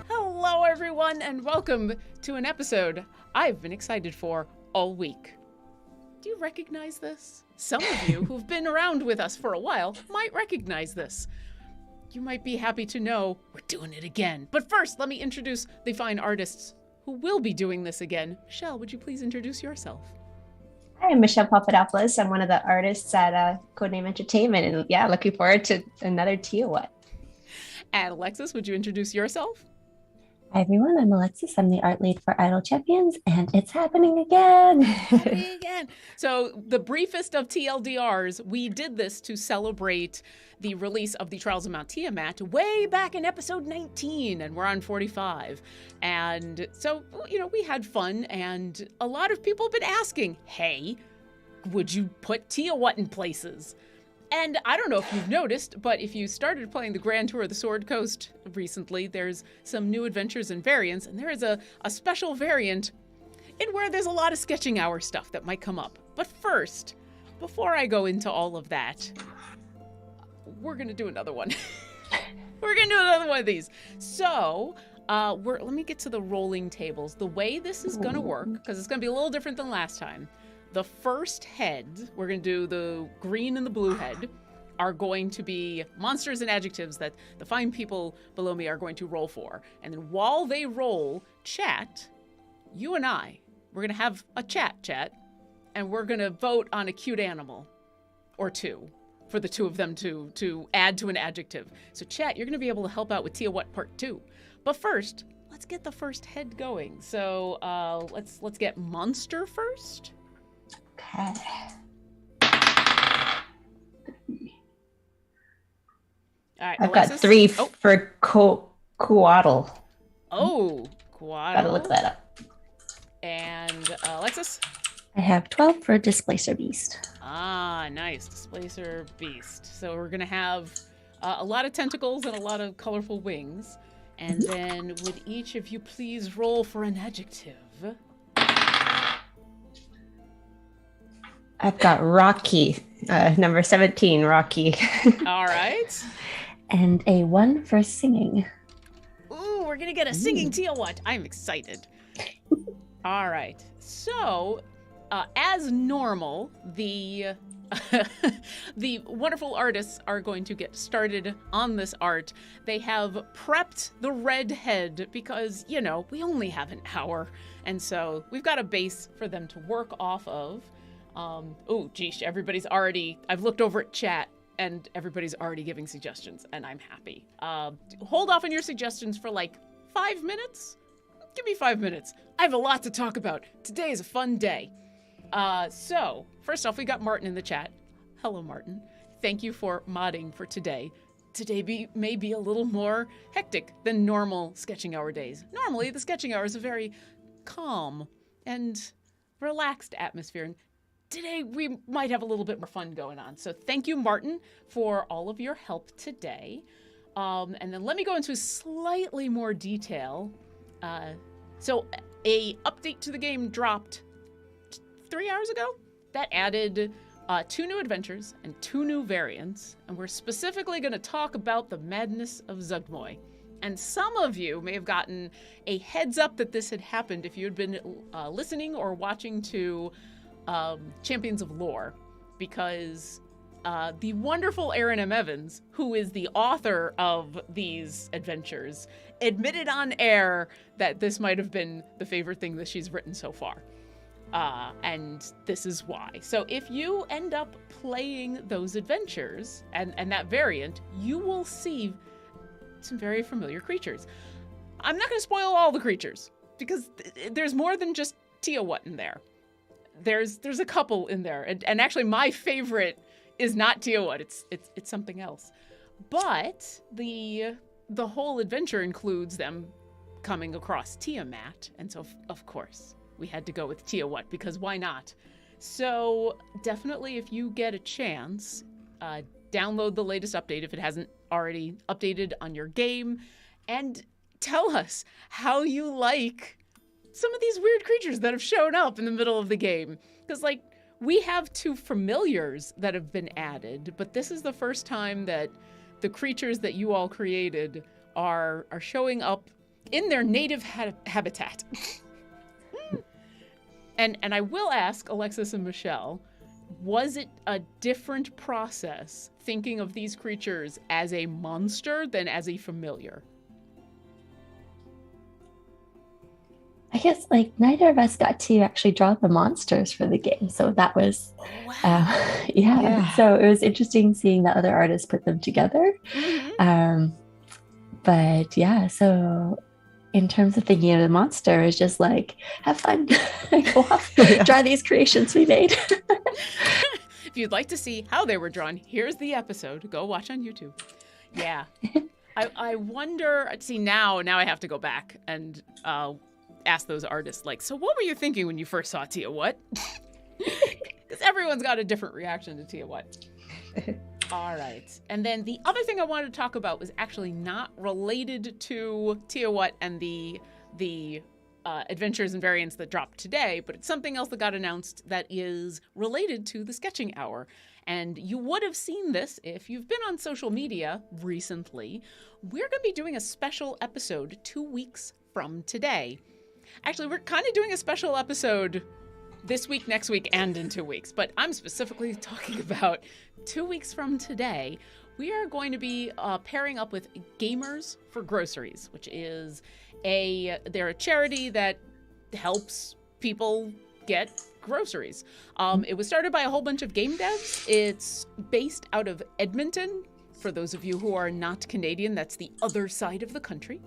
Hello, everyone, and welcome to an episode I've been excited for all week. Do you recognize this? Some of you who've been around with us for a while might recognize this. You might be happy to know we're doing it again. But first, let me introduce the fine artists who will be doing this again. Michelle, would you please introduce yourself? Hi, I'm Michelle Papadopoulos. I'm one of the artists at Codename Entertainment, and yeah, looking forward to another Tiawat. And Alexis, would you introduce yourself? Hi everyone, I'm Alexis. I'm the art lead for Idle Champions, and it's happening again. So the briefest of TLDRs, we did this to celebrate the release of the Trials of Mount Tiamat way back in episode 19, and we're on 45. And so, you know, we had fun, and a lot of people have been asking, hey, would you put Tiawat in places? And I don't know if you've noticed, but if you started playing the Grand Tour of the Sword Coast recently, there's some new adventures and variants, and there is a special variant in where there's a lot of sketching hour stuff that might come up. But first, before I go into all of that, we're going to do another one. We're going to do another one of these. So, let me get to the rolling tables. The way this is going to work, because it's going to be a little different than last time, the first head, we're going to do the green and the blue head, are going to be monsters and adjectives that the fine people below me are going to roll for. And then while they roll, chat, you and I, we're going to have a chat, and we're going to vote on a cute animal or two for the two of them to add to an adjective. So chat, you're going to be able to help out with Tiawat Part 2. But first, let's get the first head going. So let's get monster first. Okay. All right, I've Alexis? got 3 for Coatl. Oh, Quad. Gotta look that up. Alexis? I have 12 for Displacer Beast. Ah, nice. Displacer Beast. So we're going to have a lot of tentacles and a lot of colorful wings. And then would each of you please roll for an adjective? I've got Rocky, number 17, Rocky. All right. And a 1 for singing. Ooh, we're going to get a singing Tiamat. I'm excited. All right. So, as normal, the the wonderful artists are going to get started on this art. They have prepped the red head because, you know, we only have an hour. And so we've got a base for them to work off of. Oh, geesh, I've looked over at chat and everybody's already giving suggestions and I'm happy. Hold off on your suggestions for like 5 minutes. Give me 5 minutes. I have a lot to talk about. Today is a fun day. So, first off, we got Martin in the chat. Hello, Martin. Thank you for modding for today. Today may be a little more hectic than normal sketching hour days. Normally, the sketching hour is a very calm and relaxed atmosphere. And today, we might have a little bit more fun going on. So thank you, Martin, for all of your help today. And then let me go into slightly more detail. So a update to the game dropped 3 hours ago that added 2 new adventures and 2 new variants. And we're specifically going to talk about the Madness of Zugboy. And some of you may have gotten a heads up that this had happened if you had been listening or watching to Champions of Lore, because the wonderful Erin M. Evans, who is the author of these adventures, admitted on air that this might have been the favorite thing that she's written so far. And this is why. So if you end up playing those adventures and that variant, you will see some very familiar creatures. I'm not going to spoil all the creatures because there's more than just Tiamat in there. There's a couple in there, and actually my favorite is not Tiamat. It's something else. But the whole adventure includes them coming across Tiamat, and so of course we had to go with Tiamat because why not? So definitely, if you get a chance, download the latest update if it hasn't already updated on your game, and tell us how you like some of these weird creatures that have shown up in the middle of the game. Because, like, we have 2 familiars that have been added, but this is the first time that the creatures that you all created are showing up in their native habitat. And I will ask Alexis and Michelle, was it a different process thinking of these creatures as a monster than as a familiar? I guess like neither of us got to actually draw the monsters for the game. So that was, yeah. So it was interesting seeing the other artists put them together. Mm-hmm. But yeah, so in terms of thinking of the monster, it's just like, have fun, go off, draw these creations we made. If you'd like to see how they were drawn, here's the episode. Go watch on YouTube. Yeah. I wonder, see now I have to go back and ask those artists, like, so what were you thinking when you first saw Tiamat? Because everyone's got a different reaction to Tiamat. All right. And then the other thing I wanted to talk about was actually not related to Tiamat and the adventures and variants that dropped today, but it's something else that got announced that is related to the sketching hour. And you would have seen this if you've been on social media recently. We're going to be doing a special episode 2 weeks from today. Actually, we're kind of doing a special episode this week, next week, and in 2 weeks. But I'm specifically talking about 2 weeks from today. We are going to be pairing up with Gamers for Groceries, which is they're a charity that helps people get groceries. It was started by a whole bunch of game devs. It's based out of Edmonton. For those of you who are not Canadian, that's the other side of the country.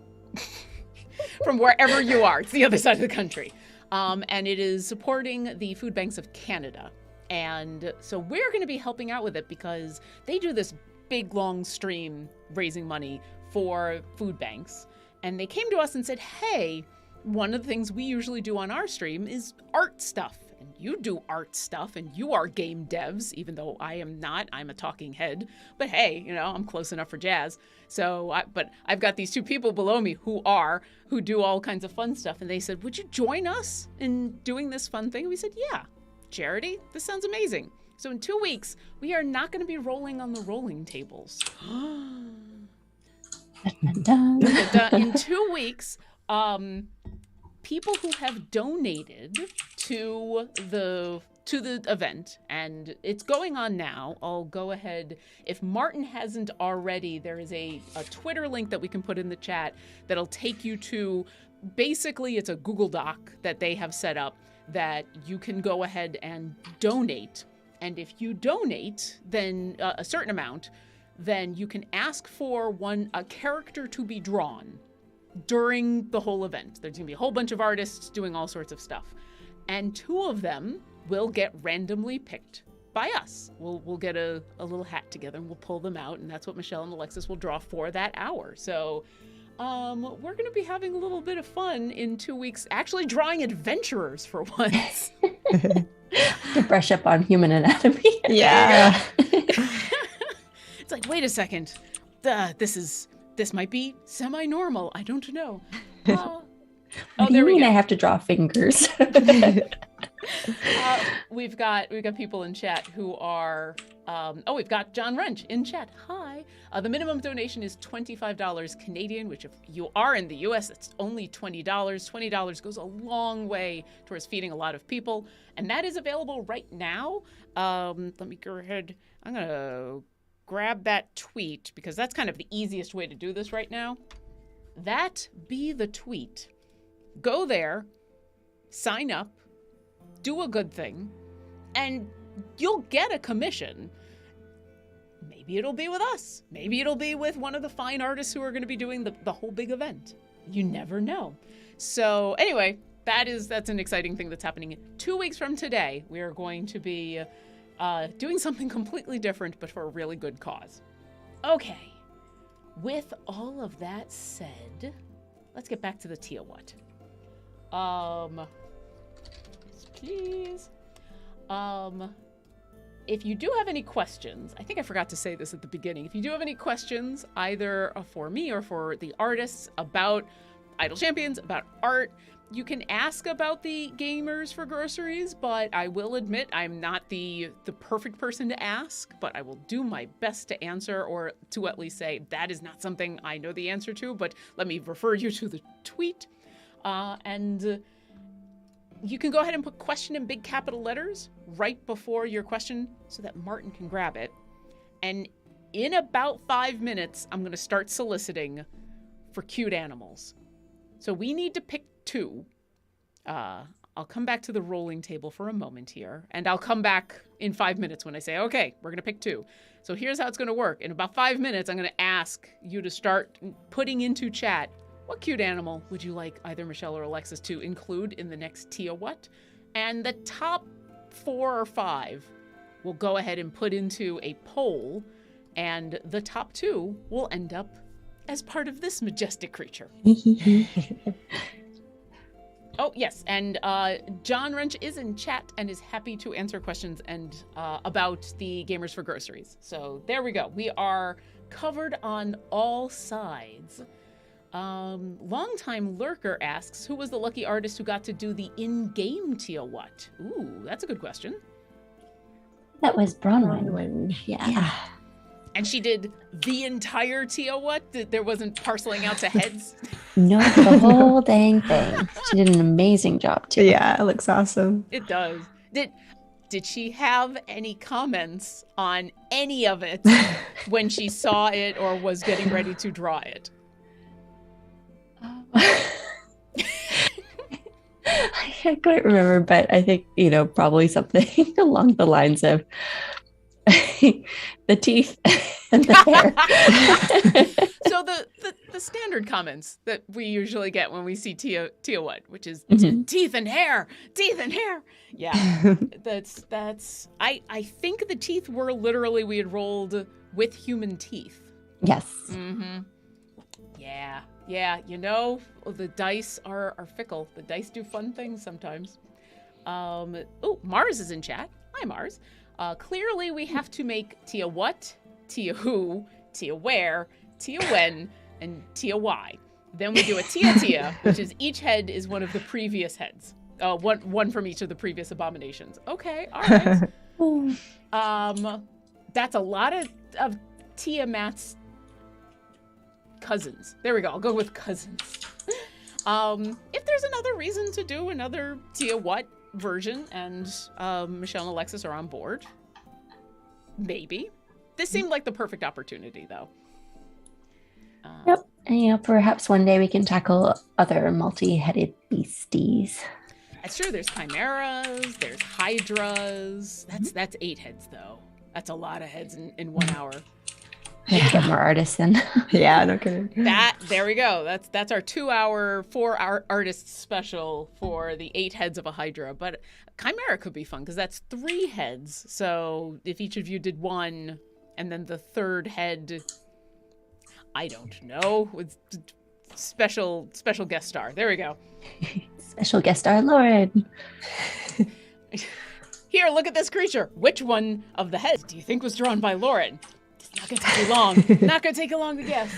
From wherever you are, it's the other side of the country. And it is supporting the food banks of Canada. And so we're going to be helping out with it because they do this big, long stream raising money for food banks. And they came to us and said, hey, one of the things we usually do on our stream is art stuff. And you do art stuff, and you are game devs, even though I am not. I'm a talking head. But hey, you know, I'm close enough for jazz. So, but I've got these two people below me who do all kinds of fun stuff. And they said, would you join us in doing this fun thing? And we said, yeah. Charity, this sounds amazing. So in 2 weeks, we are not going to be rolling on the rolling tables. In 2 weeks, people who have donated to the event, and it's going on now. I'll go ahead. If Martin hasn't already, there is a Twitter link that we can put in the chat that'll take you to, basically it's a Google Doc that they have set up that you can go ahead and donate. And if you donate, then a certain amount, then you can ask for a character to be drawn during the whole event. There's gonna be a whole bunch of artists doing all sorts of stuff. And 2 of them will get randomly picked by us. We'll get a little hat together and we'll pull them out, and that's what Michelle and Alexis will draw for that hour. So we're gonna be having a little bit of fun in 2 weeks, actually drawing adventurers for once. To brush up on human anatomy. Yeah. It's like, wait a second, this might be semi-normal. I don't know. What do you mean I have to draw fingers? We've got people in chat who are. We've got John Wrench in chat. Hi. The minimum donation is $25 Canadian, which if you are in the U.S., it's only $20. $20 goes a long way towards feeding a lot of people, and that is available right now. Let me go ahead. I'm gonna grab that tweet because that's kind of the easiest way to do this right now. That be the tweet. Go there, sign up, do a good thing, and you'll get a commission. Maybe it'll be with us. Maybe it'll be with one of the fine artists who are going to be doing the whole big event. You never know. So anyway, that's an exciting thing that's happening. 2 weeks from today, we are going to be doing something completely different, but for a really good cause. Okay. With all of that said, let's get back to the Tiamat. Please. If you do have any questions, I think I forgot to say this at the beginning. If you do have any questions, either for me or for the artists about Idle Champions, about art, you can ask about the Gamers for Groceries, but I will admit I'm not the perfect person to ask, but I will do my best to answer, or to at least say that is not something I know the answer to, but let me refer you to the tweet. And you can go ahead and put question in big capital letters right before your question so that Martin can grab it. And in about 5 minutes, I'm going to start soliciting for cute animals. So we need to pick 2. I'll come back to the rolling table for a moment here, and I'll come back in 5 minutes when I say, okay, we're going to pick 2. So here's how it's going to work. In about 5 minutes, I'm going to ask you to start putting into chat, what cute animal would you like either Michelle or Alexis to include in the next Tia What? And the top 4 or 5 will go ahead and put into a poll, and the top 2 will end up as part of this majestic creature. Oh, yes, and John Wrench is in chat and is happy to answer questions and about the Gamers for Groceries. So there we go. We are covered on all sides. Longtime Lurker asks, who was the lucky artist who got to do the in-game Tia What? Ooh, that's a good question. That was Bronwyn. Yeah. And she did the entire Tia What? There wasn't parceling out to heads? No, the whole dang thing. She did an amazing job, too. Yeah, it looks awesome. It does. Did she have any comments on any of it when she saw it or was getting ready to draw it? I couldn't remember, but I think, probably something along the lines of the teeth and the hair. So the standard comments that we usually get when we see Tia What, which is teeth and hair. Yeah, that's. I think the teeth were literally we had rolled with human teeth. Yes. Mm-hmm. Yeah, you know, the dice are fickle. The dice do fun things sometimes. Mars is in chat. Hi, Mars. Clearly, we have to make Tia what, Tia who, Tia where, Tia when, and Tia why. Then we do a Tia, which is each head is one of the previous heads. One from each of the previous abominations. Okay, all right. That's a lot of Tiamat's cousins. There we go. I'll go with cousins. If there's another reason to do another Tia what version and Michelle and Alexis are on board, maybe. This seemed like the perfect opportunity, though. Yep. And, perhaps one day we can tackle other multi-headed beasties. That's true. There's chimeras, there's hydras. That's 8 heads, though. That's a lot of heads in 1 hour. We have to get more artists in. Yeah, no kidding. There we go. That's our 2-hour, 4-hour artist special for the 8 heads of a hydra. But chimera could be fun because that's 3 heads. So if each of you did 1, and then the 3rd head, I don't know, with special guest star. There we go. Special guest star Lauren. Here, look at this creature. Which one of the heads do you think was drawn by Lauren? It's not going to take you long. Not going to take you long to guess.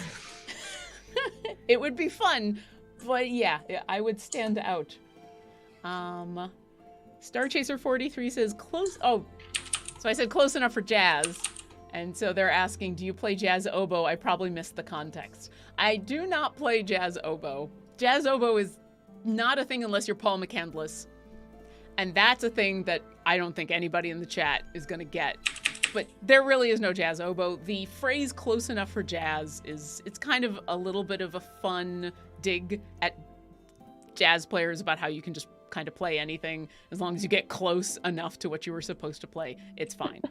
It would be fun, but yeah, I would stand out. Star Chaser 43 says close. Oh, so I said close enough for jazz. And so they're asking, do you play jazz oboe? I probably missed the context. I do not play jazz oboe. Jazz oboe is not a thing unless you're Paul McCandless. And that's a thing that I don't think anybody in the chat is going to get. But there really is no jazz oboe. The phrase close enough for jazz it's kind of a little bit of a fun dig at jazz players about how you can just kind of play anything as long as you get close enough to what you were supposed to play. It's fine.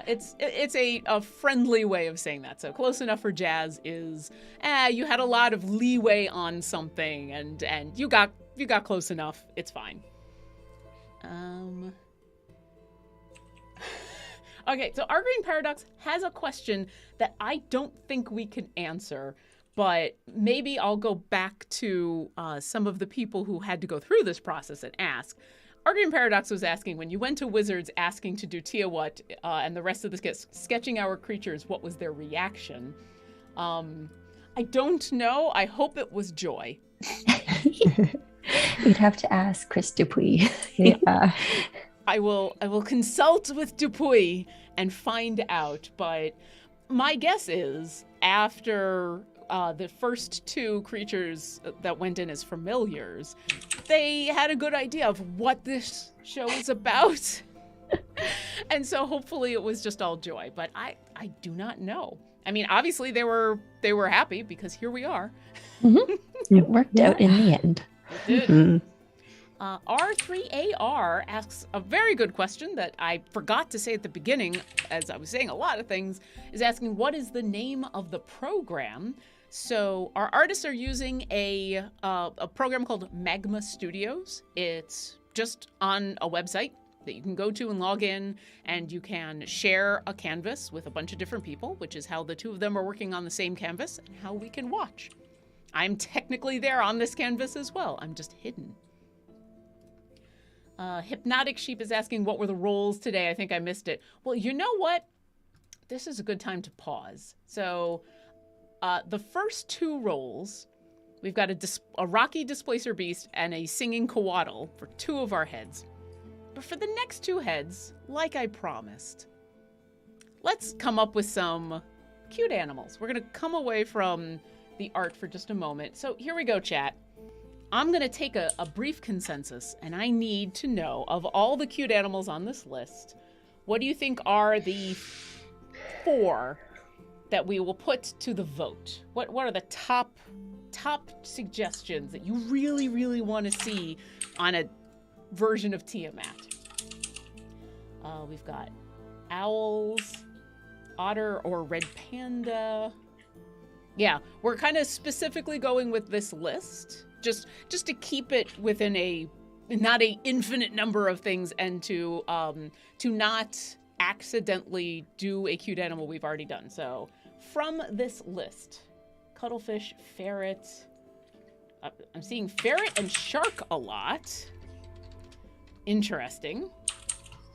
It's a friendly way of saying that. So close enough for jazz is, you had a lot of leeway on something and you got close enough. It's fine. Okay, so Our Green Paradox has a question that I don't think we can answer, but maybe I'll go back to some of the people who had to go through this process and ask. Our Green Paradox was asking, when you went to Wizards asking to do Tia what and the rest of the sketching our creatures, what was their reaction? I don't know. I hope it was joy. We'd have to ask Chris Dupuis. Yeah. I will consult with Dupuis and find out, but my guess is after the first 2 creatures that went in as familiars, they had a good idea of what this show is about. And so hopefully it was just all joy, but I do not know. I mean, obviously they were happy because here we are. Mm-hmm. It worked out in the end. It did. Mm-hmm. R3AR asks a very good question that I forgot to say at the beginning, as I was saying a lot of things, is asking what is the name of the program? So our artists are using a program called Magma Studios. It's just on a website that you can go to and log in, and you can share a canvas with a bunch of different people, which is how the 2 of them are working on the same canvas and how we can watch. I'm technically there on this canvas as well. I'm just hidden. Hypnotic Sheep is asking, what were the roles today? I think I missed it. Well, you know what? This is a good time to pause. So the first 2 roles, we've got a Rocky Displacer Beast and a Singing Coatl for 2 of our heads. But for the next 2 heads, like I promised, let's come up with some cute animals. We're going to come away from the art for just a moment. So here we go, chat. I'm going to take a brief consensus, and I need to know, of all the cute animals on this list, what do you think are the 4 that we will put to the vote? What are the top suggestions that you really, really want to see on a version of Tiamat? We've got owls, otter or red panda. Yeah, we're kind of specifically going with this list. Just to keep it within not a infinite number of things, and to not accidentally do a cute animal we've already done. So from this list, cuttlefish, ferret. I'm seeing ferret and shark a lot. Interesting.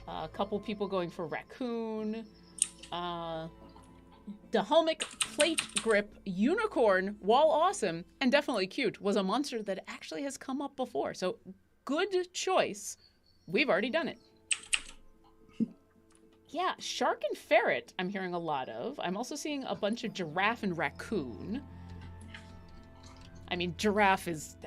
A couple people going for raccoon. Dahulmic plate grip unicorn, while awesome and definitely cute, was a monster that actually has come up before. So good choice. We've already done it. Yeah, shark and ferret I'm hearing a lot of. I'm also seeing a bunch of giraffe and raccoon. I mean, giraffe is...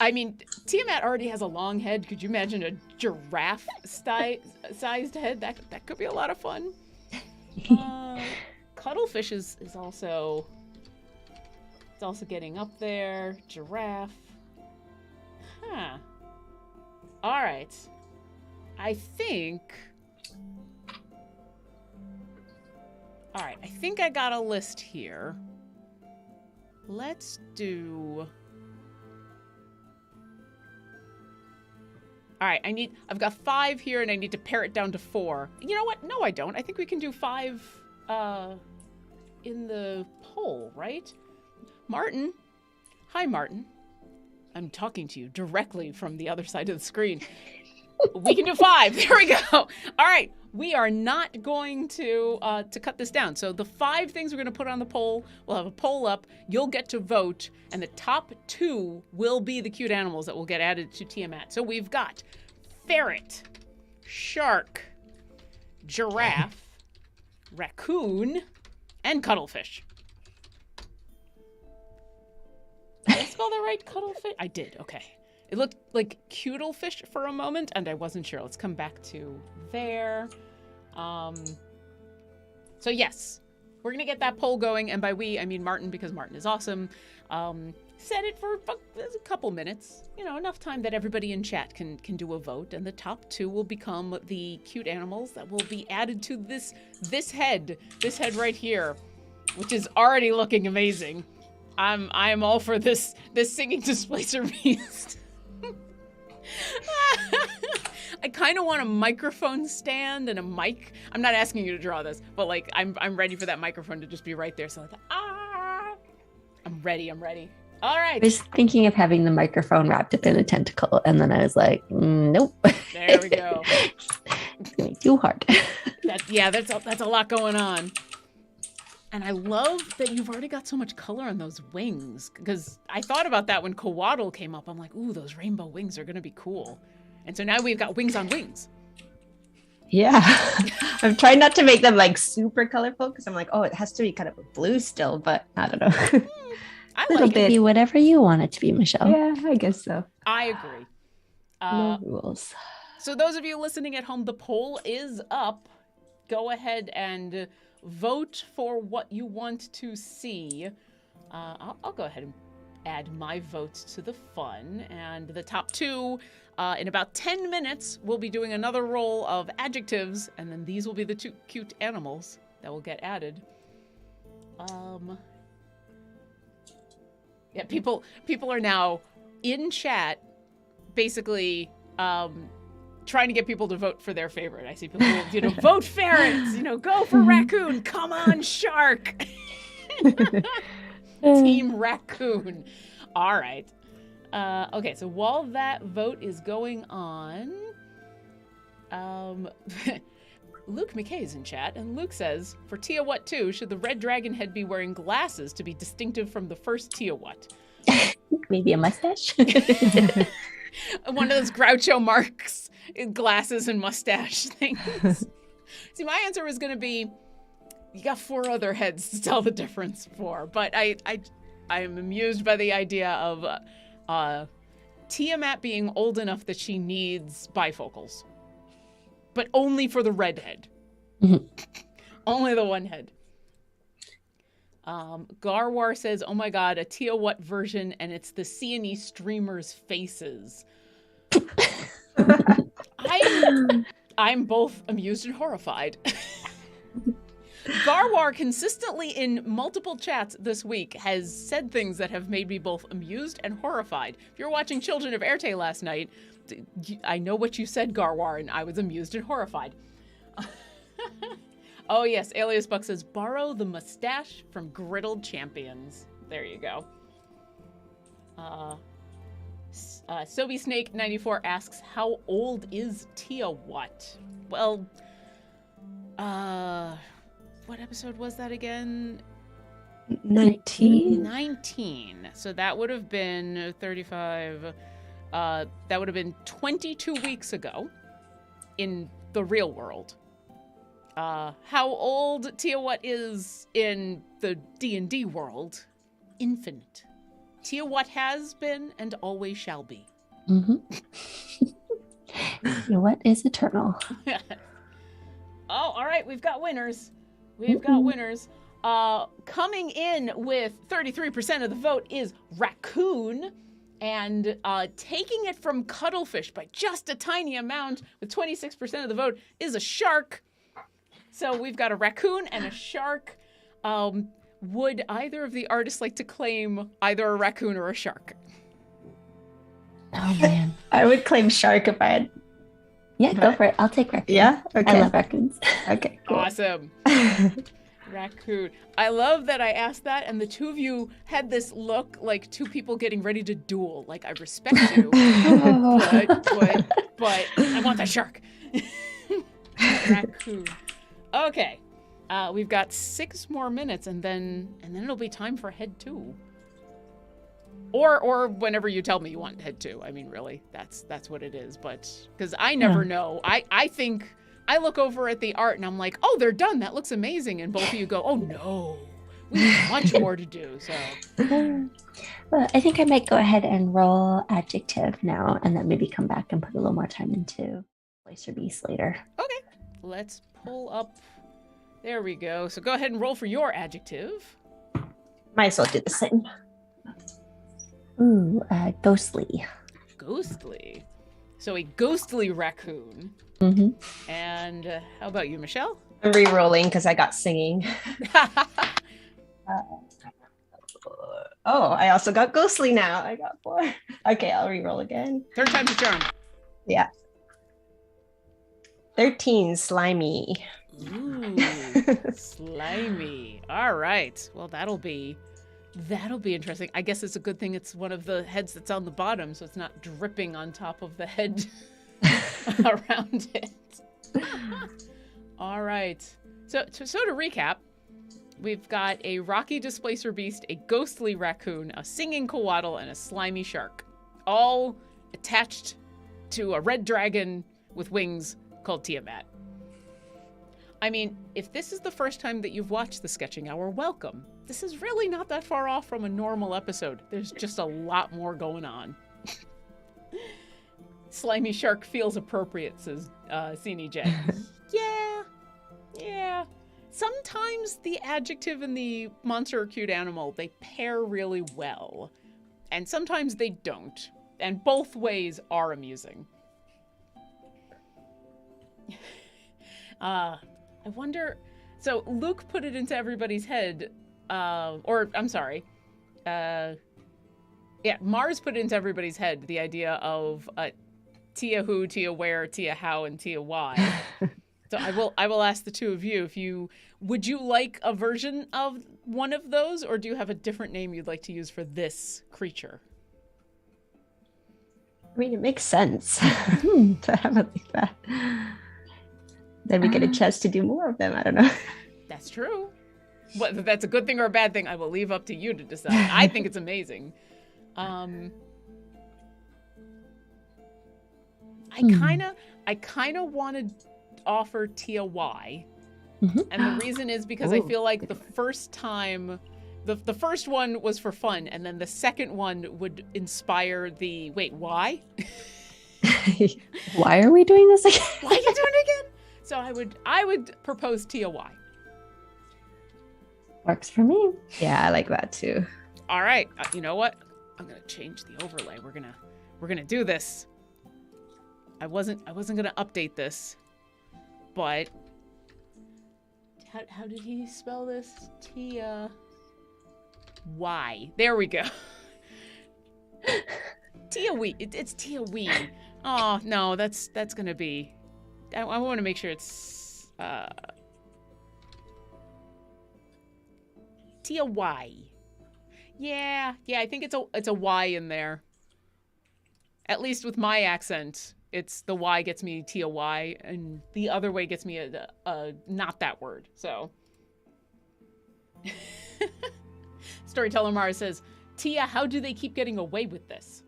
I mean, Tiamat already has a long head. Could you imagine a giraffe-sized head? That could be a lot of fun. Cuttlefish is also... It's also getting up there. Giraffe. Huh. Alright. I think... Alright, I think I got a list here. Let's do... Alright, I've got 5 here and I need to pare it down to 4. You know what? No, I don't. I think we can do 5 in the poll, right? Martin. Hi, Martin. I'm talking to you directly from the other side of the screen. We can do 5. There we go. All right. We are not going to cut this down. So the 5 things we're going to put on the poll, we'll have a poll up. You'll get to vote, and the top 2 will be the cute animals that will get added to Tiamat. So we've got ferret, shark, giraffe, raccoon, and cuttlefish. Did I spell that right? Cuttlefish? I did. Okay. It looked like cuttlefish for a moment, and I wasn't sure. Let's come back to there. So yes, we're going to get that poll going. And by we, I mean Martin, because Martin is awesome. Set it for a couple minutes. You know, enough time that everybody in chat can do a vote. And the top 2 will become the cute animals that will be added to this head right here, which is already looking amazing. I'm all for this singing displacer beast. I kind of want a microphone stand and a mic. I'm not asking you to draw this, but like I'm ready for that microphone to just be right there. So like, I'm ready. All right. I was thinking of having the microphone wrapped up in a tentacle, and then I was like, nope. There we go. It's gonna be too hard. That's a lot going on. And I love that you've already got so much color on those wings, because I thought about that when Coatl came up. I'm like, ooh, those rainbow wings are going to be cool. And so now we've got wings on wings. Yeah. I'm trying not to make them like super colorful because I'm like, oh, it has to be kind of a blue still, but I don't know. I It'll like it. be whatever you want it to be, Michelle. Yeah, I guess so. I agree. No rules. So those of you listening at home, the poll is up. Go ahead and vote for what you want to see. I'll go ahead and add my votes to the fun. And the top 2, in about 10 minutes, we'll be doing another roll of adjectives, and then these will be the 2 cute animals that will get added. Yeah, people are now in chat, basically trying to get people to vote for their favorite. I see people, vote ferrets, go for raccoon. Come on, shark. Team raccoon. All right. Okay, so while that vote is going on, Luke McKay is in chat, and Luke says, for Tiawat 2, should the red dragon head be wearing glasses to be distinctive from the first Tiawat? Maybe a mustache? One of those Groucho Marx glasses and mustache things. See, my answer was going to be, you got 4 other heads to tell the difference for. But I am amused by the idea of Tiamat being old enough that she needs bifocals. But only for the red head. Mm-hmm. Only the one head. Garwar says, oh my god, a Tiawat version, and it's the C&E streamers' faces. I'm both amused and horrified. Garwar consistently in multiple chats this week has said things that have made me both amused and horrified. If you're watching Children of Erte last night, I know what you said, Garwar, and I was amused and horrified. Oh, yes. Alias Buck says, borrow the mustache from Griddled Champions. There you go. Sobe Snake 94 asks, how old is Tia what? Well, what episode was that again? 19. 19. So that would have been 35. That would have been 22 weeks ago in the real world. How old Tia what is in the D&D world? Infinite. Tia what has been and always shall be. Mm-hmm. What is eternal? Oh, all right. We've got winners. We've got winners. Coming in with 33% of the vote is Raccoon. And taking it from Cuttlefish by just a tiny amount with 26% of the vote is a Shark. So we've got a Raccoon and a Shark. Would either of the artists like to claim either a Raccoon or a Shark? Oh, man. I would claim shark if I had. Yeah, go for it. I'll take raccoon. Yeah? Okay. I love raccoons. Okay, cool. Awesome. Raccoon. I love that I asked that, and the two of you had this look like two people getting ready to duel. Like, I respect you, but I want that shark. Raccoon. Okay. We've got 6 more minutes, and then it'll be time for head 2. Or whenever you tell me you want head 2. I mean, really, that's what it is. But because I never know. I think I look over at the art and I'm like, oh, they're done. That looks amazing. And both of you go, oh no, we have much more to do. So. Well, I think I might go ahead and roll adjective now, and then maybe come back and put a little more time into place or beast later. Okay, let's pull up. There we go. So go ahead and roll for your adjective. Might as well do the same. Ooh, ghostly. Ghostly. So a ghostly raccoon. Mm-hmm. And how about you, Michelle? I'm re-rolling because I got singing. Oh, I also got ghostly now. I got 4. Okay, I'll re-roll again. Third time's a charm. Yeah. 13, slimy. Ooh, slimy. All right. Well, that'll be interesting. I guess it's a good thing it's one of the heads that's on the bottom, so it's not dripping on top of the head around it. All right. So to recap, we've got a rocky displacer beast, a ghostly raccoon, a singing coatl, and a slimy shark, all attached to a red dragon with wings called Tiamat. I mean, if this is the first time that you've watched the Sketching Hour, welcome. This is really not that far off from a normal episode. There's just a lot more going on. Slimy shark feels appropriate, says Cine Jen. Yeah. Sometimes the adjective and the monster or cute animal, they pair really well. And sometimes they don't. And both ways are amusing. I wonder... So Luke put it into everybody's head... Mars put it into everybody's head, the idea of Tia who, Tia where, Tia how, and Tia why. So I will ask the two of you, would you like a version of one of those, or do you have a different name you'd like to use for this creature? I mean, it makes sense to have it like that. Then we get a chance to do more of them. I don't know. That's true. Whether that's a good thing or a bad thing, I will leave up to you to decide. I think it's amazing. I kind of want to offer Tia Y. Mm-hmm. And the reason is because I feel like the first time, the first one was for fun, and then the second one would inspire the, wait, why? Why are we doing this again? Why are you doing it again? So I would propose Tia Y. Works for me. Yeah, I like that too. All right. You know what? I'm going to change the overlay. We're going to do this. I wasn't going to update this, but how did he spell this? Tia Y. There we go. Tia Wee. It's Tia Wee. Oh, no, that's going to be... I want to make sure it's Tia Y. Yeah, I think it's a Y in there. At least with my accent, it's the Y gets me Tia Y, and the other way gets me a not that word. So, Storyteller Mara says, Tia, how do they keep getting away with this?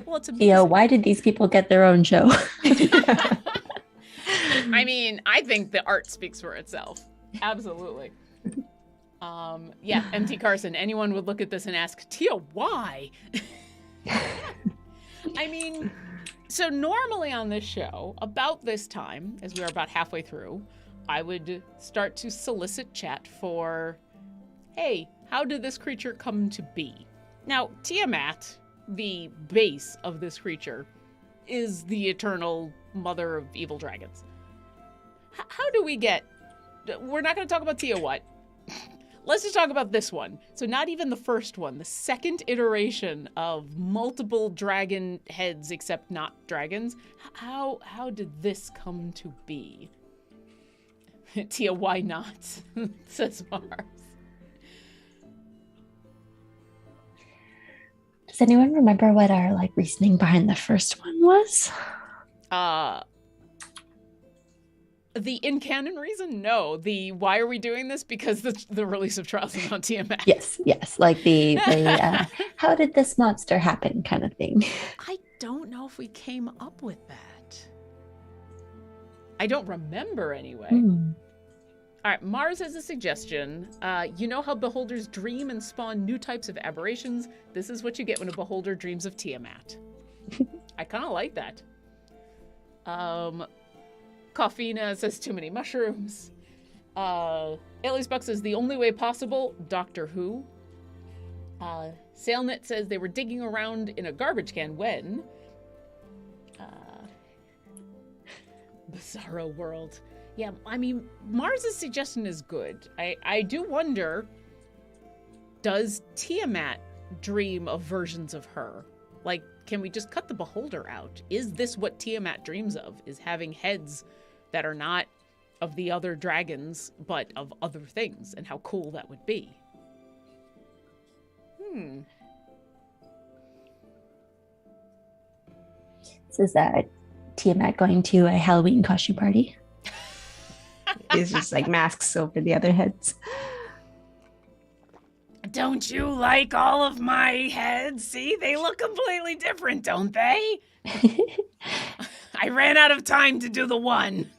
Well, it's amazing. Tia, why did these people get their own show? I mean, I think the art speaks for itself. Absolutely. Yeah, MT Carson, anyone would look at this and ask, Tia, why? I mean, so normally on this show, about this time, as we are about halfway through, I would start to solicit chat for, hey, how did this creature come to be? Now, Tiamat, the base of this creature, is the eternal mother of evil dragons. How do we get... We're not going to talk about Tia what? Let's just talk about this one. So not even the first one, the second iteration of multiple dragon heads except not dragons. How did this come to be? Tia, why not? Says Mars. Does anyone remember what our reasoning behind the first one was? The in-canon reason? No. The why are we doing this? Because the release of Trials of Mount Tiamat. Yes. Like the how did this monster happen kind of thing. I don't know if we came up with that. I don't remember anyway. All right, Mars has a suggestion. You know how beholders dream and spawn new types of aberrations? This is what you get when a beholder dreams of Tiamat. I kind of like that. Coffina says too many mushrooms. Alice Buck says the only way possible, Doctor Who. Sailnet says they were digging around in a garbage can when... Bizarro World. Yeah, I mean, Mars's suggestion is good. I do wonder, does Tiamat dream of versions of her? Like, can we just cut the beholder out? Is this what Tiamat dreams of? Is having heads that are not of the other dragons, but of other things, and how cool that would be. So is that Tiamat going to a Halloween costume party? It's just masks over the other heads. Don't you like all of my heads? See, they look completely different, don't they? I ran out of time to do the one.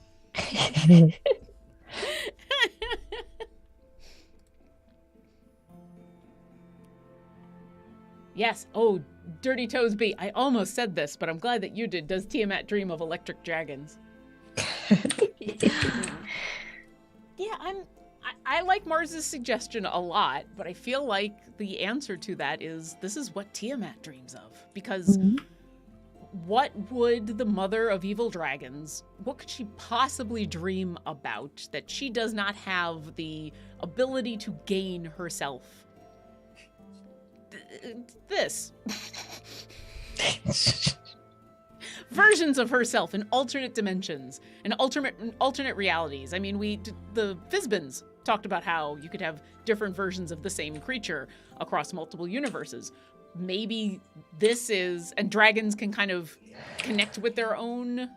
Yes. Oh, Dirty Toes B. I almost said this, but I'm glad that you did. Does Tiamat dream of electric dragons? Yeah, I like Mars's suggestion a lot, but I feel like the answer to that is this is what Tiamat dreams of. Because what would the mother of evil dragons, what could she possibly dream about that she does not have the ability to gain herself? This. Versions of herself in alternate dimensions and alternate realities. I mean, the Fizbins talked about how you could have different versions of the same creature across multiple universes. Maybe this is, and dragons can kind of connect with their own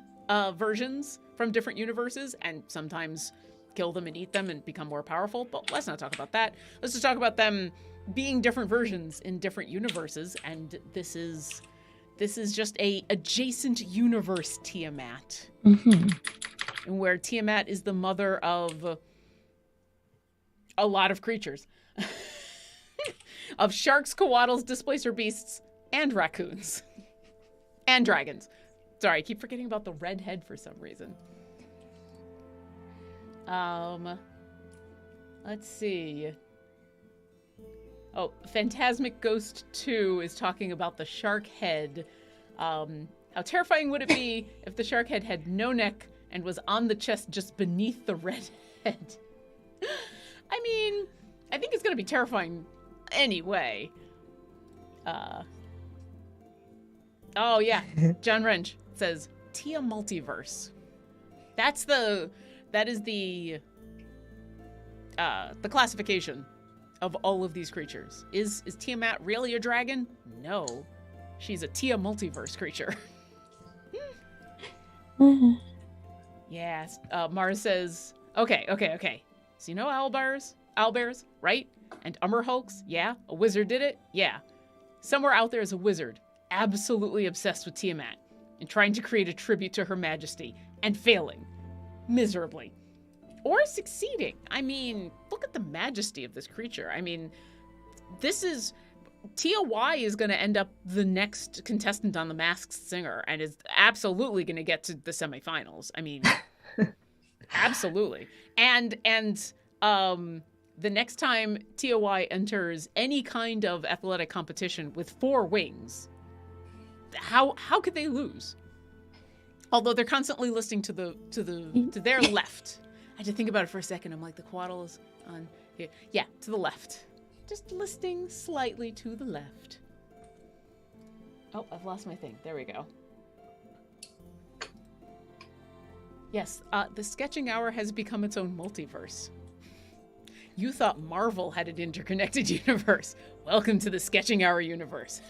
versions from different universes and sometimes kill them and eat them and become more powerful. But let's not talk about that. Let's just talk about them being different versions in different universes. And this is just a adjacent universe Tiamat. And where Tiamat is the mother of a lot of creatures. Of sharks, koalas, displacer beasts, and raccoons. And dragons. Sorry, I keep forgetting about the red head for some reason. Let's see. Oh, Phantasmic Ghost 2 is talking about the shark head. How terrifying would it be if the shark head had no neck and was on the chest just beneath the red head? I mean, I think it's going to be terrifying anyway. Oh, yeah. John Wrench says, Tia Multiverse. That is the the classification of all of these creatures. Is Tiamat really a dragon? No. She's a Tia multiverse creature. Yes. Mars says, okay. So you know owlbears, right? And Ummerhulks? Yeah. A wizard did it? Yeah. Somewhere out there is a wizard, absolutely obsessed with Tiamat, and trying to create a tribute to her majesty, and failing. Miserably. Or succeeding. I mean, look at the majesty of this creature. I mean, this is... Tia Y is going to end up the next contestant on The Masked Singer and is absolutely going to get to the semifinals. I mean, absolutely. And the next time Tia Y enters any kind of athletic competition with 4 wings, how could they lose? Although they're constantly listening to their left. I had to think about it for a second. I'm like, the quaddle is on here. Yeah, to the left. Just listing slightly to the left. Oh, I've lost my thing. There we go. Yes, the sketching hour has become its own multiverse. You thought Marvel had an interconnected universe. Welcome to the sketching hour universe.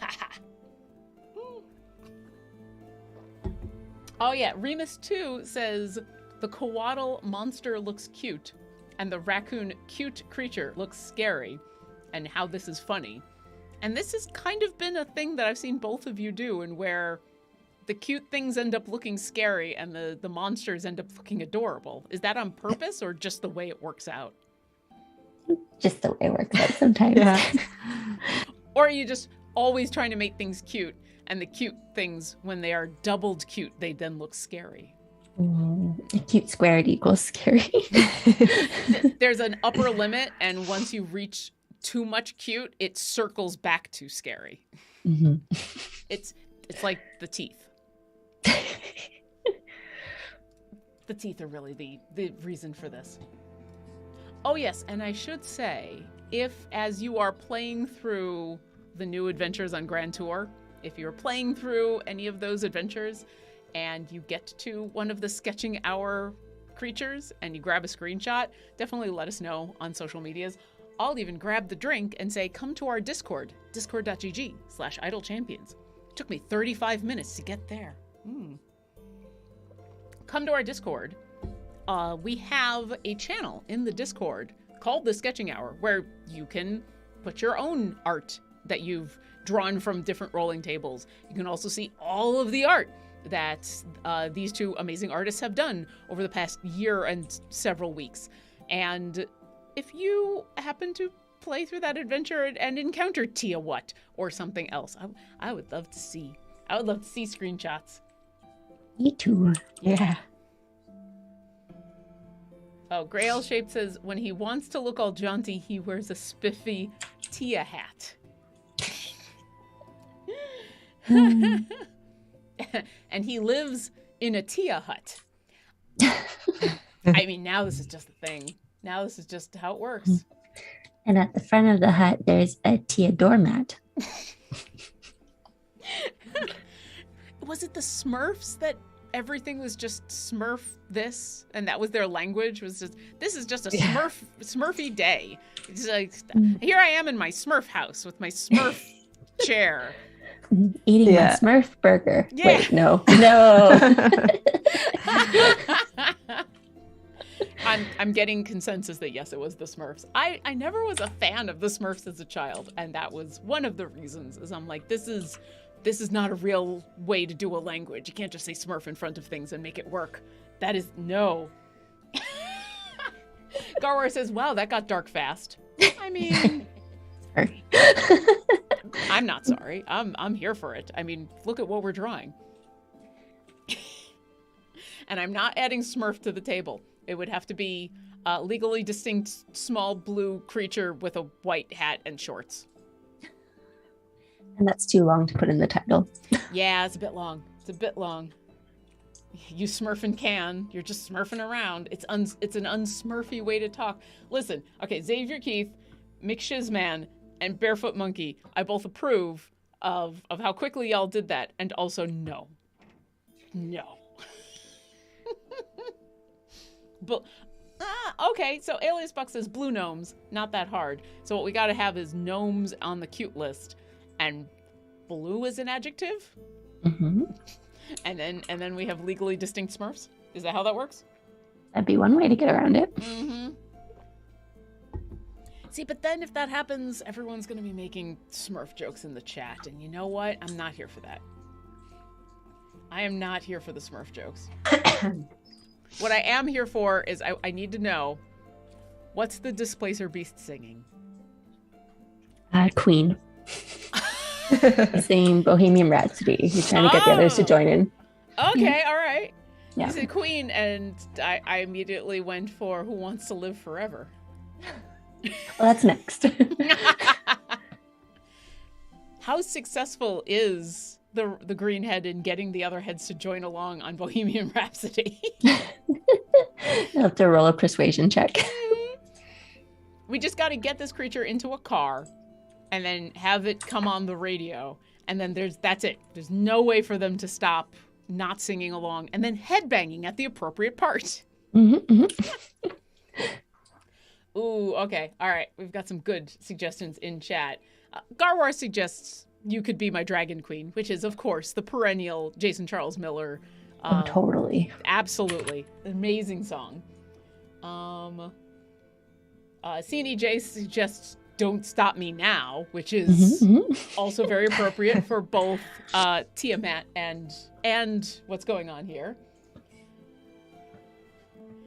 Oh yeah, Remus 2 says, the Coatl monster looks cute, and the raccoon cute creature looks scary. And how this is funny. And this has kind of been a thing that I've seen both of you do, and where the cute things end up looking scary and the monsters end up looking adorable. Is that on purpose or just the way it works out? Just the way it works out sometimes. Yeah. Or are you just always trying to make things cute, and the cute things, when they are doubled cute, they then look scary? A cute squared equals scary. There's an upper limit, and once you reach too much cute, it circles back to scary. Mm-hmm. It's like the teeth. The teeth are really the reason for this. Oh yes, and I should say, if as you are playing through the new adventures on Grand Tour, if you're playing through any of those adventures and you get to one of the sketching hour creatures and you grab a screenshot, definitely let us know on social medias. I'll even grab the drink and say, come to our Discord, discord.gg/idlechampions. Took me 35 minutes to get there. Come to our Discord. We have a channel in the Discord called The Sketching Hour, where you can put your own art that you've drawn from different rolling tables. You can also see all of the art that these 2 amazing artists have done over the past year and several weeks. And if you happen to play through that adventure and encounter Tia What or something else, I would love to see. I would love to see screenshots. Me too. Yeah. Oh, Grail Shape says, when he wants to look all jaunty, he wears a spiffy Tia hat. And he lives in a Tia hut. I mean, now this is just a thing. Now this is just how it works. And at the front of the hut, there's a Tia doormat. Was it the Smurfs that everything was just Smurf this? And that was their language? Was just, this is just a Smurfy day. It's like, here I am in my Smurf house with my Smurf chair. Eating my Smurf burger. Yeah. Wait, no. I'm getting consensus that yes, it was the Smurfs. I never was a fan of the Smurfs as a child, and that was one of the reasons. Is I'm like, this is not a real way to do a language. You can't just say Smurf in front of things and make it work. That is no. Garwar says, "Wow, that got dark fast." I mean, Sorry. I'm not sorry. I'm here for it. I mean, look at what we're drawing. And I'm not adding Smurf to the table. It would have to be a legally distinct small blue creature with a white hat and shorts. And that's too long to put in the title. Yeah, it's a bit long. It's a bit long. You smurfing can. You're just smurfing around. It's an unsmurfy way to talk. Listen, okay, Xavier Keith, McShizman, and Barefoot Monkey, I both approve of how quickly y'all did that, and also no. No. But Okay, so Alias Buck says blue gnomes, not that hard. So what we gotta have is gnomes on the cute list, and blue is an adjective, Mm-hmm. and then we have legally distinct Smurfs. Is that how that works? That'd be one way to get around it. Mm-hmm. See, but then if that happens, everyone's gonna be making Smurf jokes in the chat, and you know what? I'm not here for that. I am not here for the Smurf jokes. What I am here for is I need to know, what's the Displacer Beast singing? Queen. Singing Bohemian Rhapsody. He's trying to get the others to join in. Okay, all right. Yeah. You said Queen, and I immediately went for Who Wants to Live Forever. Well, that's next. How successful is the green head in getting the other heads to join along on Bohemian Rhapsody? You'll have to roll a persuasion check. We just got to get this creature into a car and then have it come on the radio. And then that's it. There's no way for them to stop not singing along and then headbanging at the appropriate part. Mm-hmm, mm-hmm. Ooh, okay. All right. We've got some good suggestions in chat. Garwar suggests You Could Be My Dragon Queen, which is, of course, the perennial Jason Charles Miller. Oh, totally. Absolutely. Amazing song. CNEJ suggests Don't Stop Me Now, which is also very appropriate for both Tiamat and what's going on here.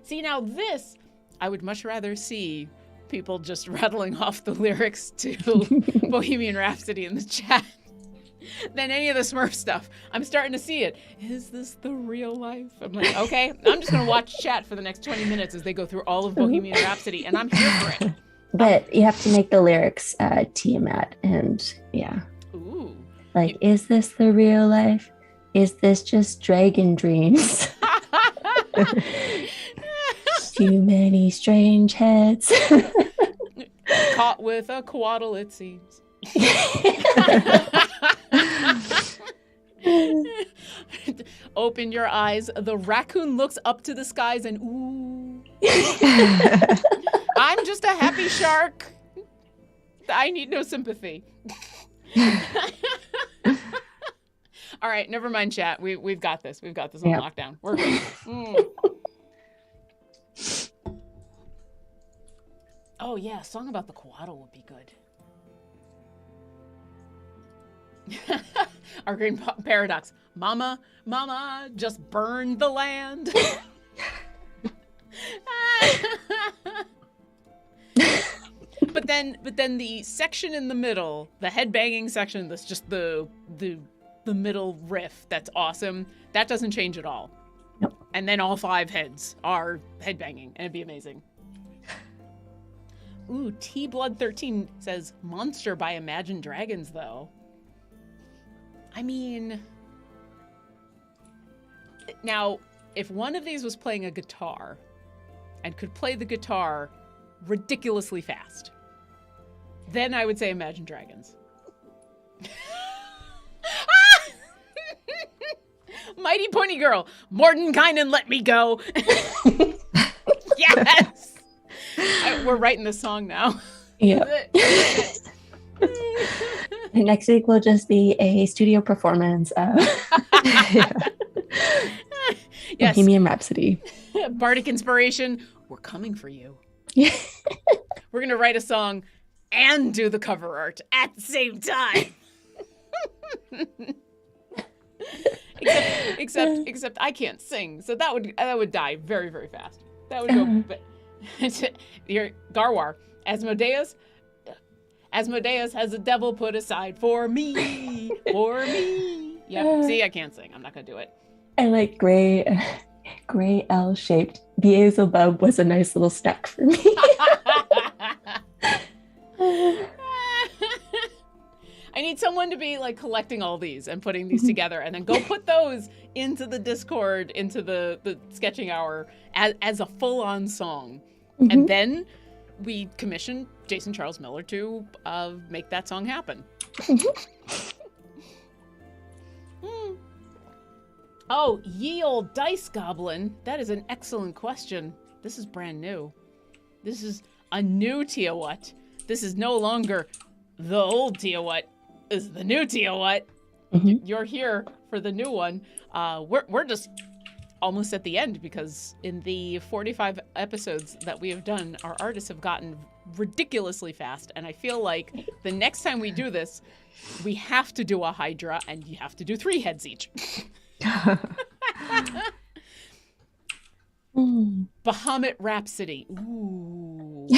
See, now this, I would much rather see people just rattling off the lyrics to Bohemian Rhapsody in the chat than any of the Smurf stuff. I'm starting to see it. Is this the real life? I'm like, okay, I'm just going to watch chat for the next 20 minutes as they go through all of Bohemian Rhapsody, and I'm here for it. But you have to make the lyrics Tiamat, and yeah. Ooh. Like, is this the real life? Is this just dragon dreams? Too many strange heads. Caught with a coatl, it seems. Open your eyes. The raccoon looks up to the skies and ooh. I'm just a happy shark. I need no sympathy. All right, never mind, chat. We've got this. We've got this on lockdown. We're good. Oh yeah, a song about the coatl would be good. Our green paradox. Mama, just burn the land. But then the section in the middle, the headbanging section, that's just the middle riff, that's awesome. That doesn't change at all. Nope. And then all 5 heads are headbanging, and it'd be amazing. Ooh, T-Blood13 says Monster by Imagine Dragons, though. I mean, now, if one of these was playing a guitar and could play the guitar ridiculously fast, then I would say Imagine Dragons. Mighty Pony Girl, Mordenkainen, let me go. Yes! We're writing the song now. Yeah. Next week will just be a studio performance of Yes. Bohemian Rhapsody. Bardic inspiration. We're coming for you. We're gonna write a song and do the cover art at the same time. Except I can't sing, so that would die very, very fast. That would go. But your Garwar, Asmodeus has a devil put aside for me, for me. Yeah. See, I can't sing. I'm not gonna do it. I like gray L-shaped Beelzebub was a nice little snack for me. I need someone to be like collecting all these and putting these together, and then go put those into the Discord, into the sketching hour as a full-on song. Mm-hmm. And then we commission Jason Charles Miller to make that song happen. Oh, ye old dice goblin. That is an excellent question. This is brand new. This is a new Tiawat. This is no longer the old Tiawat. This is the new Tiawat. Mhm. You're here for the new one. We're just almost at the end because in the 45 episodes that we have done, our artists have gotten ridiculously fast. And I feel like the next time we do this, we have to do a Hydra and you have to do 3 heads each. Bahamut Rhapsody. Ooh.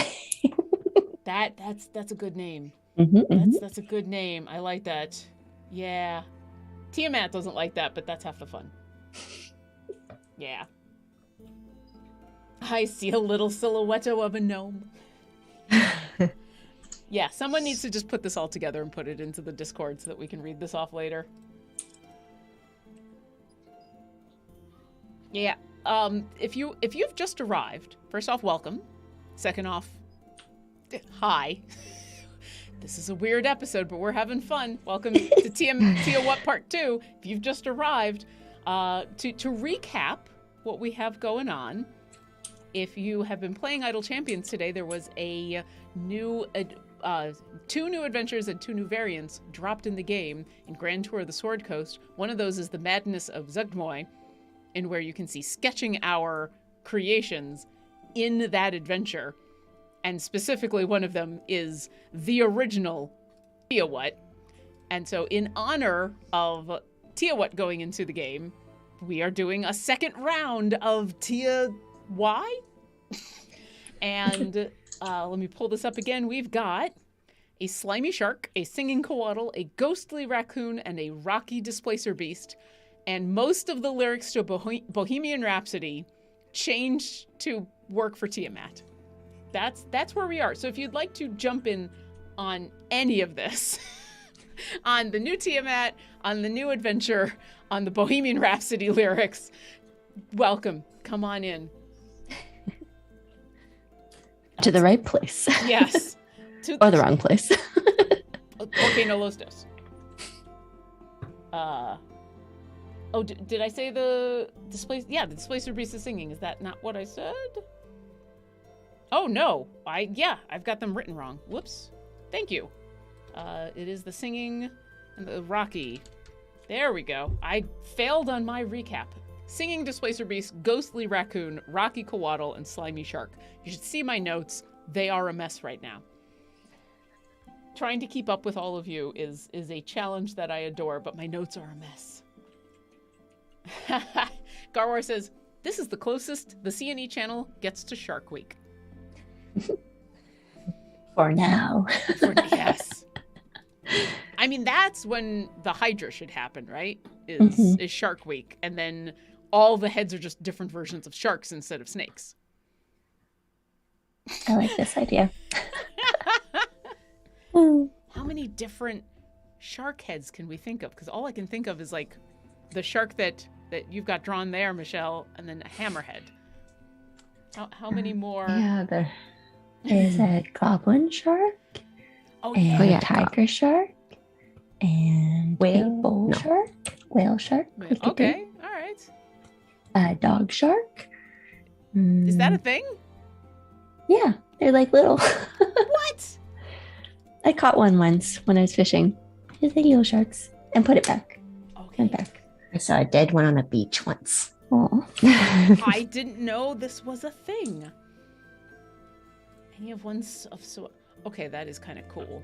That's a good name. That's a good name. I like that. Yeah. Tiamat doesn't like that, but that's half the fun. Yeah. I see a little silhouette of a gnome. Yeah, someone needs to just put this all together and put it into the Discord so that we can read this off later. Yeah. If you've just arrived, first off, welcome. Second off, hi. This is a weird episode, but we're having fun. Welcome to Tia What Part 2. If you've just arrived, to recap what we have going on, if you have been playing Idle Champions today, there was a new 2 new adventures and 2 new variants dropped in the game in Grand Tour of the Sword Coast. One of those is the Madness of Zugboy, in where you can see sketching our creations in that adventure. And specifically, one of them is the original Tiawat. And so in honor of Tiawat going into the game, we are doing a second round of Tia Y. And let me pull this up again. We've got a slimy shark, a singing coatl, a ghostly raccoon, and a rocky displacer beast. And most of the lyrics to Bohemian Rhapsody changed to work for Tiamat. That's where we are. So if you'd like to jump in on any of this, on the new Tiamat, on the new adventure, on the Bohemian Rhapsody lyrics, welcome. Come on in. To the right place. Yes. Or the wrong place. Okay, no los dos. Oh, did I say the displacer? Yeah, the displacer beast is singing. Is that not what I said? Oh, no. I've got them written wrong. Whoops. Thank you. It is the singing and the rocky. There we go. I failed on my recap. Singing displacer beast, ghostly raccoon, rocky coatl, and slimy shark. You should see my notes. They are a mess right now. Trying to keep up with all of you is a challenge that I adore, but my notes are a mess. Garwar says, this is the closest the C&E channel gets to Shark Week. For now. Yes. I mean, that's when the Hydra should happen, right? Is Shark Week. And then all the heads are just different versions of sharks instead of snakes. I like this idea. How many different shark heads can we think of? Because all I can think of is like the shark that you've got drawn there, Michelle, and then a hammerhead. How many more? Yeah, there's a goblin shark. Oh, And yeah. a tiger shark. And a bull shark. Whale shark. Okay, all right. A dog shark. Is that a thing? Yeah, they're like little. What? I caught one once when I was fishing. Just like little sharks. And put it back. Okay. And back. I saw a dead one on a beach once. Oh. I didn't know this was a thing. Any of ones of so. Okay, that is kind of cool.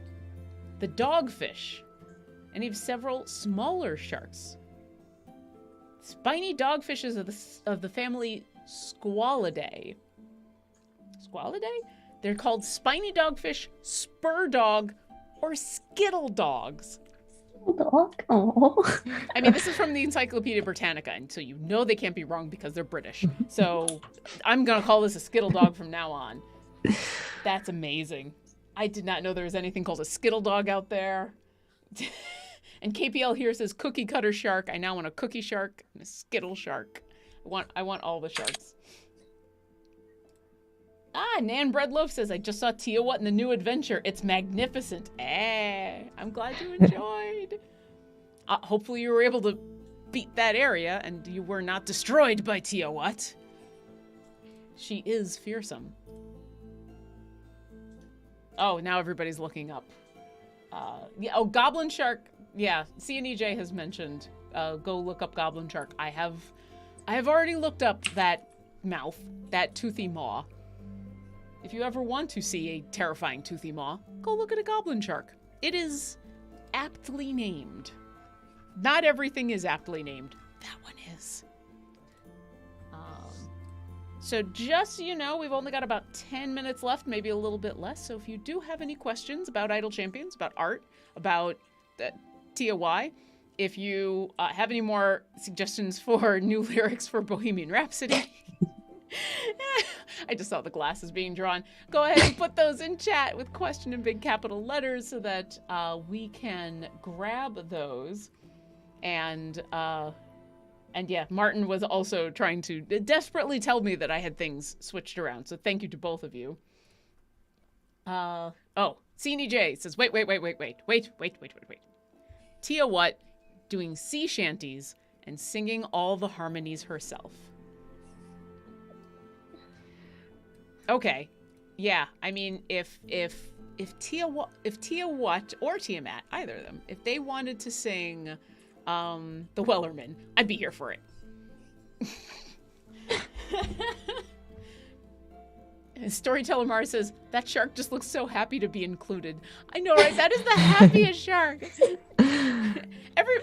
The dogfish. And you have several smaller sharks. Spiny dogfishes of the family Squalidae. Squalidae? They're called spiny dogfish, spur dog, or skittle dogs. Dog. Oh. I mean, this is from the Encyclopedia Britannica, and so you know they can't be wrong because they're British. So I'm going to call this a skittle dog from now on. That's amazing. I did not know there was anything called a skittle dog out there. And KPL here says cookie cutter shark. I now want a cookie shark and a skittle shark. I want all the sharks. Nan Breadloaf says, I just saw Tiawat in the new adventure. It's magnificent. I'm glad you enjoyed. Hopefully you were able to beat that area and you were not destroyed by Tiawat. She is fearsome. Oh, now everybody's looking up. Goblin Shark. Yeah, CNEJ has mentioned. Go look up Goblin Shark. I have already looked up that mouth, that toothy maw. If you ever want to see a terrifying toothy maw, go look at a Goblin Shark. It is aptly named. Not everything is aptly named. That one is. So just so you know, we've only got about 10 minutes left, maybe a little bit less. So if you do have any questions about Idle Champions, about art, about TOY, if you have any more suggestions for new lyrics for Bohemian Rhapsody, I just saw the glasses being drawn. Go ahead and put those in chat with question in big capital letters so that we can grab those. And yeah, Martin was also trying to desperately tell me that I had things switched around. So thank you to both of you. CNEJ says, wait. Tia What doing sea shanties and singing all the harmonies herself. Okay. Yeah, I mean, if Tia What or Tiamat, either of them, if they wanted to sing The Wellerman, I'd be here for it. And Storyteller Mara says, that shark just looks so happy to be included. I know, right? That is the happiest shark.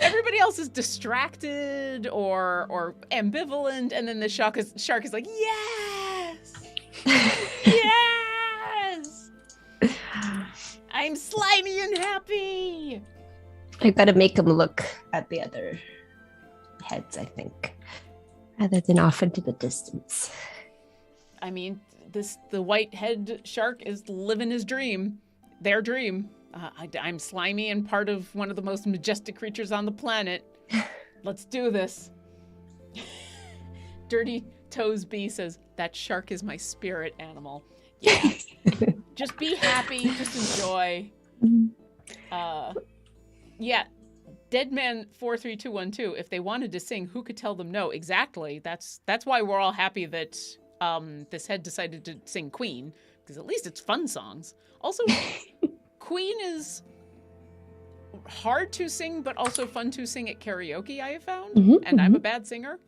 Everybody else is distracted or ambivalent, and then the shark is like, yes! Yes! I'm slimy and happy! I've got to make them look at the other heads, I think, rather than off into the distance. I mean, the white head shark is living his dream, their dream. I'm slimy and part of one of the most majestic creatures on the planet. Let's do this. Dirty Toes B says, that shark is my spirit animal. Yeah. Just be happy, just enjoy. Yeah, Deadman43212, if they wanted to sing, who could tell them no? Exactly. That's why we're all happy that this head decided to sing Queen, because at least it's fun songs. Also, Queen is hard to sing, but also fun to sing at karaoke, I have found. And I'm a bad singer.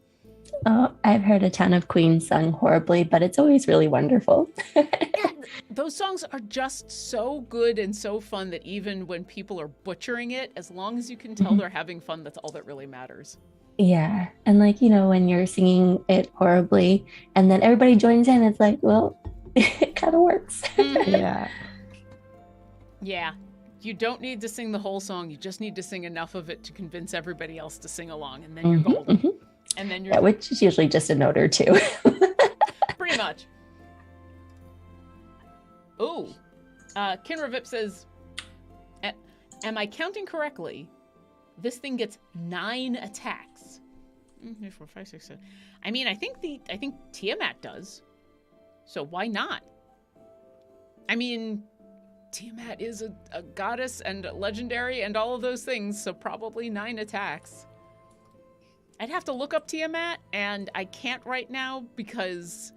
I've heard a ton of Queen sung horribly, but it's always really wonderful. Yeah, those songs are just so good and so fun that even when people are butchering it, as long as you can tell they're having fun, that's all that really matters. Yeah. And like, when you're singing it horribly and then everybody joins in, it's like, well, it kind of works. Yeah. Yeah. You don't need to sing the whole song. You just need to sing enough of it to convince everybody else to sing along, and then you're golden. And then you're which is usually just a note or two. Pretty much. Ooh. Kinra Vip says, am I counting correctly? This thing gets 9 attacks. 3, 4, 5, 6, 7. I mean, I think Tiamat does. So why not? I mean, Tiamat is a goddess and legendary and all of those things, so probably 9 attacks. I'd have to look up Tiamat, and I can't right now because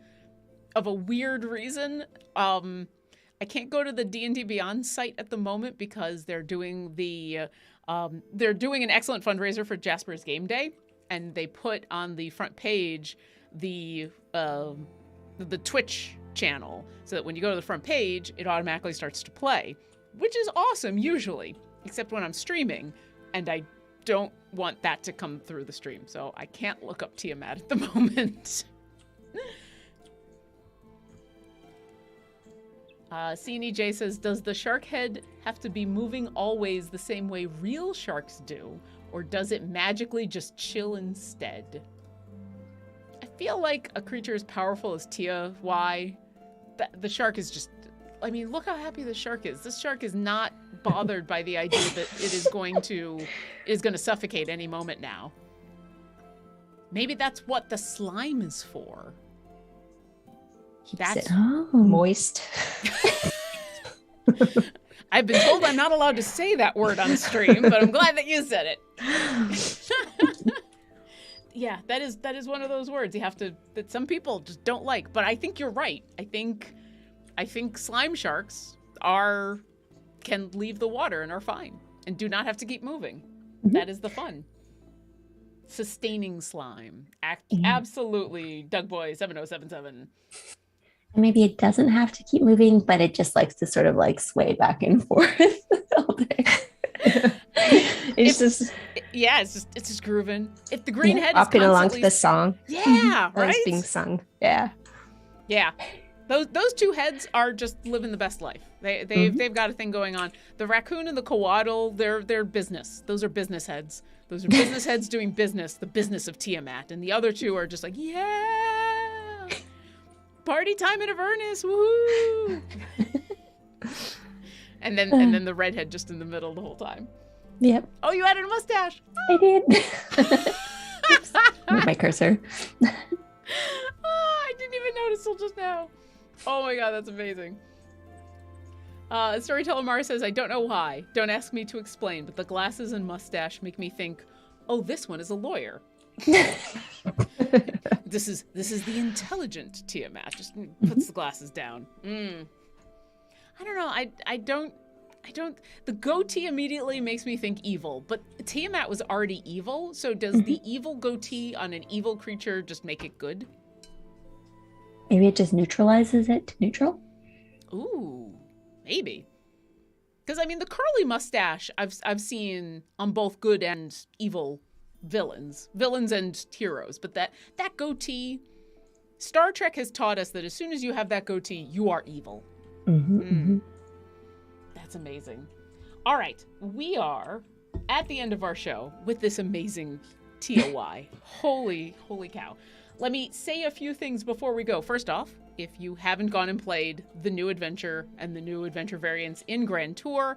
of a weird reason. I can't go to the D&D Beyond site at the moment because they're doing an excellent fundraiser for Jasper's Game Day, and they put on the front page the Twitch channel so that when you go to the front page, it automatically starts to play, which is awesome usually, except when I'm streaming, and I don't want that to come through the stream, so I can't look up Tiamat at the moment. CNEJ says, does the shark head have to be moving always the same way real sharks do, or does it magically just chill instead? I feel like a creature as powerful as Tia Y, the shark is just, I mean, look how happy the shark is. This shark is not bothered by the idea that it is going to suffocate any moment now. Maybe that's what the slime is for. That's moist. I've been told I'm not allowed to say that word on stream, but I'm glad that you said it. Yeah, that is one of those words that some people just don't like, but I think you're right. I think slime sharks can leave the water and are fine and do not have to keep moving. Mhm. That is the fun. Sustaining slime. Absolutely, Dougboy 7077. Maybe it doesn't have to keep moving, but it just likes to sort of like sway back and forth all day. It's just It's just grooving. If the green head is hopping along to constantly the song. Yeah, That was right? being sung. Yeah. Yeah. Those two heads are just living the best life. They've got a thing going on. The raccoon and the coatl, they're business. Those are business heads. Those are business heads doing business, the business of Tiamat. And the other two are just like, yeah, party time in Avernus, woohoo! and then the redhead just in the middle the whole time. Yep, Oh, you added a mustache. I did. Oops, move my cursor. I didn't even notice till just now. Oh my god, that's amazing. Storyteller Mara says, I don't know why. Don't ask me to explain, but the glasses and mustache make me think, oh, this one is a lawyer. This is the intelligent Tiamat. Just puts the glasses down. I don't know. I don't. The goatee immediately makes me think evil, but Tiamat was already evil, so does the evil goatee on an evil creature just make it good? Maybe it just neutralizes it to neutral. Ooh, maybe. Because I mean, the curly mustache I've seen on both good and evil villains and heroes, but that Goatee, Star Trek has taught us that as soon as you have that goatee, you are evil. That's amazing. All right, we are at the end of our show with this amazing TOY. Holy cow. Let me say a few things before we go. First off, if you haven't gone and played the new adventure and the new adventure variants in Grand Tour,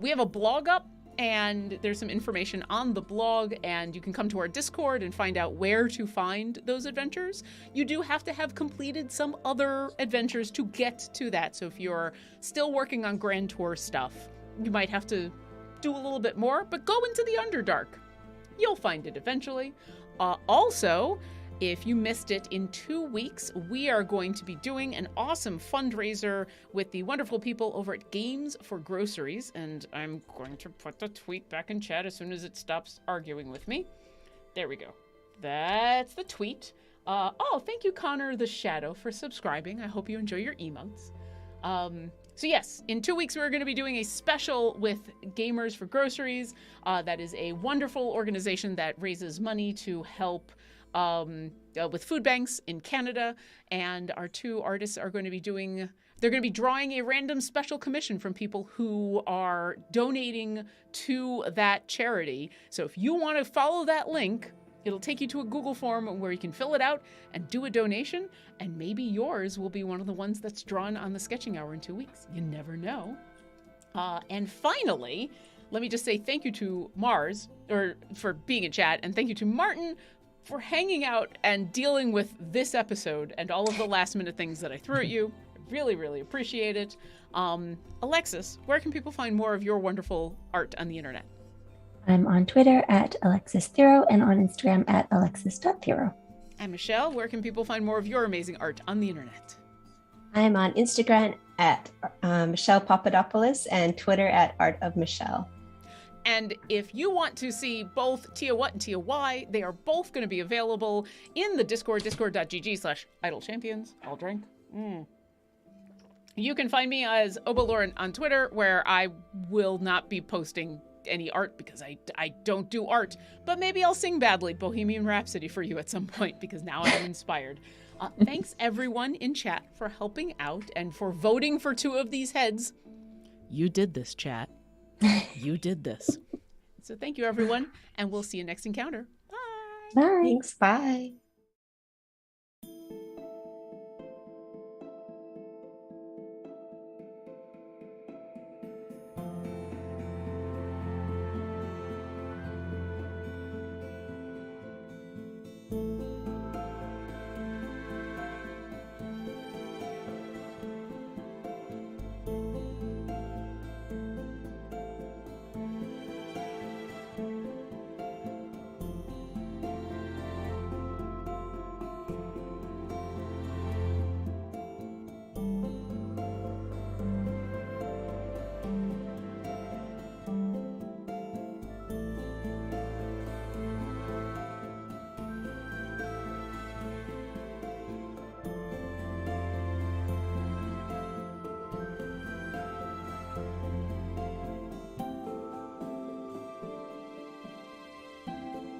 we have a blog up, and there's some information on the blog, and you can come to our Discord and find out where to find those adventures. You do have to have completed some other adventures to get to that, so if you're still working on Grand Tour stuff, you might have to do a little bit more, but go into the Underdark. You'll find it eventually. Also, if you missed it, in 2 weeks, we are going to be doing an awesome fundraiser with the wonderful people over at Games for Groceries. And I'm going to put the tweet back in chat as soon as it stops arguing with me. There we go. That's the tweet. Thank you, Connor the Shadow, for subscribing. I hope you enjoy your emotes. So yes, in 2 weeks, we're going to be doing a special with Gamers for Groceries. That is a wonderful organization that raises money to help with food banks in Canada, and our two artists are going to be they're going to be drawing a random special commission from people who are donating to that charity. So if you want to follow that link, it'll take you to a Google form where you can fill it out and do a donation, and maybe yours will be one of the ones that's drawn on the Sketching Hour in 2 weeks. You never know. And finally, let me just say thank you to Mars for being in chat, and thank you to Martin for hanging out and dealing with this episode and all of the last minute things that I threw at you. I really, really appreciate it. Alexis, where can people find more of your wonderful art on the internet? I'm on Twitter at AlexisThero and on Instagram at alexis.thero. And Michelle, where can people find more of your amazing art on the internet? I'm on Instagram at Michelle Papadopoulos and Twitter at Art of Michelle. And if you want to see both Tia What and Tia Why, they are both going to be available in the Discord, discord.gg/idlechampions. I'll drink. You can find me as Obaloran on Twitter, where I will not be posting any art because I don't do art. But maybe I'll sing badly Bohemian Rhapsody for you at some point because now I'm inspired. Thanks everyone in chat for helping out and for voting for 2 of these heads. You did this, chat. You did this. So thank you, everyone, and we'll see you next encounter. Bye. Bye. Thanks. Bye.